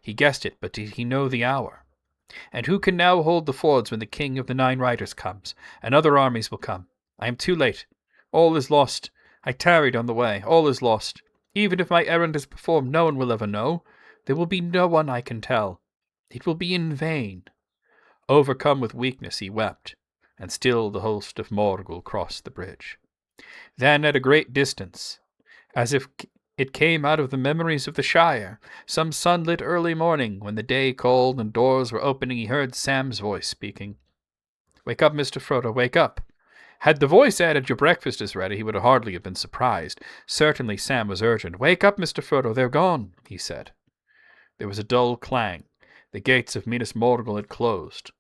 He guessed it, but did he know the hour? And who can now hold the fords when the king of the Nine Riders comes, and other armies will come? I am too late. All is lost. I tarried on the way. All is lost. Even if my errand is performed, no one will ever know. There will be no one I can tell. It will be in vain. Overcome with weakness, he wept, and still the host of Morgul crossed the bridge. Then, at a great distance, as if it came out of the memories of the Shire, some sunlit early morning, when the day called and doors were opening, he heard Sam's voice speaking. "Wake up, Mr. Frodo, wake up." Had the voice added, "Your breakfast is ready," he would hardly have been surprised. Certainly Sam was urgent. "Wake up, Mr. Frodo, they're gone," he said. There was a dull clang. The gates of Minas Morgul had closed.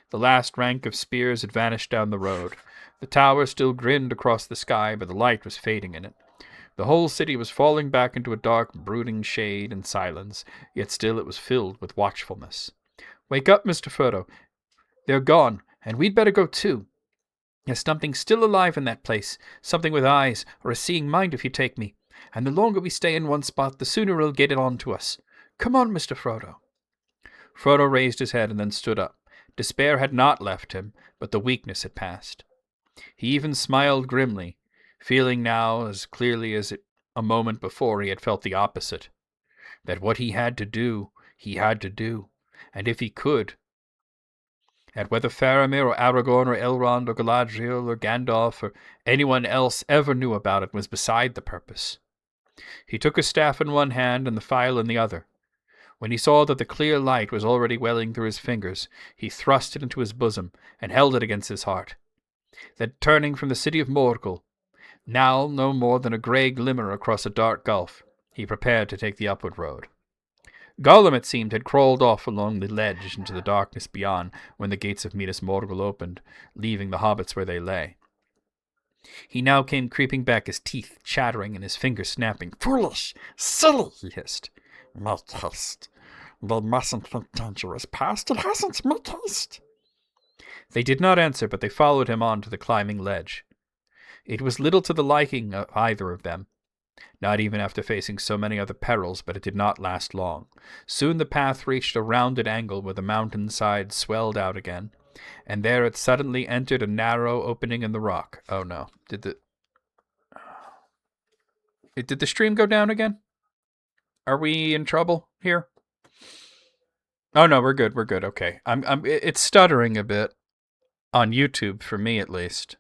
The last rank of spears had vanished down the road. The tower still grinned across the sky, but the light was fading in it. The whole city was falling back into a dark, brooding shade and silence, yet still it was filled with watchfulness. "Wake up, Mr. Frodo. They're gone, and we'd better go too. There's something still alive in that place, something with eyes, or a seeing mind if you take me. And the longer we stay in one spot, the sooner it'll get it on to us. Come on, Mr. Frodo." Frodo raised his head and then stood up. Despair had not left him, but the weakness had passed. He even smiled grimly, feeling now, as clearly as a moment before he had felt the opposite, that what he had to do, and if he could, and whether Faramir or Aragorn or Elrond or Galadriel or Gandalf or anyone else ever knew about it was beside the purpose. He took his staff in one hand and the phial in the other. When he saw that the clear light was already welling through his fingers, he thrust it into his bosom and held it against his heart. Then, turning from the city of Morgul, now no more than a grey glimmer across a dark gulf, he prepared to take the upward road. Gollum, it seemed, had crawled off along the ledge into the darkness beyond when the gates of Minas Morgul opened, leaving the hobbits where they lay. He now came creeping back, his teeth chattering and his fingers snapping. "Foolish! Silly!" he hissed. "Make haste. They mustn't think danger is past. It hasn't. Make haste. They did not answer, but they followed him on to the climbing ledge. It was little to the liking of either of them, not even after facing so many other perils, but it did not last long. Soon the path reached a rounded angle where the mountainside swelled out again, and there it suddenly entered a narrow opening in the rock. Oh no. Did the stream go down again? Are we in trouble here? Oh no, we're good. We're good. Okay. It's stuttering a bit on YouTube for me at least.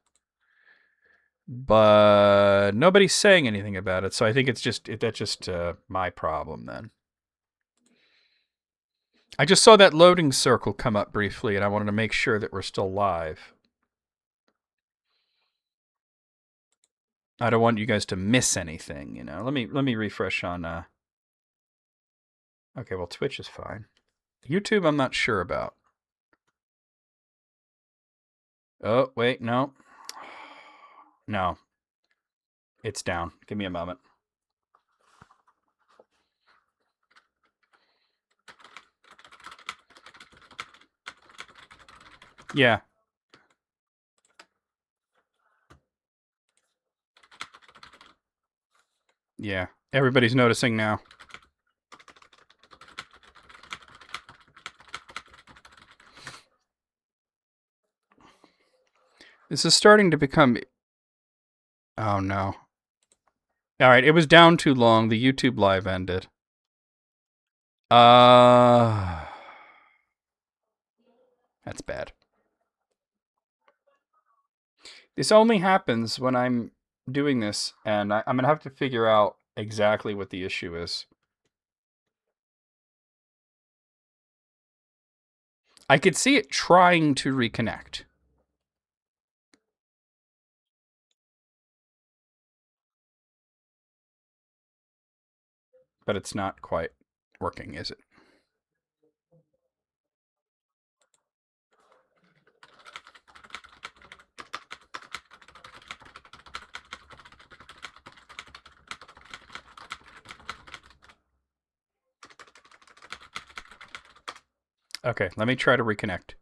But nobody's saying anything about it, so I think that's just my problem then. I just saw that loading circle come up briefly, and I wanted to make sure that we're still live. I don't want you guys to miss anything, you know. Let me refresh on. Okay, well, Twitch is fine. YouTube, I'm not sure about. Oh wait, no. No. It's down. Give me a moment. Yeah. Yeah. Everybody's noticing now. This is starting to become... Oh, no. All right, it was down too long. The YouTube live ended. That's bad. This only happens when I'm doing this, and I'm going to have to figure out exactly what the issue is. I could see it trying to reconnect. But it's not quite working, is it? Okay, let me try to reconnect.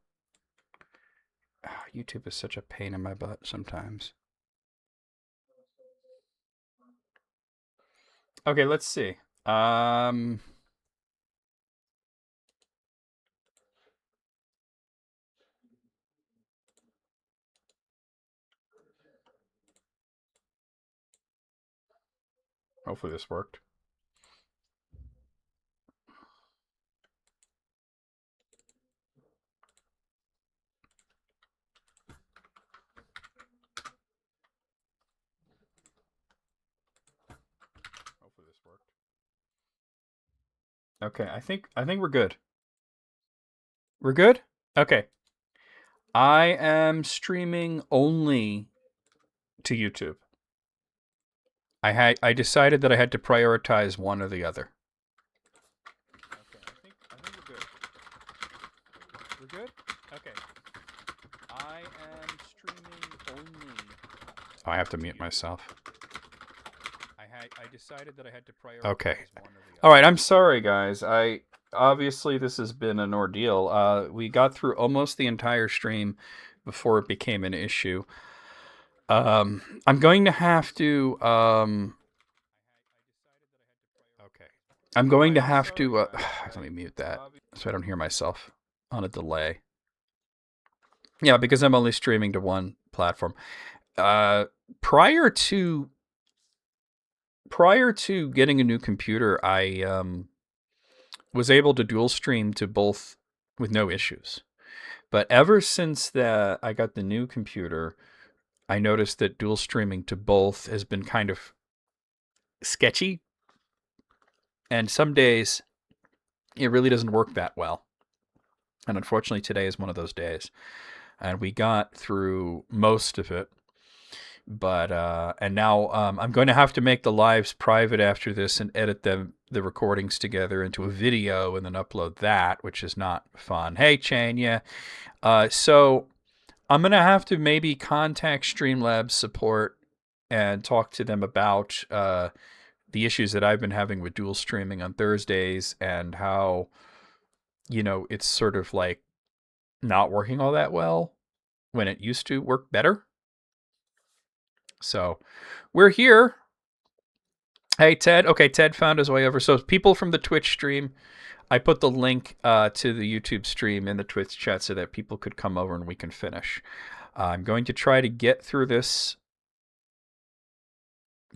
YouTube is such a pain in my butt sometimes. Okay, let's see. Hopefully this worked. Hopefully this worked. Okay, I think we're good. We're good? Okay. I am streaming only to YouTube. I decided that I had to prioritize one or the other. Okay, I think we're good. We're good? Okay. I am streaming only. Oh, I have to mute myself. I decided that I had to prioritize one or the other. All right, I'm sorry guys. Obviously this has been an ordeal. We got through almost the entire stream before it became an issue. I'm going to have to okay. I'm going to have to let me mute that so I don't hear myself on a delay. Yeah, because I'm only streaming to one platform. Prior to getting a new computer, I was able to dual stream to both with no issues. But ever since I got the new computer, I noticed that dual streaming to both has been kind of sketchy. And some days it really doesn't work that well. And unfortunately today is one of those days. And we got through most of it. But and now I'm going to have to make the lives private after this and edit the recordings together into a video and then upload that, which is not fun. Hey, Chain, yeah. So I'm going to have to maybe contact Streamlabs support and talk to them about the issues that I've been having with dual streaming on Thursdays and how it's sort of like not working all that well when it used to work better. So we're here. Hey, Ted. Okay, Ted found his way over. So people from the Twitch stream, I put the link to the YouTube stream in the Twitch chat so that people could come over and we can finish. I'm going to try to get through this,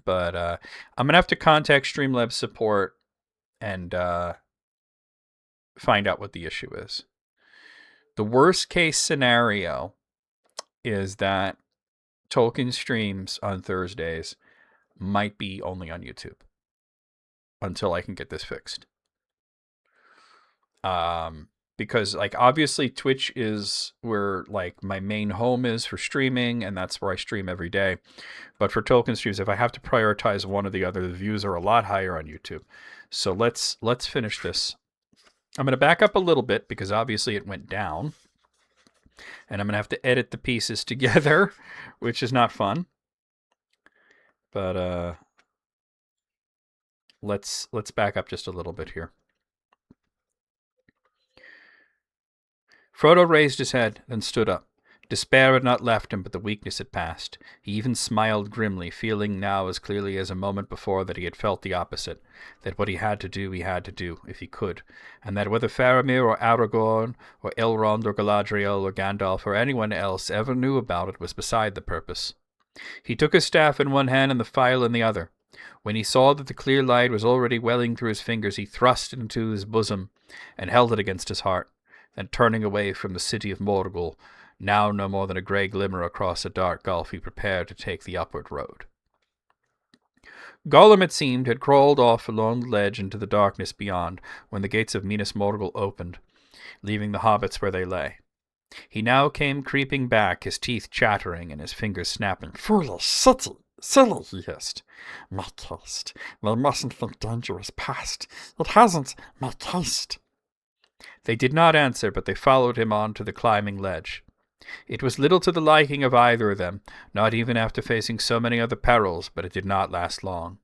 but I'm going to have to contact Streamlabs support and find out what the issue is. The worst case scenario is that Tolkien streams on Thursdays might be only on YouTube until I can get this fixed. Because like obviously Twitch is where like my main home is for streaming, and that's where I stream every day. But for Tolkien streams, if I have to prioritize one or the other, the views are a lot higher on YouTube. So let's finish this. I'm going to back up a little bit because obviously it went down. And I'm going to have to edit the pieces together, which is not fun. But let's back up just a little bit here. Frodo raised his head, then stood up. Despair had not left him, but the weakness had passed. He even smiled grimly, feeling now as clearly as a moment before that he had felt the opposite, that what he had to do, if he could, and that whether Faramir or Aragorn or Elrond or Galadriel or Gandalf or anyone else ever knew about it was beside the purpose. He took his staff in one hand and the file in the other. When he saw that the clear light was already welling through his fingers, he thrust it into his bosom and held it against his heart. Then turning away from the city of Mordor, now no more than a grey glimmer across a dark gulf, he prepared to take the upward road. Gollum, it seemed, had crawled off along the ledge into the darkness beyond when the gates of Minas Morgul opened, leaving the hobbits where they lay. He now came creeping back, his teeth chattering and his fingers snapping. Foolish city! Silly, he hissed. Make haste. They mustn't think danger is past. It hasn't. Make haste. They did not answer, but they followed him on to the climbing ledge. It was little to the liking of either of them, not even after facing so many other perils, but it did not last long.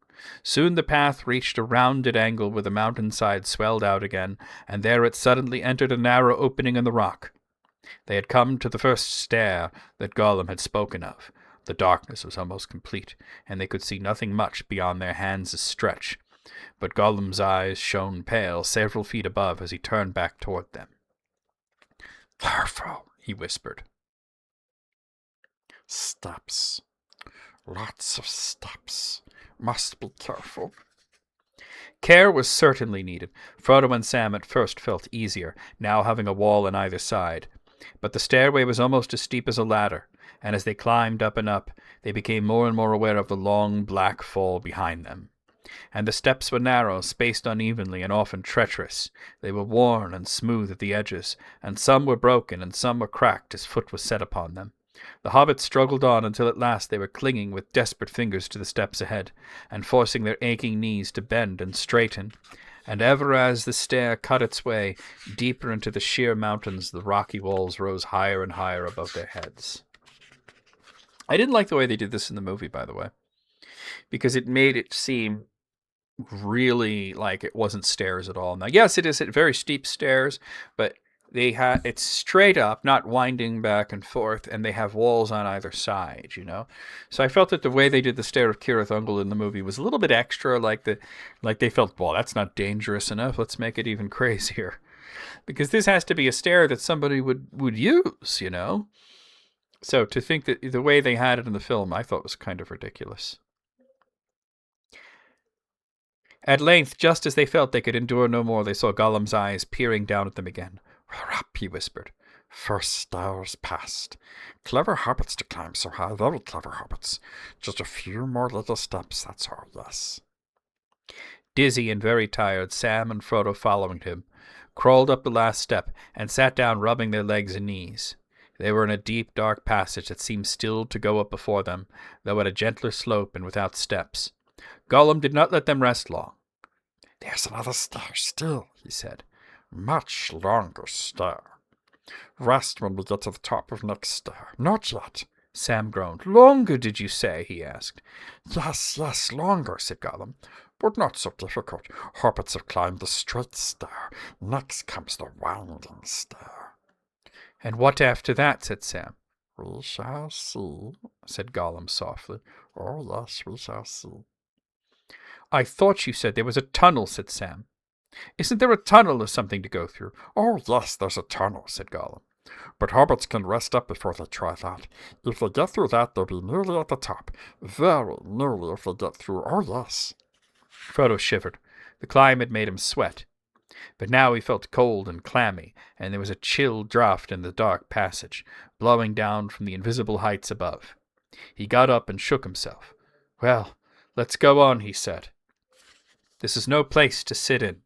Soon the path reached a rounded angle where the mountainside swelled out again, and there it suddenly entered a narrow opening in the rock. They had come to the first stair that Gollum had spoken of. The darkness was almost complete, and they could see nothing much beyond their hands' stretch. But Gollum's eyes shone pale several feet above as he turned back toward them. Careful, he whispered. Steps. Lots of steps. Must be careful. Care was certainly needed. Frodo and Sam at first felt easier, now having a wall on either side. But the stairway was almost as steep as a ladder, and as they climbed up and up, they became more and more aware of the long black fall behind them. And the steps were narrow, spaced unevenly, and often treacherous. They were worn and smooth at the edges, and some were broken, and some were cracked as foot was set upon them. The hobbits struggled on until at last they were clinging with desperate fingers to the steps ahead, and forcing their aching knees to bend and straighten. And ever as the stair cut its way deeper into the sheer mountains, the rocky walls rose higher and higher above their heads. I didn't like the way they did this in the movie, by the way, because it made it seem really like it wasn't stairs at all. Now, yes, it is very steep stairs, but it's straight up, not winding back and forth, and they have walls on either side, So I felt that the way they did the stair of Cirith Ungol in the movie was a little bit extra, like they felt, well, that's not dangerous enough, let's make it even crazier. Because this has to be a stair that somebody would use, So to think that the way they had it in the film, I thought was kind of ridiculous. At length, just as they felt they could endure no more, they saw Gollum's eyes peering down at them again. We're up, he whispered. First stairs past. Clever hobbits to climb so high, very clever hobbits. Just a few more little steps, that's all, yes. Dizzy and very tired, Sam and Frodo following him, crawled up the last step and sat down rubbing their legs and knees. They were in a deep, dark passage that seemed still to go up before them, though at a gentler slope and without steps. Gollum did not let them rest long. There's another stair still, he said. Much longer stair. Rest when we get to the top of next stair. Not yet. Sam groaned. Longer, did you say? He asked. Yes, longer, said Gollum. but not so difficult. Hobbits have climbed the straight stair. Next comes the winding stair. And what after that? Said Sam. We shall see, said Gollum softly. Oh, yes, we shall see. I thought you said there was a tunnel, said Sam. Isn't there a tunnel or something to go through? Oh, yes, there's a tunnel, said Gollum. But hobbits can rest up before they try that. If they get through that, they'll be nearly at the top. Very nearly if they get through. Oh, yes. Frodo shivered. The climb had made him sweat. But now he felt cold and clammy, and there was a chill draught in the dark passage, blowing down from the invisible heights above. He got up and shook himself. Well, let's go on, he said. This is no place to sit in.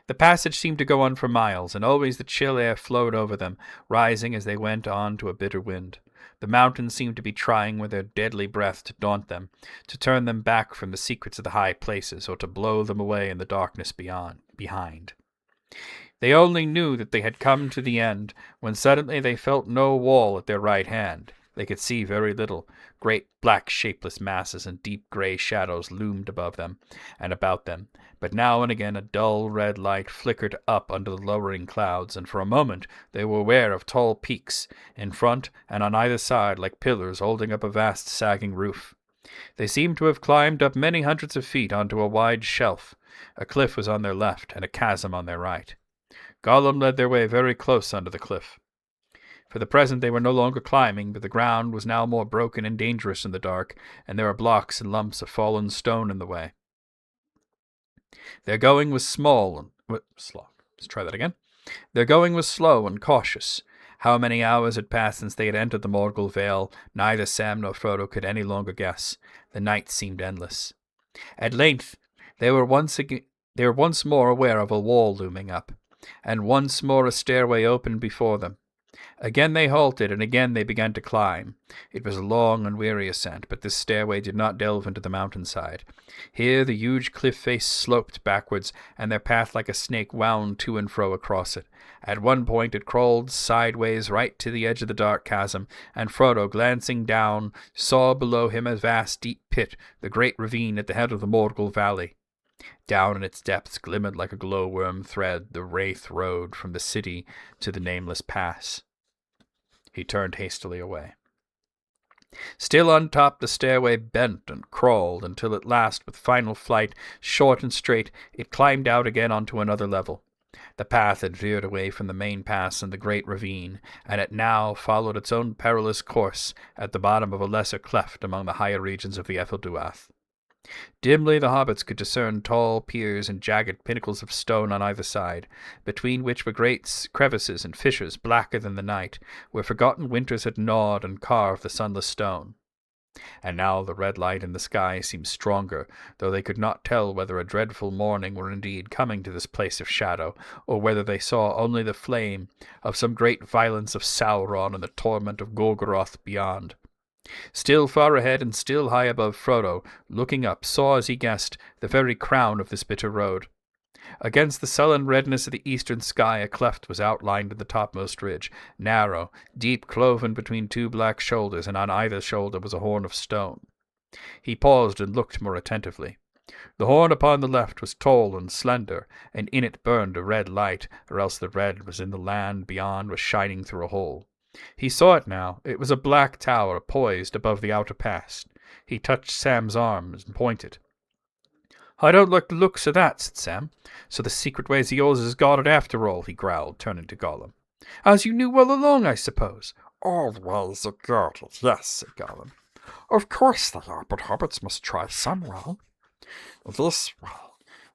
The passage seemed to go on for miles, and always the chill air flowed over them, rising as they went on to a bitter wind. The mountains seemed to be trying with their deadly breath to daunt them, to turn them back from the secrets of the high places, or to blow them away in the darkness behind. They only knew that they had come to the end, when suddenly they felt no wall at their right hand. They could see very little. Great black shapeless masses and deep grey shadows loomed above them and about them, but now and again a dull red light flickered up under the lowering clouds, and for a moment they were aware of tall peaks, in front and on either side like pillars holding up a vast sagging roof. They seemed to have climbed up many hundreds of feet onto a wide shelf. A cliff was on their left and a chasm on their right. Gollum led their way very close under the cliff. For the present they were no longer climbing, but the ground was now more broken and dangerous in the dark, and there were blocks and lumps of fallen stone in the way. Their going was slow. Let's try that again. Their going was slow and cautious. How many hours had passed since they had entered the Morgul Vale, neither Sam nor Frodo could any longer guess. The night seemed endless. At length they were once more aware of a wall looming up, and once more a stairway opened before them. Again they halted, and again they began to climb. It was a long and weary ascent, but this stairway did not delve into the mountainside. Here the huge cliff face sloped backwards, and their path like a snake wound to and fro across it. At one point it crawled sideways right to the edge of the dark chasm, and Frodo, glancing down, saw below him a vast deep pit, the great ravine at the head of the Morgul Valley. Down in its depths glimmered like a glowworm thread the wraith road from the city to the nameless pass. He turned hastily away. Still on top, the stairway bent and crawled until at last, with final flight, short and straight, it climbed out again onto another level. The path had veered away from the main pass and the great ravine, and it now followed its own perilous course at the bottom of a lesser cleft among the higher regions of the Efelduath. Dimly the hobbits could discern tall piers and jagged pinnacles of stone on either side, between which were great crevices and fissures blacker than the night, where forgotten winters had gnawed and carved the sunless stone. And now the red light in the sky seemed stronger, though they could not tell whether a dreadful morning were indeed coming to this place of shadow, or whether they saw only the flame of some great violence of Sauron and the torment of Gorgoroth beyond. Still far ahead and still high above, Frodo, looking up, saw, as he guessed, the very crown of this bitter road. Against the sullen redness of the eastern sky a cleft was outlined in the topmost ridge, narrow, deep cloven between two black shoulders, and on either shoulder was a horn of stone. He paused and looked more attentively. The horn upon the left was tall and slender, and in it burned a red light, or else the red was in the land beyond was shining through a hole. He saw it now. It was a black tower poised above the outer pass. He touched Sam's arm and pointed. "I don't like the looks of that," said Sam. "So the secret ways of yours is guarded after all," he growled, turning to Gollum. "As you knew all along, I suppose." "All ways are guarded, yes," said Gollum. "Of course they are, but hobbits must try some way. This way,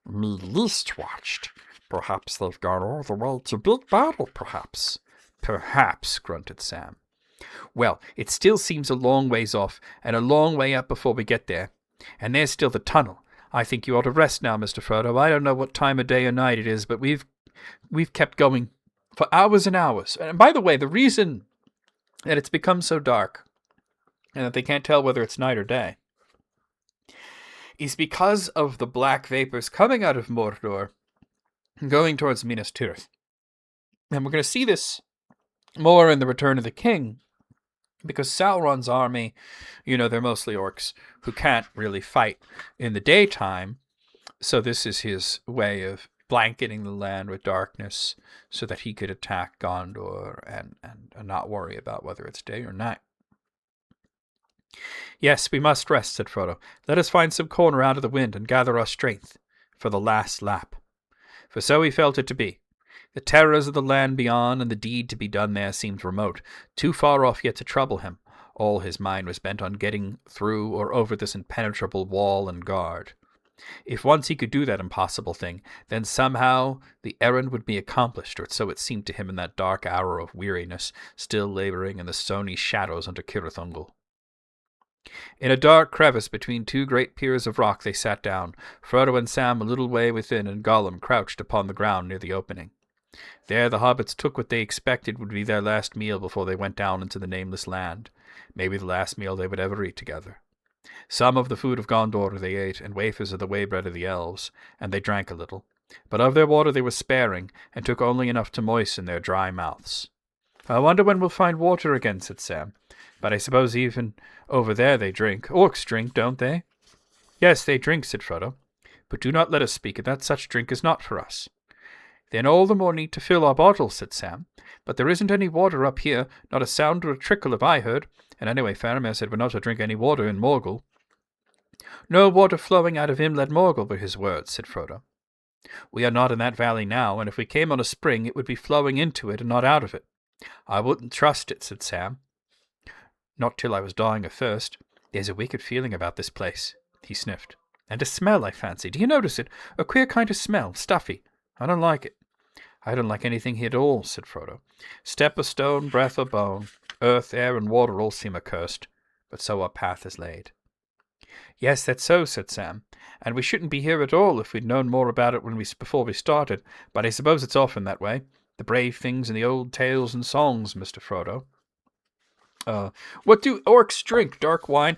me least watched. Perhaps they've gone all the way to Big Battle, perhaps." "Perhaps," grunted Sam. "Well, it still seems a long ways off, and a long way up before we get there. And there's still the tunnel. I think you ought to rest now, Mr. Frodo. I don't know what time of day or night it is, but we've kept going for hours and hours. And by the way, the reason that it's become so dark, and that they can't tell whether it's night or day, is because of the black vapors coming out of Mordor and going towards Minas Tirith. And we're going to see this more in The Return of the King, Because Sauron's army, they're mostly orcs who can't really fight in the daytime. So this is his way of blanketing the land with darkness so that he could attack Gondor and not worry about whether it's day or night. Yes, we must rest, said Frodo. Let us find some corner out of the wind and gather our strength for the last lap. For so he felt it to be. The terrors of the land beyond and the deed to be done there seemed remote, too far off yet to trouble him. All his mind was bent on getting through or over this impenetrable wall and guard. If once he could do that impossible thing, then somehow the errand would be accomplished, or so it seemed to him in that dark hour of weariness, still labouring in the stony shadows under Cirith Ungol. In a dark crevice between two great piers of rock they sat down, Frodo and Sam a little way within, and Gollum crouched upon the ground near the opening. There the hobbits took what they expected would be their last meal before they went down into the nameless land, maybe the last meal they would ever eat together. Some of the food of Gondor they ate, and wafers of the waybread of the elves, and they drank a little. But of their water they were sparing, and took only enough to moisten their dry mouths. I wonder when we'll find water again, said Sam. But I suppose even over there they drink. Orcs drink, don't they? Yes, they drink, said Frodo. But do not let us speak of that. Such drink is not for us. Then all the more need to fill our bottles, said Sam. But there isn't any water up here, not a sound or a trickle have I heard. And anyway, Faramir said we're not to drink any water in Morgul. No water flowing out of Inland Morgul were his words, said Frodo. We are not in that valley now, and if we came on a spring, it would be flowing into it and not out of it. I wouldn't trust it, said Sam. Not till I was dying of thirst. There's a wicked feeling about this place, he sniffed. And a smell, I fancy. Do you notice it? A queer kind of smell, stuffy. I don't like it. I don't like anything here at all, said Frodo. Step or stone, breath or bone, earth, air, and water all seem accursed, but so our path is laid. Yes, that's so, said Sam, and we shouldn't be here at all if we'd known more about it before we started, but I suppose it's often that way. The brave things in the old tales and songs, Mr. Frodo. What do orcs drink? Dark wine.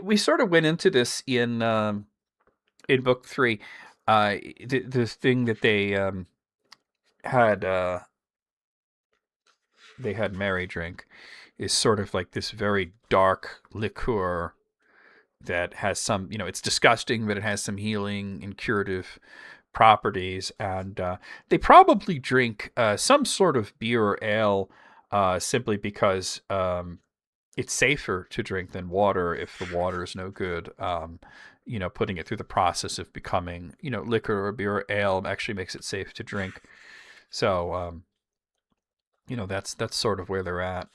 We sort of went into this in book 3. The thing that they had Mary drink is sort of like this very dark liqueur that has some, it's disgusting, but it has some healing and curative properties. And they probably drink some sort of beer or ale simply because it's safer to drink than water if the water is no good. Putting it through the process of becoming, liquor or beer or ale actually makes it safe to drink. So, that's sort of where they're at.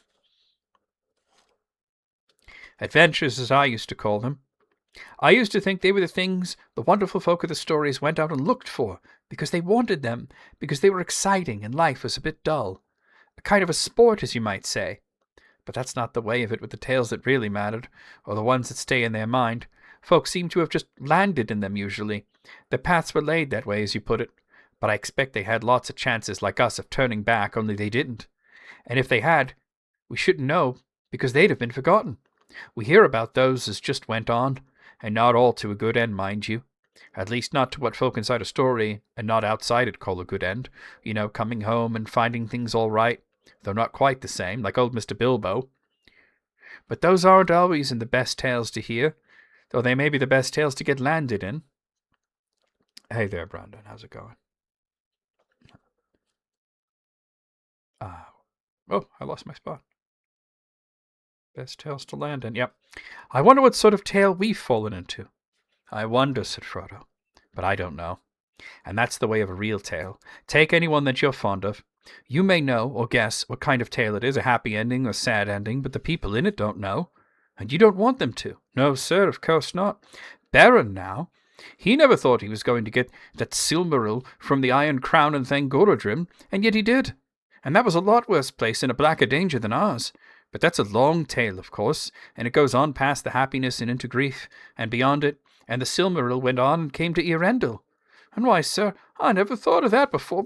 Adventures, as I used to call them. I used to think they were the things the wonderful folk of the stories went out and looked for, because they wanted them, because they were exciting and life was a bit dull. A kind of a sport, as you might say. But that's not the way of it with the tales that really mattered, or the ones that stay in their mind. Folk seem to have just landed in them usually. Their paths were laid that way, as you put it. But I expect they had lots of chances like us of turning back, only they didn't. And if they had, we shouldn't know, because they'd have been forgotten. We hear about those as just went on, and not all to a good end, mind you. At least not to what folk inside a story, and not outside it, call a good end. Coming home and finding things all right, though not quite the same, like old Mr. Bilbo. But those aren't always in the best tales to hear, though they may be the best tales to get landed in. Hey there, Brandon, how's it going? I lost my spot. Best tales to land in, yep. I wonder what sort of tale we've fallen into. I wonder, said Frodo, but I don't know. And that's the way of a real tale. Take any one that you're fond of. You may know or guess what kind of tale it is, a happy ending or sad ending, but the people in it don't know. And you don't want them to. No, sir, of course not. Beren, now, he never thought he was going to get that Silmaril from the Iron Crown and Thangorodrim, and yet he did. And that was a lot worse place and a blacker danger than ours. But that's a long tale, of course, and it goes on past the happiness and into grief, and beyond it, and the Silmaril went on and came to Earendil. And why, sir, I never thought of that before.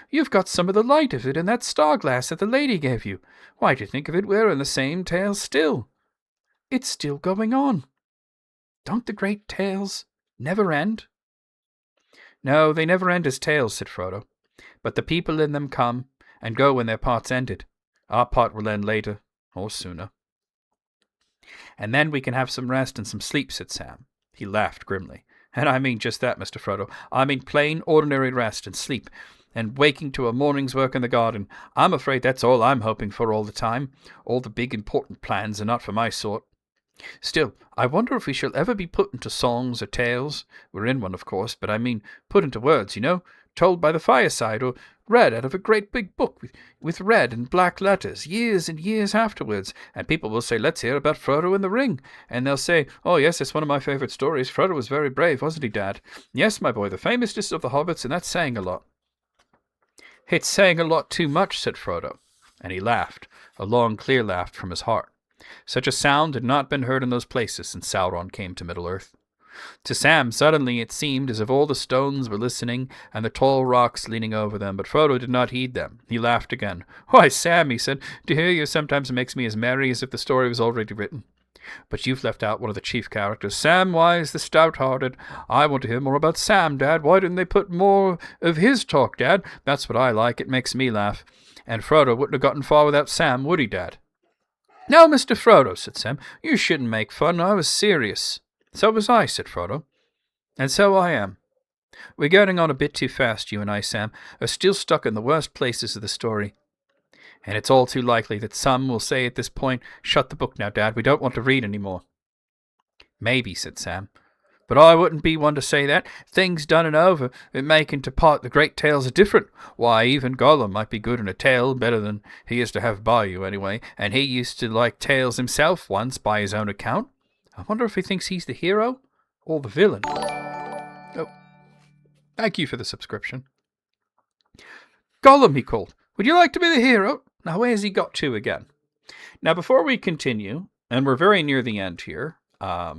You've got some of the light of it in that star glass that the lady gave you. Why, to think of it, we're in the same tale still. It's still going on. Don't the great tales never end? No, they never end as tales, said Frodo. But the people in them come and go when their part's ended. Our part will end later, or sooner. And then we can have some rest and some sleep, said Sam. He laughed grimly. And I mean just that, Mr. Frodo. I mean plain, ordinary rest and sleep, and waking to a morning's work in the garden. I'm afraid that's all I'm hoping for all the time. All the big, important plans are not for my sort. Still, I wonder if we shall ever be put into songs or tales. We're in one, of course, but I mean put into words, you know, told by the fireside, or read out of a great big book with red and black letters, years and years afterwards, and people will say, let's hear about Frodo and the Ring, and they'll say, oh yes, it's one of my favourite stories. Frodo was very brave, wasn't he, Dad? Yes, my boy, the famousest of the hobbits, and that's saying a lot. It's saying a lot too much, said Frodo, and he laughed, a long, clear laugh from his heart. Such a sound had not been heard in those places since Sauron came to Middle-earth. To Sam, suddenly it seemed as if all the stones were listening and the tall rocks leaning over them, but Frodo did not heed them. He laughed again. Why, Sam, he said, to hear you sometimes makes me as merry as if the story was already written. But you've left out one of the chief characters, Samwise the Stout-Hearted. I want to hear more about Sam, Dad. Why didn't they put more of his talk, Dad? That's what I like. It makes me laugh. And Frodo wouldn't have gotten far without Sam, would he, Dad? No, Mr. Frodo, said Sam. You shouldn't make fun. I was serious. So was I, said Frodo. And so I am. We're getting on a bit too fast, you and I, Sam, are still stuck in the worst places of the story. And it's all too likely that some will say at this point, shut the book now, Dad, we don't want to read any more. Maybe, said Sam. But I wouldn't be one to say that. Things done and over, in making to part the great tales are different. Why, even Gollum might be good in a tale, better than he is to have by you anyway, and he used to like tales himself once by his own account. I wonder if he thinks he's the hero or the villain. Oh, thank you for the subscription. Gollum, he called. Would you like to be the hero? Now, where's he got to again? Now, before we continue, and we're very near the end here, let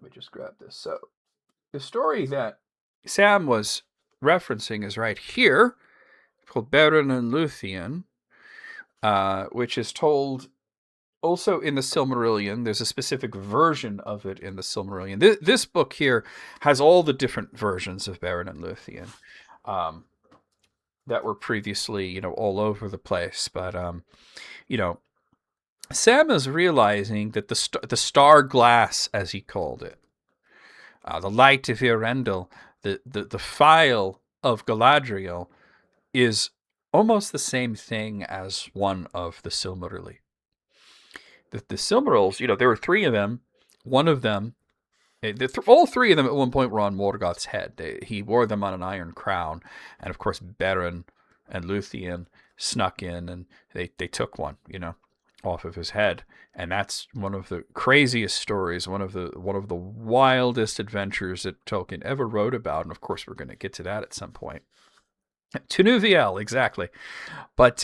me just grab this. So, the story that Sam was referencing is right here, called Beren and Luthien, which is told also in the Silmarillion. There's a specific version of it in the Silmarillion. This book here has all the different versions of Beren and Luthien that were previously, all over the place. But, Sam is realizing that the star glass, as he called it, the light of Eärendil, the file of Galadriel, is almost the same thing as one of the Silmarilli. The Silmarils, there were three of them. One of them, all three of them at one point were on Morgoth's head. He wore them on an iron crown, and of course Beren and Luthien snuck in and they took one, off of his head. And that's one of the craziest stories, one of the wildest adventures that Tolkien ever wrote about. And of course we're going to get to that at some point. Tunuviel, exactly. But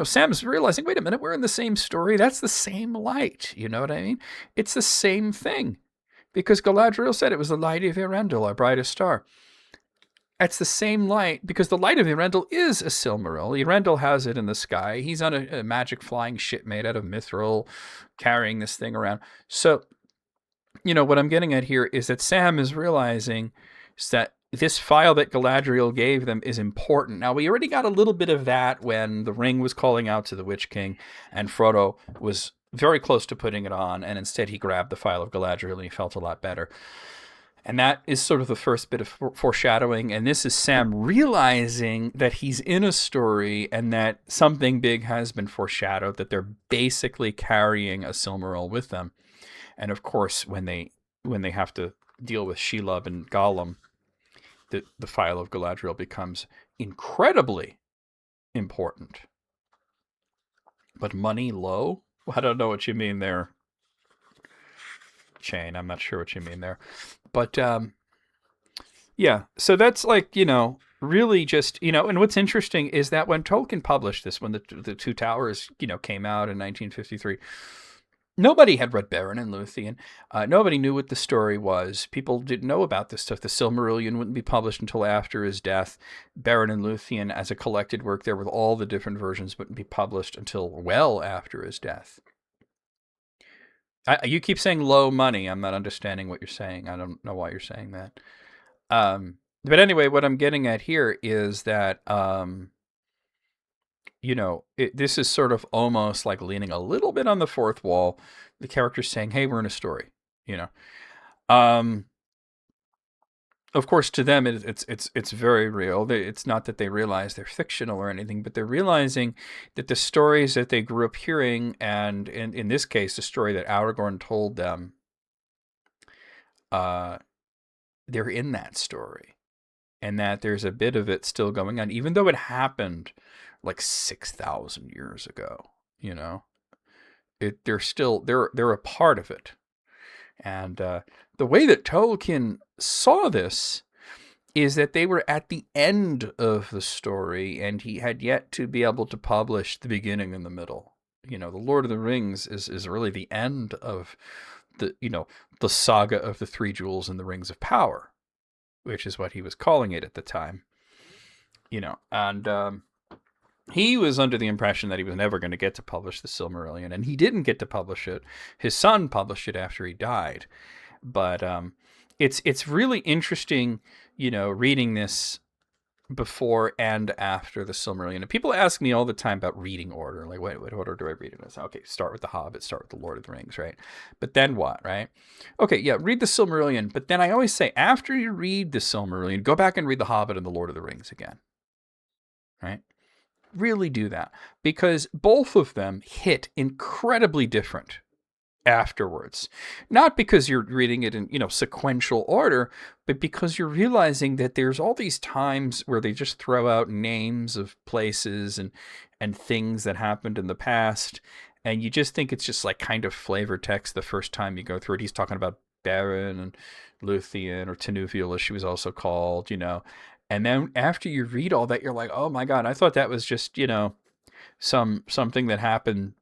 Sam's realizing, wait a minute, we're in the same story. That's the same light. You know what I mean? It's the same thing. Because Galadriel said it was the light of Eärendil, our brightest star. It's the same light, because the light of Eärendil is a Silmaril. Eärendil has it in the sky. He's on a magic flying ship made out of mithril, carrying this thing around. So, what I'm getting at here is that Sam is realizing that this file that Galadriel gave them is important. Now, we already got a little bit of that when the ring was calling out to the Witch King, and Frodo was very close to putting it on, and instead he grabbed the file of Galadriel and he felt a lot better. And that is sort of the first bit of foreshadowing. And this is Sam realizing that he's in a story and that something big has been foreshadowed, that they're basically carrying a Silmaril with them. And of course, when they have to deal with Shelob and Gollum, the file of Galadriel becomes incredibly important. But money low? I don't know what you mean there, Chain. I'm not sure what you mean there. But, yeah, so that's really just, and what's interesting is that when Tolkien published this, when the Two Towers, came out in 1953, nobody had read Beren and Luthien. Nobody knew what the story was. People didn't know about this stuff. The Silmarillion wouldn't be published until after his death. Beren and Luthien, as a collected work there with all the different versions, wouldn't be published until well after his death. You keep saying low money. I'm not understanding what you're saying. I don't know why you're saying that. But anyway, what I'm getting at here is that, this is sort of almost like leaning a little bit on the fourth wall. The character's saying, hey, we're in a story, Of course, to them, it's very real. It's not that they realize they're fictional or anything, but they're realizing that the stories that they grew up hearing, and in this case, the story that Aragorn told them, they're in that story, and that there's a bit of it still going on, even though it happened like 6,000 years ago. They're a part of it, and the way that Tolkien saw this is that they were at the end of the story, and he had yet to be able to publish the beginning and the middle. The Lord of the Rings is really the end of the saga of the Three Jewels and the Rings of Power, which is what he was calling it at the time. And he was under the impression that he was never going to get to publish the Silmarillion, and he didn't get to publish it. His son published it after he died. But it's really interesting, reading this before and after the Silmarillion. And people ask me all the time about reading order. Like, what order do I read it in? Okay, start with The Hobbit, start with The Lord of the Rings, right? But then what, right? Okay, yeah, read the Silmarillion. But then I always say, after you read the Silmarillion, go back and read The Hobbit and The Lord of the Rings again, right? Really do that. Because both of them hit incredibly different afterwards. Not because you're reading it in, sequential order, but because you're realizing that there's all these times where they just throw out names of places and things that happened in the past, and you just think it's just like kind of flavor text the first time you go through it. He's talking about Beren and Luthien, or Tenuviel as she was also called, and then after you read all that, you're like, oh my God, I thought that was just, something that happened,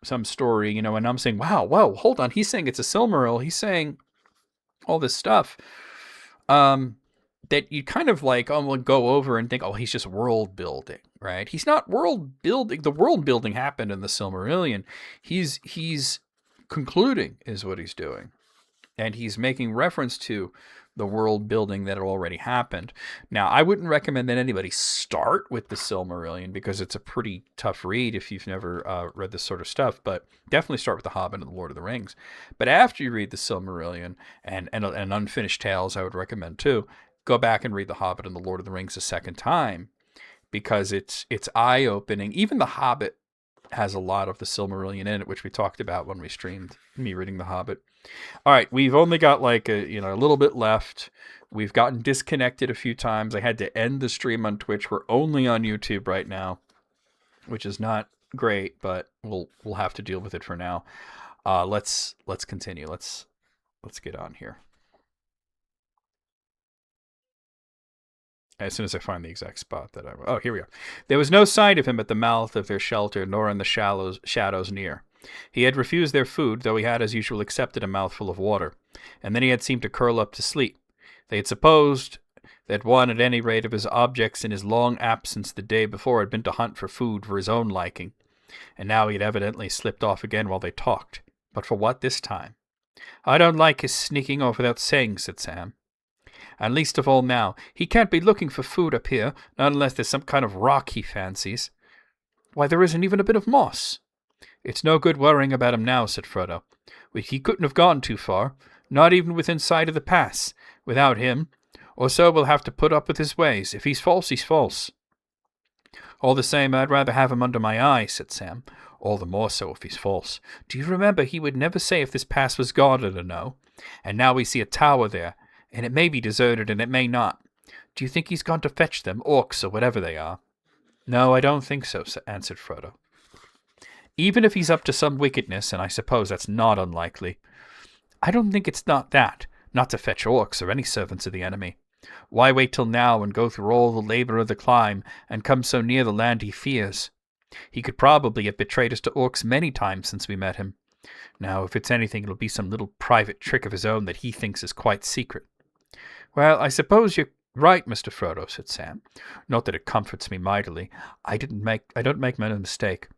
some story, and I'm saying, wow, whoa, hold on. He's saying it's a Silmaril. He's saying all this stuff that you kind of like, go over and think, oh, he's just world building, right? He's not world building. The world building happened in the Silmarillion. He's concluding is what he's doing. And he's making reference to the world building that had already happened. Now, I wouldn't recommend that anybody start with the Silmarillion, because it's a pretty tough read if you've never read this sort of stuff, but definitely start with The Hobbit and The Lord of the Rings. But after you read the Silmarillion and Unfinished Tales, I would recommend too, go back and read The Hobbit and The Lord of the Rings a second time, because it's eye-opening. Even The Hobbit has a lot of the Silmarillion in it, which we talked about when we streamed me reading The Hobbit. All right, we've only got like a little bit left. We've gotten disconnected a few times. I had to end the stream on Twitch. We're only on YouTube right now, which is not great, but we'll have to deal with it for now. Let's continue. Let's get on here. As soon as I find the exact spot that oh, here we are. There was no sign of him at the mouth of their shelter, nor in the shadows near. He had refused their food, though he had as usual accepted a mouthful of water, and then he had seemed to curl up to sleep. They had supposed that one, at any rate, of his objects in his long absence the day before had been to hunt for food for his own liking, and now he had evidently slipped off again while they talked. But for what this time? I don't like his sneaking off without saying, said Sam. And least of all now, he can't be looking for food up here, not unless there's some kind of rock he fancies. Why, there isn't even a bit of moss. It's no good worrying about him now, said Frodo. He couldn't have gone too far, not even within sight of the pass, without him, or so we'll have to put up with his ways. If he's false, he's false. All the same, I'd rather have him under my eye, said Sam. All the more so if he's false. Do you remember he would never say if this pass was guarded or no? And now we see a tower there, and it may be deserted and it may not. Do you think he's gone to fetch them, orcs or whatever they are? No, I don't think so, answered Frodo. Even if he's up to some wickedness, and I suppose that's not unlikely, I don't think it's not that, not to fetch orcs or any servants of the enemy. Why wait till now and go through all the labour of the climb and come so near the land he fears? He could probably have betrayed us to orcs many times since we met him. Now, if it's anything, it'll be some little private trick of his own that he thinks is quite secret. Well, I suppose you're right, Mr. Frodo, said Sam. Not that it comforts me mightily. I don't make no mistake.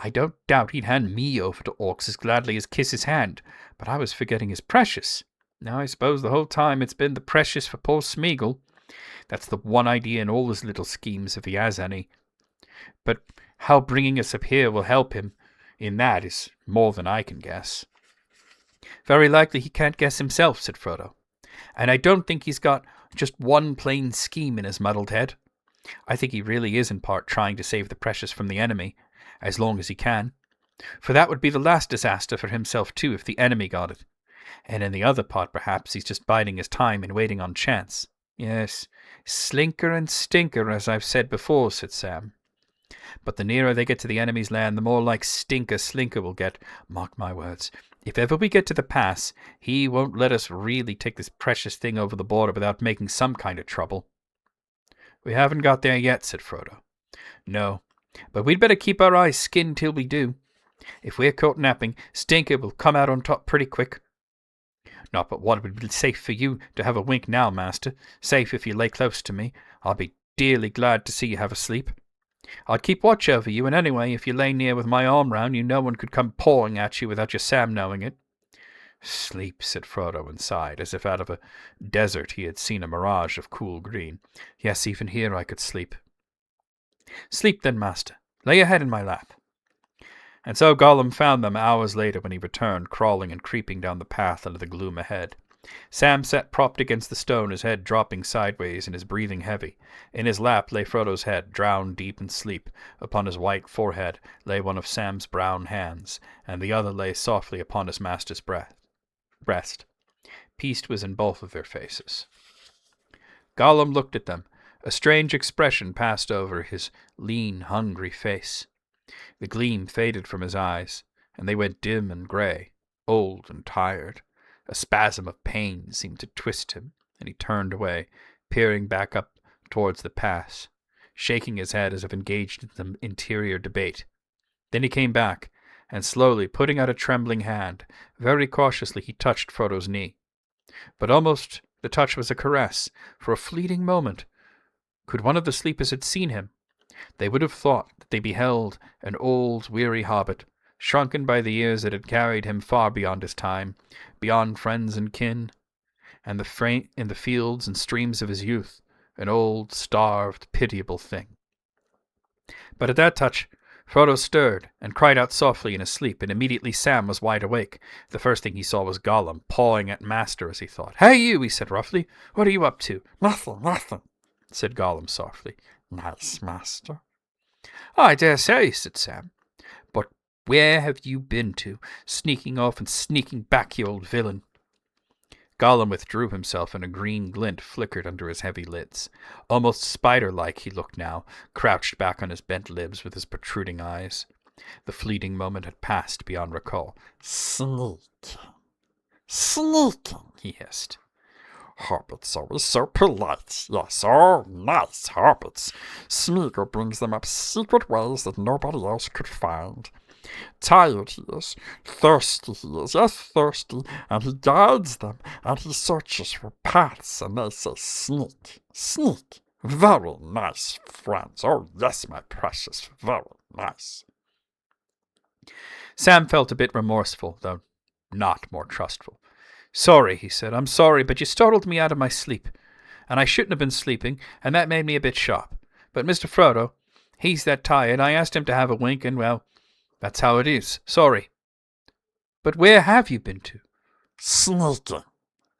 I don't doubt he'd hand me over to orcs as gladly as kiss his hand, but I was forgetting his precious. Now I suppose the whole time it's been the precious for poor Smeagol. That's the one idea in all his little schemes, if he has any. But How bringing us up here will help him in that is more than I can guess." "Very likely he can't guess himself," said Frodo. "And I don't think he's got just one plain scheme in his muddled head. I think he really is in part trying to save the precious from the enemy, as long as he can. For that would be the last disaster for himself too, if the enemy got it. And in the other part, perhaps, he's just biding his time and waiting on chance. Yes, slinker and stinker, as I've said before," said Sam. "But the nearer they get to the enemy's land, the more like Stinker Slinker will get. Mark my words. If ever we get to the pass, he won't let us really take this precious thing over the border without making some kind of trouble." "We haven't got there yet," said Frodo. "No, but we'd better keep our eyes skinned till we do. If we're caught napping, Stinker will come out on top pretty quick. Not but what it would be safe for you to have a wink now, master. Safe if you lay close to me. I'll be dearly glad to see you have a sleep. I'd keep watch over you, and anyway, if you lay near with my arm round you, no one could come pawing at you without your Sam knowing it." "Sleep," said Frodo, and sighed, as if out of a desert he had seen a mirage of cool green. "Yes, even here I could sleep." "Sleep then, master. Lay your head in my lap." And so Gollum found them hours later when he returned, crawling and creeping down the path under the gloom ahead. Sam sat propped against the stone, his head dropping sideways and his breathing heavy. In his lap lay Frodo's head, drowned deep in sleep. Upon his white forehead lay one of Sam's brown hands, and the other lay softly upon his master's breast. Peace was in both of their faces. Gollum looked at them. A strange expression passed over his lean, hungry face. The gleam faded from his eyes, and they went dim and grey, old and tired. A spasm of pain seemed to twist him, and he turned away, peering back up towards the pass, shaking his head as if engaged in some interior debate. Then he came back, and slowly, putting out a trembling hand, very cautiously he touched Frodo's knee. But almost the touch was a caress. For a fleeting moment, could one of the sleepers have seen him, they would have thought that they beheld an old, weary hobbit, shrunken by the years that had carried him far beyond his time, beyond friends and kin, and in the fields and streams of his youth, an old, starved, pitiable thing. But at that touch, Frodo stirred and cried out softly in his sleep, and immediately Sam was wide awake. The first thing he saw was Gollum, pawing at Master as he thought. "Hey, you," he said roughly. "What are you up to?" Nothing, said Gollum softly. "Nice, master." "I dare say," said Sam. "But where have you been to? Sneaking off and sneaking back, you old villain." Gollum withdrew himself, and a green glint flickered under his heavy lids. Almost spider-like he looked now, crouched back on his bent limbs with his protruding eyes. The fleeting moment had passed beyond recall. Sneaking, he hissed. "Hobbits always so polite. Yes, oh, nice hobbits. Smeagol brings them up secret ways that nobody else could find. Tired he is, thirsty he is, yes, thirsty, and he guides them, and he searches for paths, and they say, sneak, sneak. Very nice, friends. Oh, yes, my precious, very nice." Sam felt a bit remorseful, though not more trustful. "Sorry," he said. "I'm sorry, but you startled me out of my sleep. And I shouldn't have been sleeping, and that made me a bit sharp. But Mr. Frodo, he's that tired. I asked him to have a wink, and, well, that's how it is. Sorry." "But where have you been to?" "Sneaking,"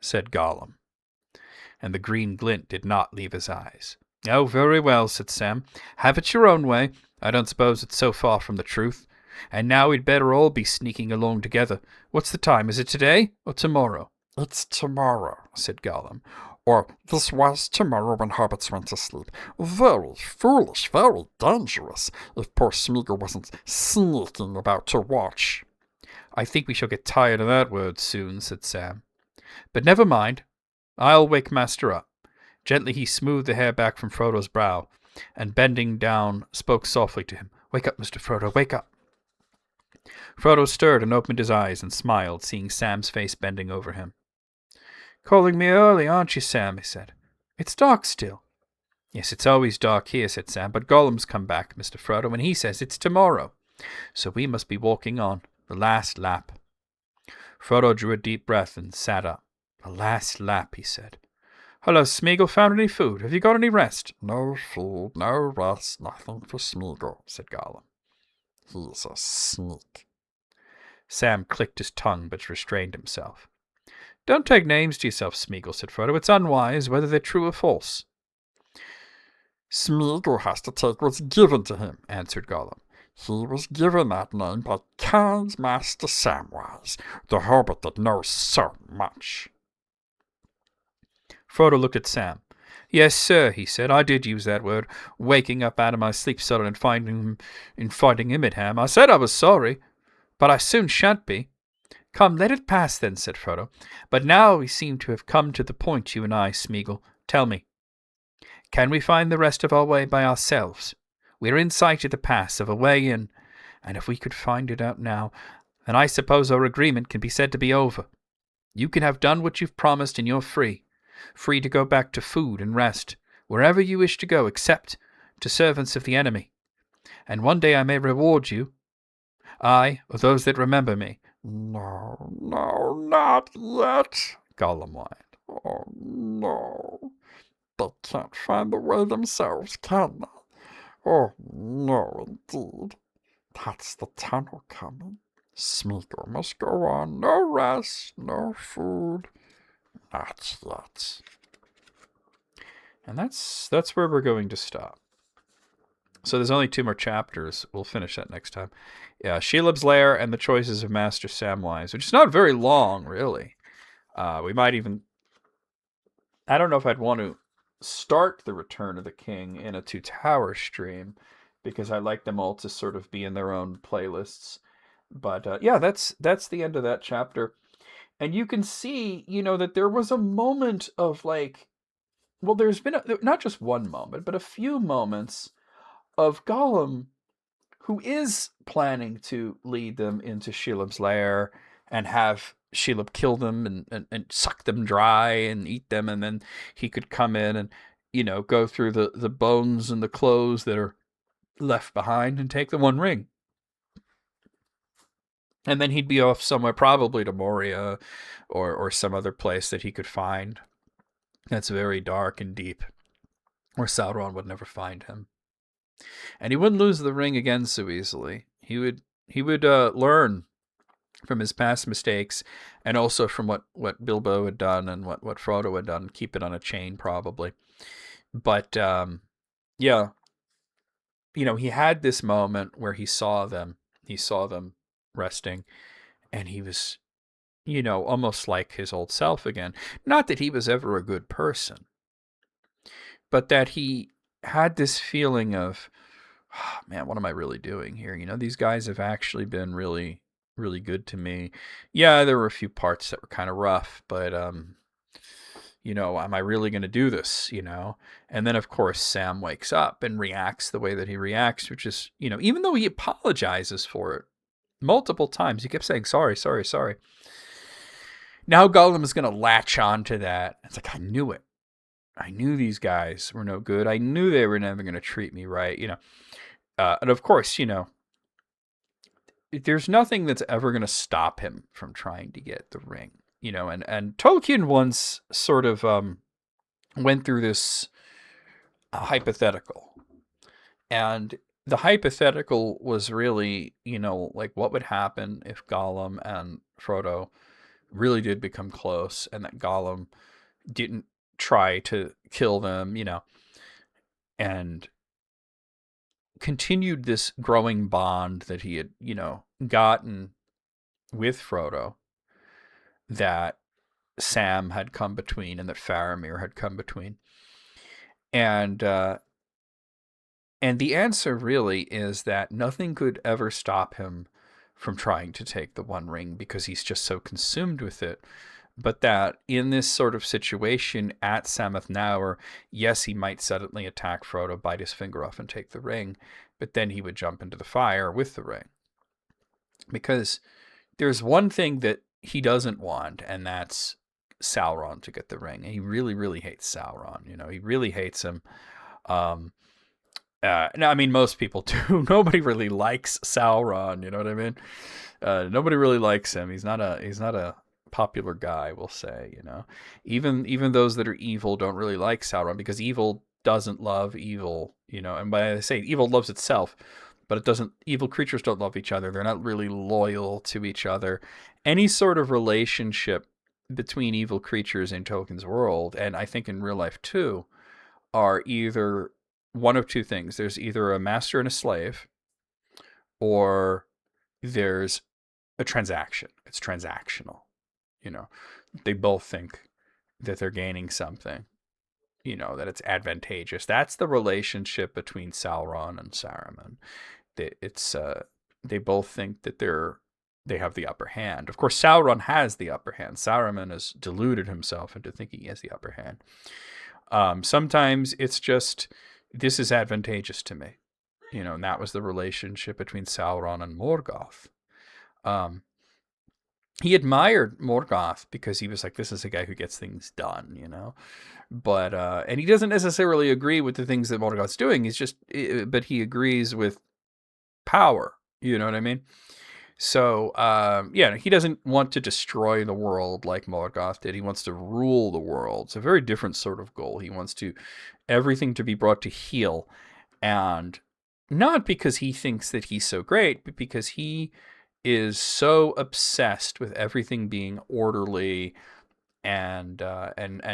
said Gollum. And the green glint did not leave his eyes. "Oh, very well," said Sam. "Have it your own way. I don't suppose it's so far from the truth. And now we'd better all be sneaking along together. What's the time? Is it today or tomorrow?" "It's tomorrow," said Gollum. "Or this was tomorrow when hobbits went to sleep. Very foolish, very dangerous, if poor Smeagol wasn't sneaking about to watch." "I think we shall get tired of that word soon," said Sam. "But never mind. I'll wake Master up." Gently he smoothed the hair back from Frodo's brow, and bending down, spoke softly to him. "Wake up, Mr. Frodo, wake up." Frodo stirred and opened his eyes and smiled, seeing Sam's face bending over him. "Calling me early, aren't you, Sam?" he said. "It's dark still." "Yes, it's always dark here," said Sam, "but Gollum's come back, Mr. Frodo, and he says it's tomorrow. So we must be walking on, the last lap." Frodo drew a deep breath and sat up. "The last lap," he said. Hello, Smeagol. Found any food? Have you got any rest? No food, no rest, nothing for Smeagol, said Gollum. He's a sneak. Sam clicked his tongue but restrained himself. Don't take names to yourself, Smeagol, said Frodo. It's unwise, whether they're true or false. Smeagol has to take what's given to him, answered Gollum. He was given that name by kind Master Samwise, the hobbit that knows so much. Frodo looked at Sam. Yes, sir, he said. I did use that word, waking up out of my sleep suddenly and finding him at Ham. I said I was sorry, but I soon shan't be. Come, let it pass then, said Frodo. But now we seem to have come to the point, you and I, Smeagol. Tell me, can we find the rest of our way by ourselves? We're in sight of the pass, of a way in, and if we could find it out now, then I suppose our agreement can be said to be over. You can have done what you've promised, and you're free. Free to go back to food and rest, wherever you wish to go, except to servants of the enemy. And one day I may reward you, I, or those that remember me. No, not yet, Gollum whined. Oh, no. They can't find the way themselves, can they? Oh, no, indeed. That's the tunnel coming. Smeagol must go on. No rest, no food. Not yet. And that's where we're going to stop. So there's only 2 more chapters. We'll finish that next time. Yeah, Shelob's Lair and the Choices of Master Samwise, which is not very long, really. We might even... I don't know if I'd want to start the Return of the King in a 2 Tower stream, because I like them all to sort of be in their own playlists. But yeah, that's the end of that chapter. And you can see, that there was a moment of well, there's been not just one moment, but a few moments of Gollum, who is planning to lead them into Shelob's lair and have Shelob kill them and suck them dry and eat them, and then he could come in and, go through the bones and the clothes that are left behind and take the One Ring. And then he'd be off somewhere, probably to Moria or some other place that he could find that's very dark and deep, where Sauron would never find him. And he wouldn't lose the ring again so easily. He would learn from his past mistakes, and also from what Bilbo had done and what Frodo had done. Keep it on a chain, probably. But yeah, he had this moment where he saw them resting, and he was, almost like his old self again. Not that he was ever a good person, but that he had this feeling of, oh, man, what am I really doing here? These guys have actually been really, really good to me. Yeah, there were a few parts that were kind of rough, but, am I really going to do this, And then, of course, Sam wakes up and reacts the way that he reacts, which is, even though he apologizes for it multiple times, he kept saying, sorry, sorry, sorry. Now Gollum is going to latch on to that. It's like, I knew it. I knew these guys were no good. I knew they were never going to treat me right, And of course, there's nothing that's ever going to stop him from trying to get the ring, and Tolkien once sort of went through this hypothetical. And the hypothetical was really, what would happen if Gollum and Frodo really did become close, and that Gollum didn't try to kill them, and continued this growing bond that he had, gotten with Frodo, that Sam had come between and that Faramir had come between. And the answer really is that nothing could ever stop him from trying to take the One Ring, because he's just so consumed with it. But that in this sort of situation at Sammath Naur, yes, he might suddenly attack Frodo, bite his finger off, and take the ring, but then he would jump into the fire with the ring. Because there's one thing that he doesn't want, and that's Sauron to get the ring. And he really, really hates Sauron. He really hates him. No, I mean, most people do. Nobody really likes Sauron. You know what I mean? Nobody really likes him. He's not a popular guy will say, you know. Even those that are evil don't really like Sauron because evil doesn't love evil, you know. And by I say evil loves itself, but it doesn't. Evil creatures don't love each other. They're not really loyal to each other. Any sort of relationship between evil creatures in Tolkien's world, and I think in real life too, are either one of two things. There's either a master and a slave, or there's a transaction. It's transactional. You know, they both think that they're gaining something, you know, that it's advantageous. That's the relationship between Sauron and Saruman. They both think that they have the upper hand. Of course, Sauron has the upper hand. Saruman has deluded himself into thinking he has the upper hand. Sometimes it's just, this is advantageous to me, you know, and that was the relationship between Sauron and Morgoth. He admired Morgoth because he was like, this is a guy who gets things done, you know. But and he doesn't necessarily agree with the things that Morgoth's doing. He's just, but he agrees with power. You know what I mean? So yeah, he doesn't want to destroy the world like Morgoth did. He wants to rule the world. It's a very different sort of goal. He wants everything to be brought to heel, and not because he thinks that he's so great, but because he is so obsessed with everything being orderly and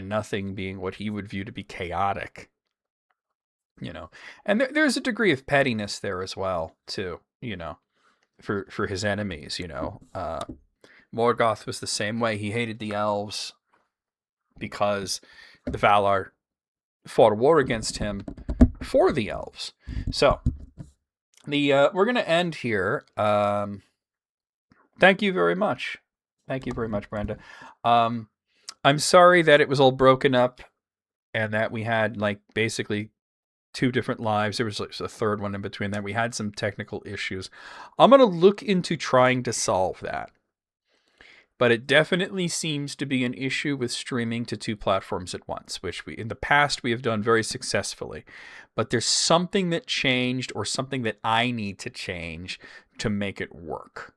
nothing being what he would view to be chaotic, you know. And there's a degree of pettiness there as well, too, you know, for his enemies, you know. Morgoth was the same way. He hated the elves because the Valar fought a war against him for the elves. So we're gonna end here. Thank you very much. Thank you very much, Brenda. I'm sorry that it was all broken up and that we had like basically 2 different lives. There was like a third one in between that. We had some technical issues. I'm going to look into trying to solve that. But it definitely seems to be an issue with streaming to 2 platforms at once, which in the past we have done very successfully. But there's something that changed, or something that I need to change to make it work.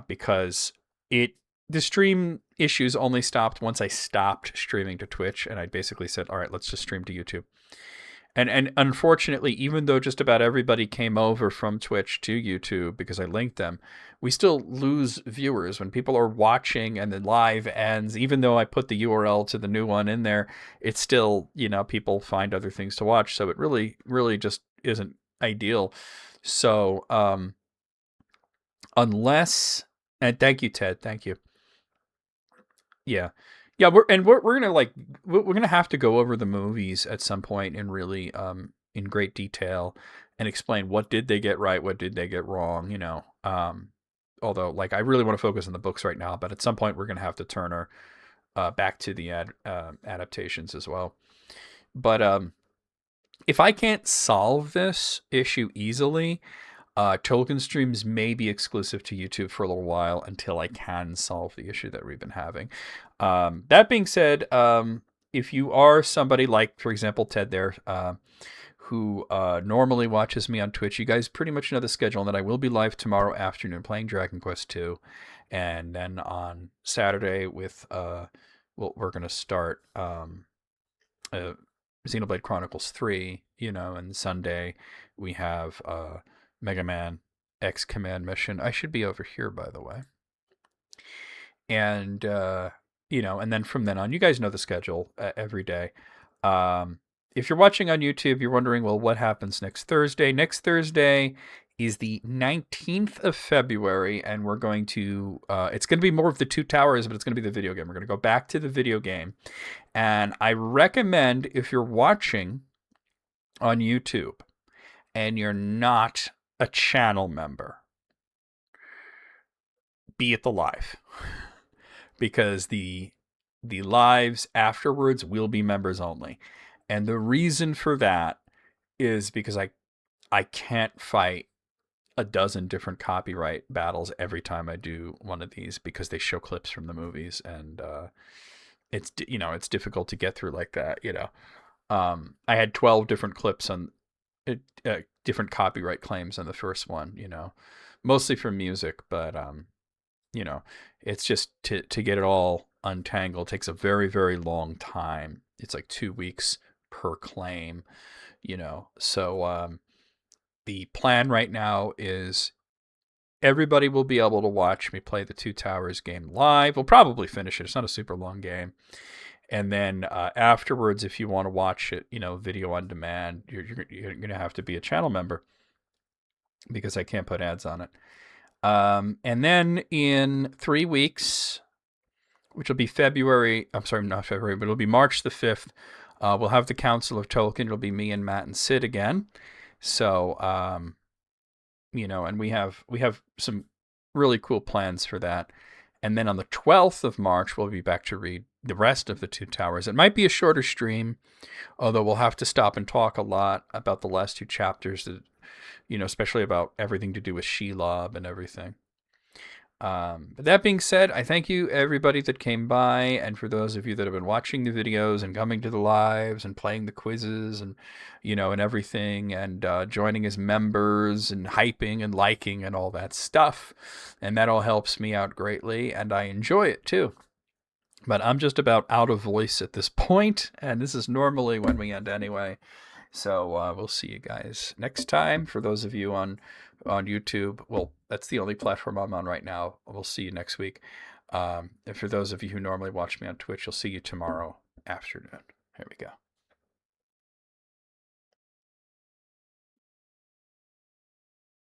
Because the stream issues only stopped once I stopped streaming to Twitch, and I basically said, all right, let's just stream to YouTube. And unfortunately, even though just about everybody came over from Twitch to YouTube because I linked them, we still lose viewers when people are watching and the live ends. Even though I put the URL to the new one in there, it's still, you know, people find other things to watch. So it really, really just isn't ideal. So, unless, and thank you, Ted. Thank you. Yeah. Yeah, we're gonna have to go over the movies at some point and really in great detail and explain what did they get right, what did they get wrong, you know. Although like I really want to focus on the books right now, but at some point we're gonna have to turn our back to the adaptations as well. But if I can't solve this issue easily, Tolkien streams may be exclusive to YouTube for a little while until I can solve the issue that we've been having. That being said, if you are somebody like, for example, Ted there, who normally watches me on Twitch, you guys pretty much know the schedule, and that I will be live tomorrow afternoon playing Dragon Quest II. And then on Saturday with, we're going to start Xenoblade Chronicles 3, you know, and Sunday we have Mega Man X Command Mission. I should be over here, by the way. And, you know, and then from then on, you guys know the schedule every day. If you're watching on YouTube, you're wondering, well, what happens next Thursday? Next Thursday is the 19th of February, and we're going to, it's going to be more of the Two Towers, but it's going to be the video game. We're going to go back to the video game. And I recommend, if you're watching on YouTube and you're not a channel member, be at the live, because the lives afterwards will be members only. And the reason for that is because I can't fight a dozen different copyright battles every time I do one of these, because they show clips from the movies, and it's, you know, it's difficult to get through like that, you know. I had 12 different clips on different copyright claims on the first one, you know, mostly for music, but you know, it's just to get it all untangled takes a very, very long time. It's like 2 weeks per claim, you know. So the plan right now is everybody will be able to watch me play the Two Towers game live. We'll probably finish it. It's not a super long game. And then afterwards, if you want to watch it, you know, video on demand, you're going to have to be a channel member because I can't put ads on it. And then in 3 weeks, which will be not February, but it'll be March the 5th, we'll have the Council of Tolkien. It'll be me and Matt and Sid again. So, you know, and we have some really cool plans for that. And then on the 12th of March, we'll be back to read the rest of the Two Towers. It might be a shorter stream, although we'll have to stop and talk a lot about the last 2 chapters, that, you know, especially about everything to do with Shelob and everything. But that being said, I thank you everybody that came by, and for those of you that have been watching the videos and coming to the lives and playing the quizzes and, you know, and everything, and joining as members and hyping and liking and all that stuff. And that all helps me out greatly, and I enjoy it too. But I'm just about out of voice at this point, and this is normally when we end anyway. So we'll see you guys next time. For those of you on YouTube, well, that's the only platform I'm on right now. We'll see you next week. And for those of you who normally watch me on Twitch, I'll see you tomorrow afternoon. Here we go.